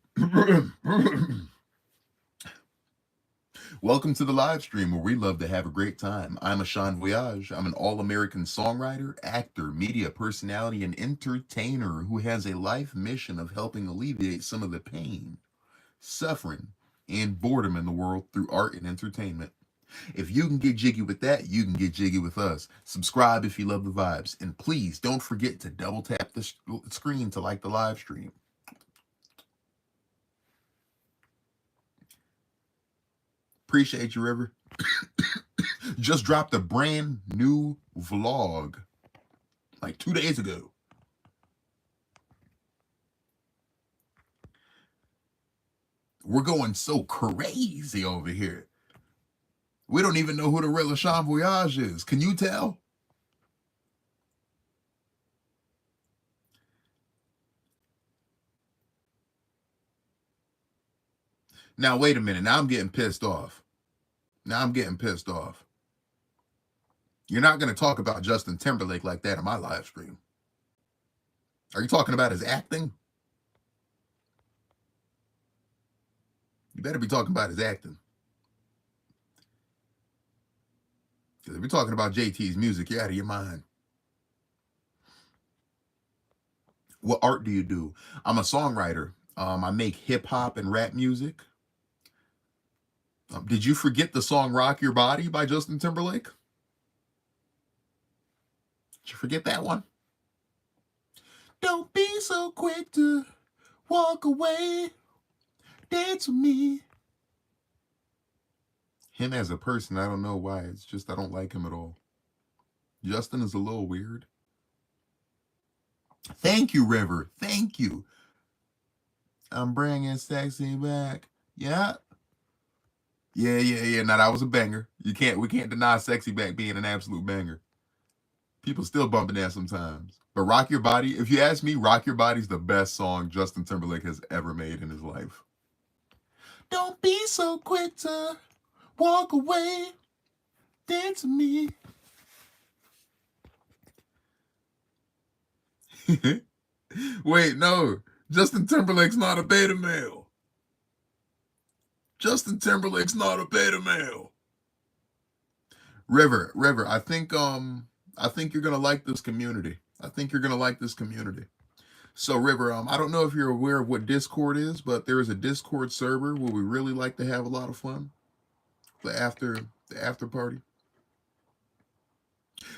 Welcome to the live stream where we love to have a great time. I'm Ashan Voyage. I'm an all-American songwriter, actor, media personality, and entertainer who has a life mission of helping alleviate some of the pain, suffering, and boredom in the world through art and entertainment. If you can get jiggy with that, you can get jiggy with us. Subscribe if you love the vibes. And please don't forget to double tap the screen to like the live stream. Appreciate you, River. Just dropped a brand new vlog like 2 days ago. We're going so crazy over here. We don't even know who the real Ashan Voyage is. Can you tell? Now, wait a minute. Now I'm getting pissed off. You're not going to talk about Justin Timberlake like that in my live stream. Are you talking about his acting? You better be talking about his acting. If we're talking about JT's music, you're out of your mind. What art do you do? I'm a songwriter. I make hip hop and rap music. Did you forget the song "Rock Your Body" by Justin Timberlake? Did you forget that one? Don't be so quick to walk away. Dance with me. Him as a person, I don't know why. It's just I don't like him at all. Justin is a little weird. Thank you, River. Thank you. I'm bringing sexy back. Yeah. Yeah. Now that was a banger. We can't deny Sexy Back being an absolute banger. People still bumping that sometimes. But Rock Your Body, if you ask me, Rock Your Body's the best song Justin Timberlake has ever made in his life. Don't be so quick to walk away. Dance with me. Wait, no. Justin Timberlake's not a beta male. Justin Timberlake's not a beta male. River, I think you're gonna like this community. I think you're gonna like this community. So River, I don't know if you're aware of what Discord is, but there is a Discord server where we really like to have a lot of fun. The after party.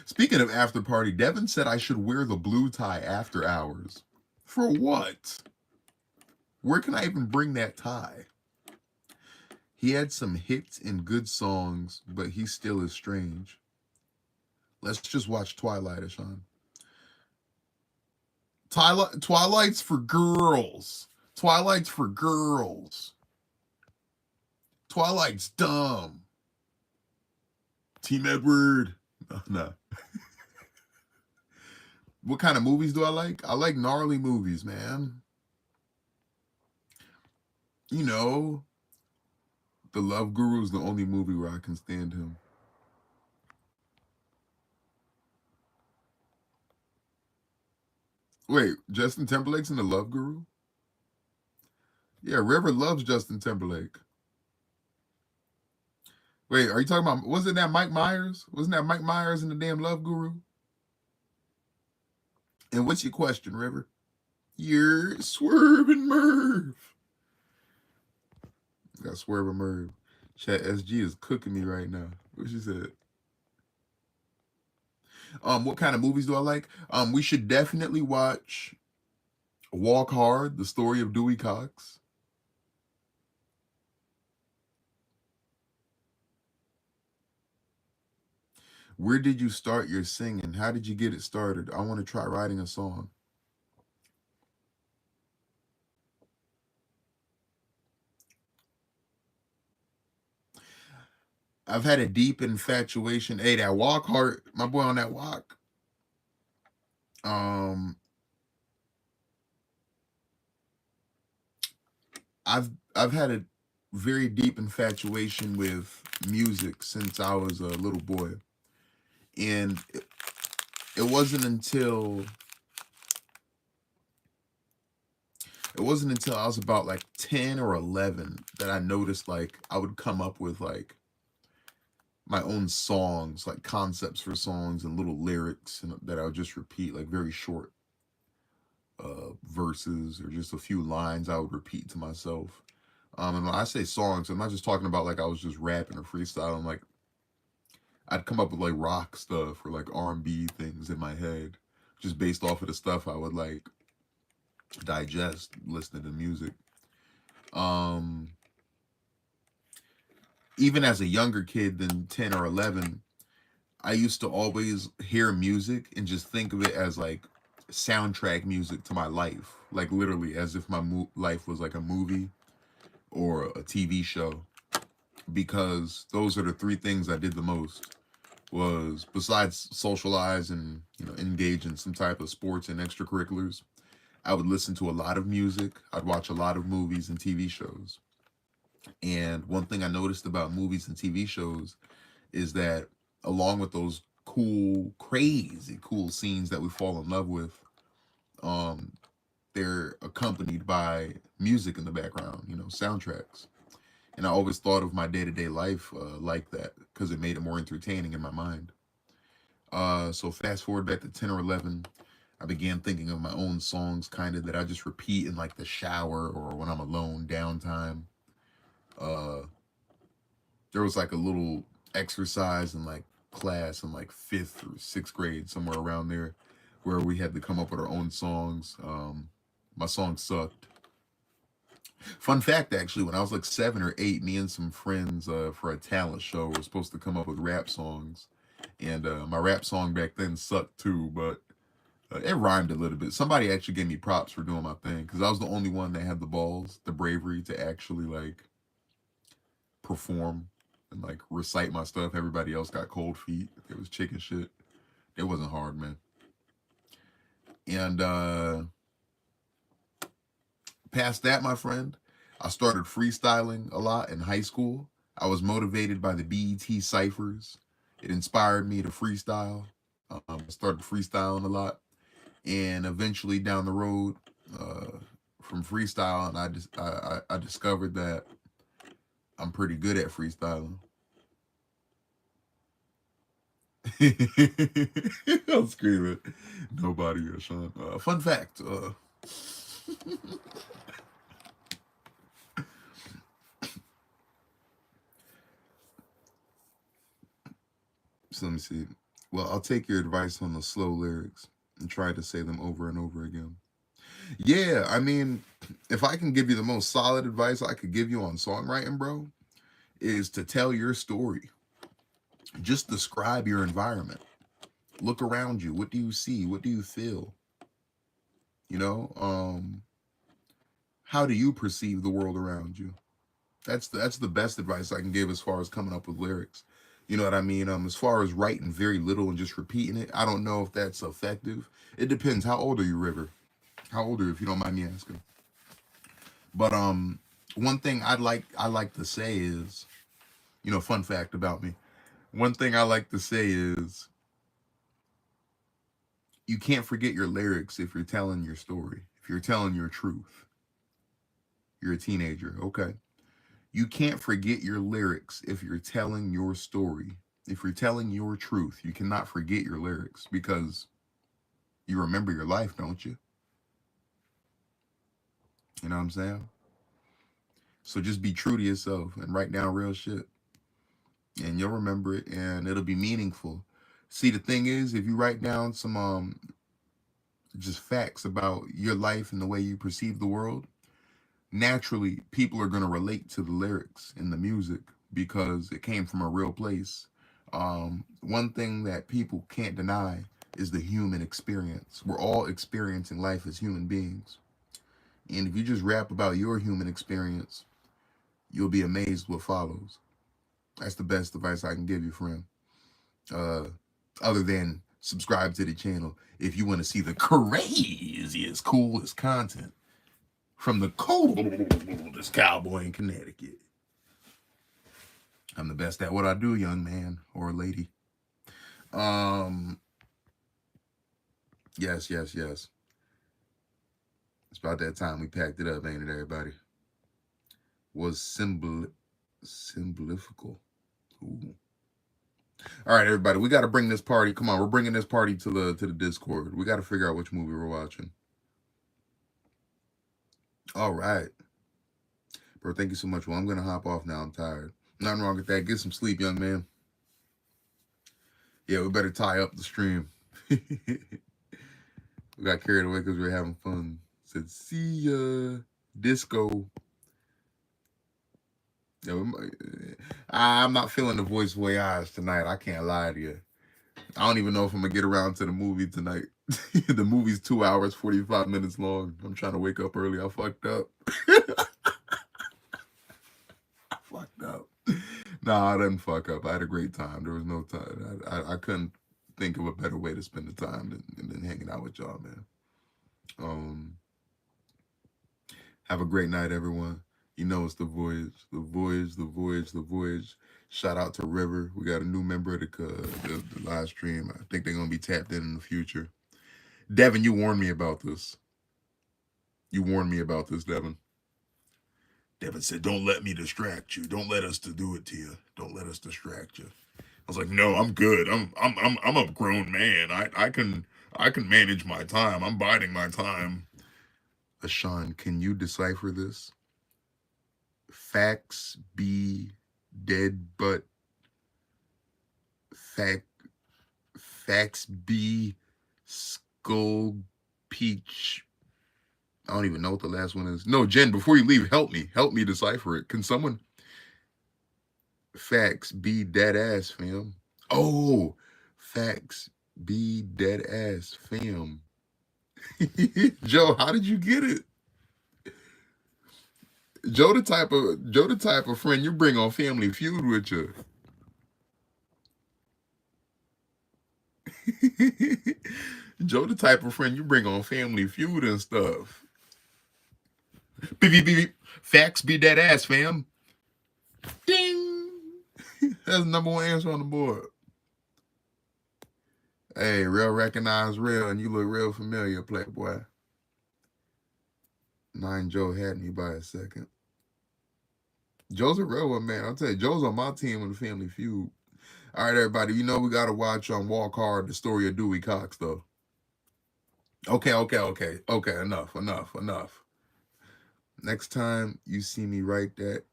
Speaking of after party, Devin said I should wear the blue tie after hours. For what? Where can I even bring that tie? He had some hits and good songs, but he still is strange. Let's just watch Twilight, Ashan. Twilight's for girls. Twilight's for girls. Twilight's dumb. Team Edward. No. What kind of movies do I like? I like gnarly movies, man. You know, The Love Guru is the only movie where I can stand him. Wait, Justin Timberlake's in The Love Guru? Yeah, River loves Justin Timberlake. Wait, are you talking about, wasn't that Mike Myers? Wasn't that Mike Myers in the damn Love Guru? And what's your question, River? You're Swerving Merv. Got Swerving Merv. Chat SG is cooking me right now. What she said? What kind of movies do I like? We should definitely watch Walk Hard, the story of Dewey Cox. Where did you start your singing? How did you get it started? I want to try writing a song. I've had a deep infatuation. Hey, that Walk Hard, my boy on that walk. I've had a very deep infatuation with music since I was a little boy. And it wasn't until I was about like 10 or 11 that I noticed like I would come up with like my own songs, like concepts for songs and little lyrics that I would just repeat, like very short verses or just a few lines I would repeat to myself. And when I say songs, I'm not just talking about like I was just rapping or freestyling. Like I'd come up with like rock stuff or like R&B things in my head, just based off of the stuff I would like digest listening to music. Even as a younger kid than 10 or 11, I used to always hear music and just think of it as like soundtrack music to my life, like literally as if my life was like a movie or a TV show, because those are the three things I did the most. Was besides socialize and engage in some type of sports and extracurriculars, I would listen to a lot of music. I'd watch a lot of movies and TV shows. And one thing I noticed about movies and TV shows is that along with those crazy cool scenes that we fall in love with, they're accompanied by music in the background, soundtracks. And I always thought of my day-to-day life like that because it made it more entertaining in my mind. So fast forward back to 10 or 11, I began thinking of my own songs kind of that I just repeat in like the shower or when I'm alone, downtime. Uh, there was like a little exercise in like class in like 5th or 6th grade, somewhere around there, where we had to come up with our own songs. My song sucked. Fun fact, actually, when I was like 7 or 8, me and some friends for a talent show were supposed to come up with rap songs. And my rap song back then sucked too, but it rhymed a little bit. Somebody actually gave me props for doing my thing because I was the only one that had the balls, the bravery to actually like perform and like recite my stuff. Everybody else got cold feet. It was chicken shit. It wasn't hard, man. And past that, my friend, I started freestyling a lot in high school. I was motivated by the BET ciphers. It inspired me to freestyle. I started freestyling a lot, and eventually down the road, uh, from freestyling, I discovered that I'm pretty good at freestyling. I'm screaming. Nobody, Sean. Fun fact. So let me see. Well, I'll take your advice on the slow lyrics and try to say them over and over again. Yeah, I mean, if I can give you the most solid advice I could give you on songwriting, bro, is to tell your story. Just describe your environment. Look around you. What do you see? What do you feel? You know, how do you perceive the world around you? That's the best advice I can give as far as coming up with lyrics. You know what I mean? As far as writing very little and just repeating it, I don't know if that's effective. It depends. How old are you, River? How old are you, if you don't mind me asking? But one thing I like to say is, fun fact about me. One thing I like to say is you can't forget your lyrics if you're telling your story. If you're telling your truth. You're a teenager, okay? You can't forget your lyrics if you're telling your story. If you're telling your truth, you cannot forget your lyrics because you remember your life, don't you? You know what I'm saying? So just be true to yourself and write down real shit. And you'll remember it and it'll be meaningful. See, the thing is, if you write down some just facts about your life and the way you perceive the world, naturally people are going to relate to the lyrics and the music because it came from a real place. One thing that people can't deny is the human experience. We're all experiencing life as human beings. And if you just rap about your human experience, you'll be amazed what follows. That's the best advice I can give you, friend. Uh, Other than subscribe to the channel if you want to see the craziest, coolest content from the coldest cowboy in Connecticut. I'm the best at what I do, young man or lady. Um, yes, yes, yes. It's about that time we packed it up, ain't it, everybody? Was symbolical. Ooh. All right, everybody, we got to bring this party. Come on, we're bringing this party to the Discord. We got to figure out which movie we're watching. All right, bro. Thank you so much. Well, I'm gonna hop off now. I'm tired. Nothing wrong with that. Get some sleep, young man. Yeah, we better tie up the stream. We got carried away because we were having fun. Said, see ya, disco. Yeah, I'm not feeling the voice voyage tonight. I can't lie to you. I don't even know if I'm gonna get around to the movie tonight. The movie's 2 hours, 45 minutes long. I'm trying to wake up early. I fucked up. I fucked up. Nah, I didn't fuck up. I had a great time. There was no time. I couldn't think of a better way to spend the time than hanging out with y'all, man. Have a great night, everyone. You know it's the voyage, the voyage, the voyage, the voyage. Shout out to River. We got a new member of the live stream. I think they're gonna be tapped in the future. Devin, you warned me about this. You warned me about this, Devin. Devin said, "Don't let me distract you. Don't let us to do it to you. Don't let us distract you." I was like, "No, I'm good. I'm a grown man. I can manage my time. I'm biding my time." Sean, can you decipher this? Facts be dead, but fact facts be skull peach. I don't even know what the last one is. No, Jen, before you leave, help me. Help me decipher it. Can someone facts be dead ass, fam? Oh, facts be dead ass, fam. Joe, how did you get it? Joe the type of friend you bring on Family Feud with you. Joe the type of friend you bring on Family Feud and stuff. Beep, beep, beep, beep. Facts be dead ass, fam. Ding. That's the number one answer on the board. Hey, real recognize real, and you look real familiar, Playboy. Nine Joe had me by a second. Joe's a real one, man. I'll tell you, Joe's on my team in the Family Feud. All right, everybody, you know we got to watch on Walk Hard, the story of Dewey Cox, though. Okay. Enough. Next time you see me write that,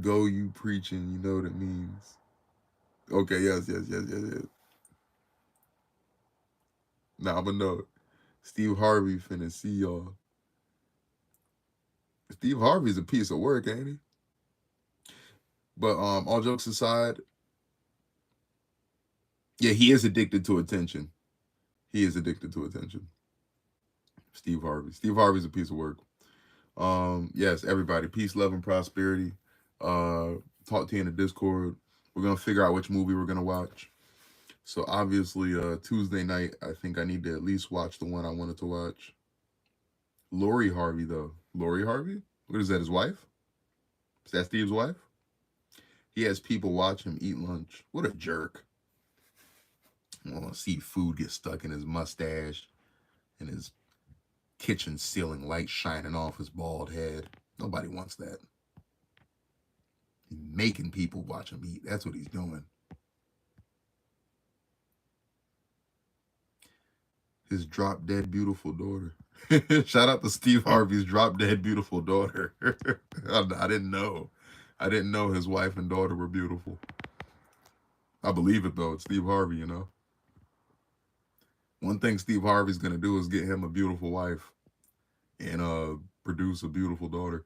go you preaching, you know what it means. Okay, yes. Nah, but no. Steve Harvey finna see y'all. Steve Harvey's a piece of work, ain't he? But all jokes aside, yeah, he is addicted to attention. He is addicted to attention. Steve Harvey. Steve Harvey's a piece of work. Yes, everybody, peace, love, and prosperity. Talk to you in the Discord. We're gonna figure out which movie we're gonna watch. So obviously, Tuesday night, I think I need to at least watch the one I wanted to watch. Lori Harvey, though. Lori Harvey? What is that, his wife? Is that Steve's wife? He has people watch him eat lunch. What a jerk. I want to see food get stuck in his mustache and his kitchen ceiling light shining off his bald head. Nobody wants that. He's making people watch him eat. That's what he's doing. His drop dead beautiful daughter. Shout out to Steve Harvey's drop dead beautiful daughter. I didn't know. I didn't know his wife and daughter were beautiful. I believe it though. It's Steve Harvey, you know. One thing Steve Harvey's gonna do is get him a beautiful wife and produce a beautiful daughter.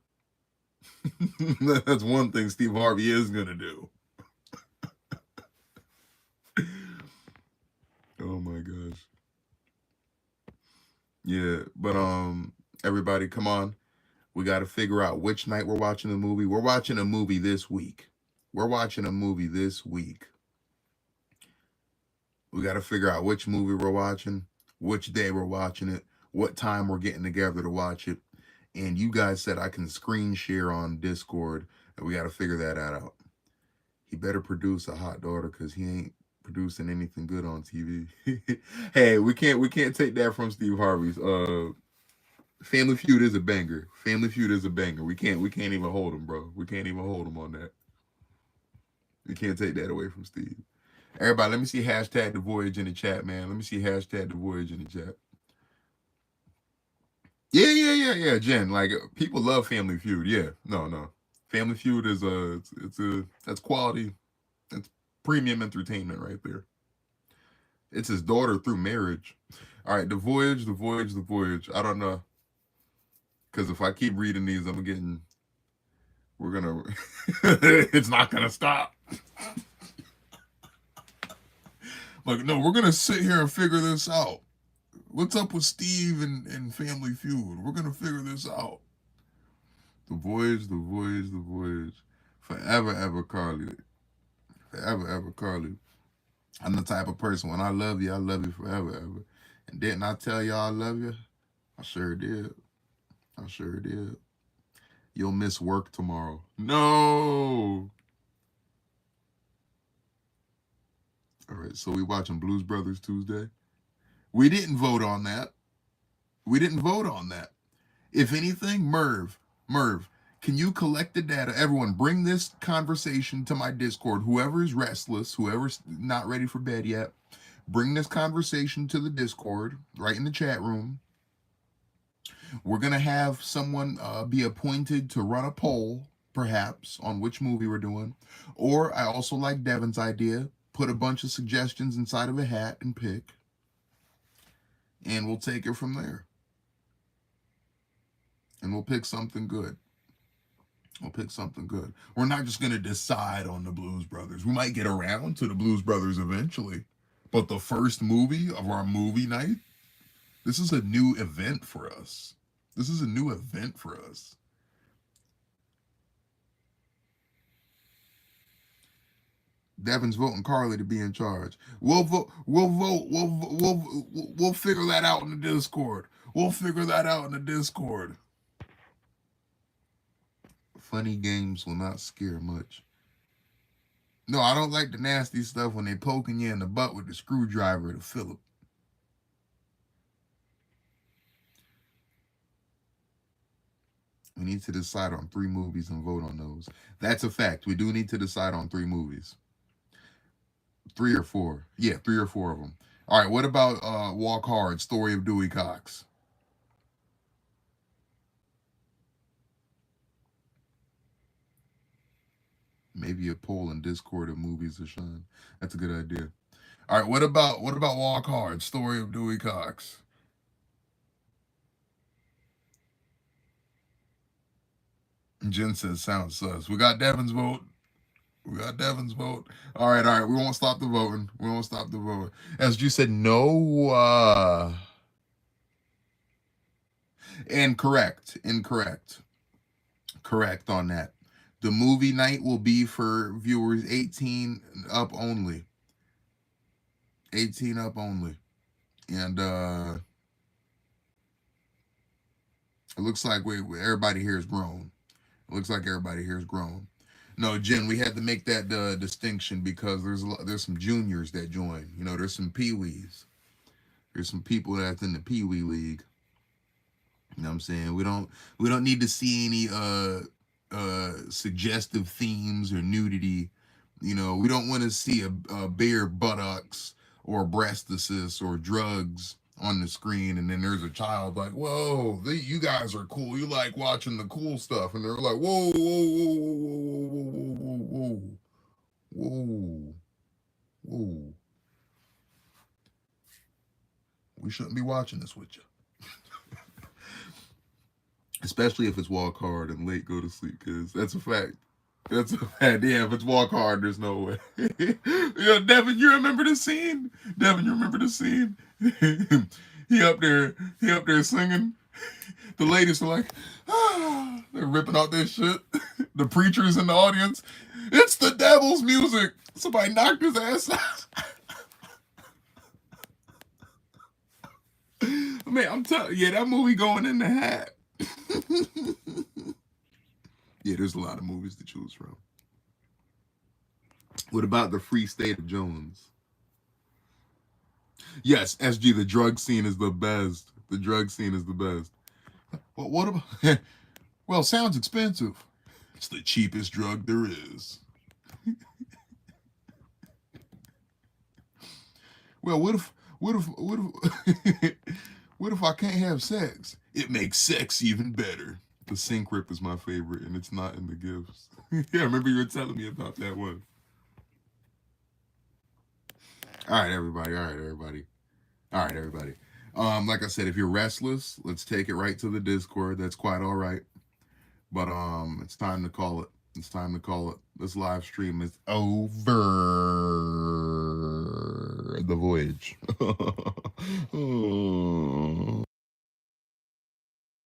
That's one thing Steve Harvey is gonna do. Oh my gosh. Yeah, but everybody, come on. We got to figure out which night we're watching the movie. We're watching a movie this week. We got to figure out which movie we're watching, which day we're watching it, what time we're getting together to watch it. And you guys said I can screen share on Discord, and we got to figure that out. He better produce a hot daughter because he ain't producing anything good on TV. Hey, we can't take that from Steve Harvey's. Family Feud is a banger. We can't even hold him, bro. We can't even hold him on that. We can't take that away from Steve. Everybody, let me see hashtag the voyage in the chat, man. Let me see hashtag the voyage in the chat. Yeah, Jen. Like people love Family Feud. Yeah, no. Family Feud is that's quality. That's premium entertainment right there. It's his daughter through marriage. All right, the voyage. I don't know. Because if I keep reading these, it's not gonna stop. Like, no, we're gonna sit here and figure this out. What's up with Steve and Family Feud? We're gonna figure this out. The voyage. Forever, ever, Carly. Forever, ever, Carly. I'm the type of person, when I love you forever, ever. And didn't I tell y'all I love you? I sure did. You'll miss work tomorrow. No. All right, so we watching Blues Brothers Tuesday. We didn't vote on that. If anything, Merv, Merv, can you collect the data? Everyone, bring this conversation to my Discord. Whoever is restless, whoever's not ready for bed yet, bring this conversation to the Discord, right in the chat room. We're going to have someone be appointed to run a poll, perhaps, on which movie we're doing. Or I also like Devin's idea, put a bunch of suggestions inside of a hat and pick. And we'll take it from there. And we'll pick something good. We'll pick something good. We're not just going to decide on the Blues Brothers. We might get around to the Blues Brothers eventually. But the first movie of our movie night, this is a new event for us. This is a new event for us. Devin's voting Carly to be in charge. We'll vote. We'll figure that out in the Discord. We'll figure that out in the Discord. Funny games will not scare much. No, I don't like the nasty stuff when they poking you in the butt with the screwdriver to Philip. We need to decide on 3 movies and vote on those. That's a fact. We do need to decide on 3 movies. 3 or 4. Yeah, 3 or 4 of them. All right, what about Walk Hard, Story of Dewey Cox? Maybe a poll in Discord of movies to shine. That's a good idea. All right, what about Walk Hard, Story of Dewey Cox? Jen says sounds sus. We got Devin's vote. We got Devin's vote. All right. We won't stop the voting. We won't stop the voting. SG said no. Incorrect. Correct on that. The movie night will be for viewers 18 up only. 18 up only. And it looks like everybody here is grown. It looks like everybody here is grown. No, Jen, we had to make that distinction because there's some juniors that join. You know, there's some peewees. There's some people that's in the peewee league. You know what I'm saying? We don't need to see any suggestive themes or nudity. You know, we don't want to see a bare buttocks or breastises or drugs on the screen, and then there's a child like, whoa, you guys are cool. You like watching the cool stuff, and they're like, whoa, whoa, whoa, whoa. We shouldn't be watching this with you. Especially if it's Walk Hard and late go to sleep, because that's a fact. That's a fact. Yeah, if it's Walk Hard, there's no way. Yo, Devin, you remember the scene? He up there singing. The ladies are like, they're ripping out their shit. The preacher's in the audience. It's the devil's music. Somebody knocked his ass out. Man, I'm telling you, that movie going in the hat. Yeah, there's a lot of movies to choose from. What about The Free State of Jones? Yes, SG, the drug scene is the best. The drug scene is the best. But what about... Well, sounds expensive. It's the cheapest drug there is. Well, what if what if I can't have sex? It makes sex even better. The sink rip is my favorite, and it's not in the gifts. Yeah, I remember you were telling me about that one. All right, everybody. Like I said, if you're restless, let's take it right to the Discord. That's quite all right. But it's time to call it. This live stream is over. The voyage.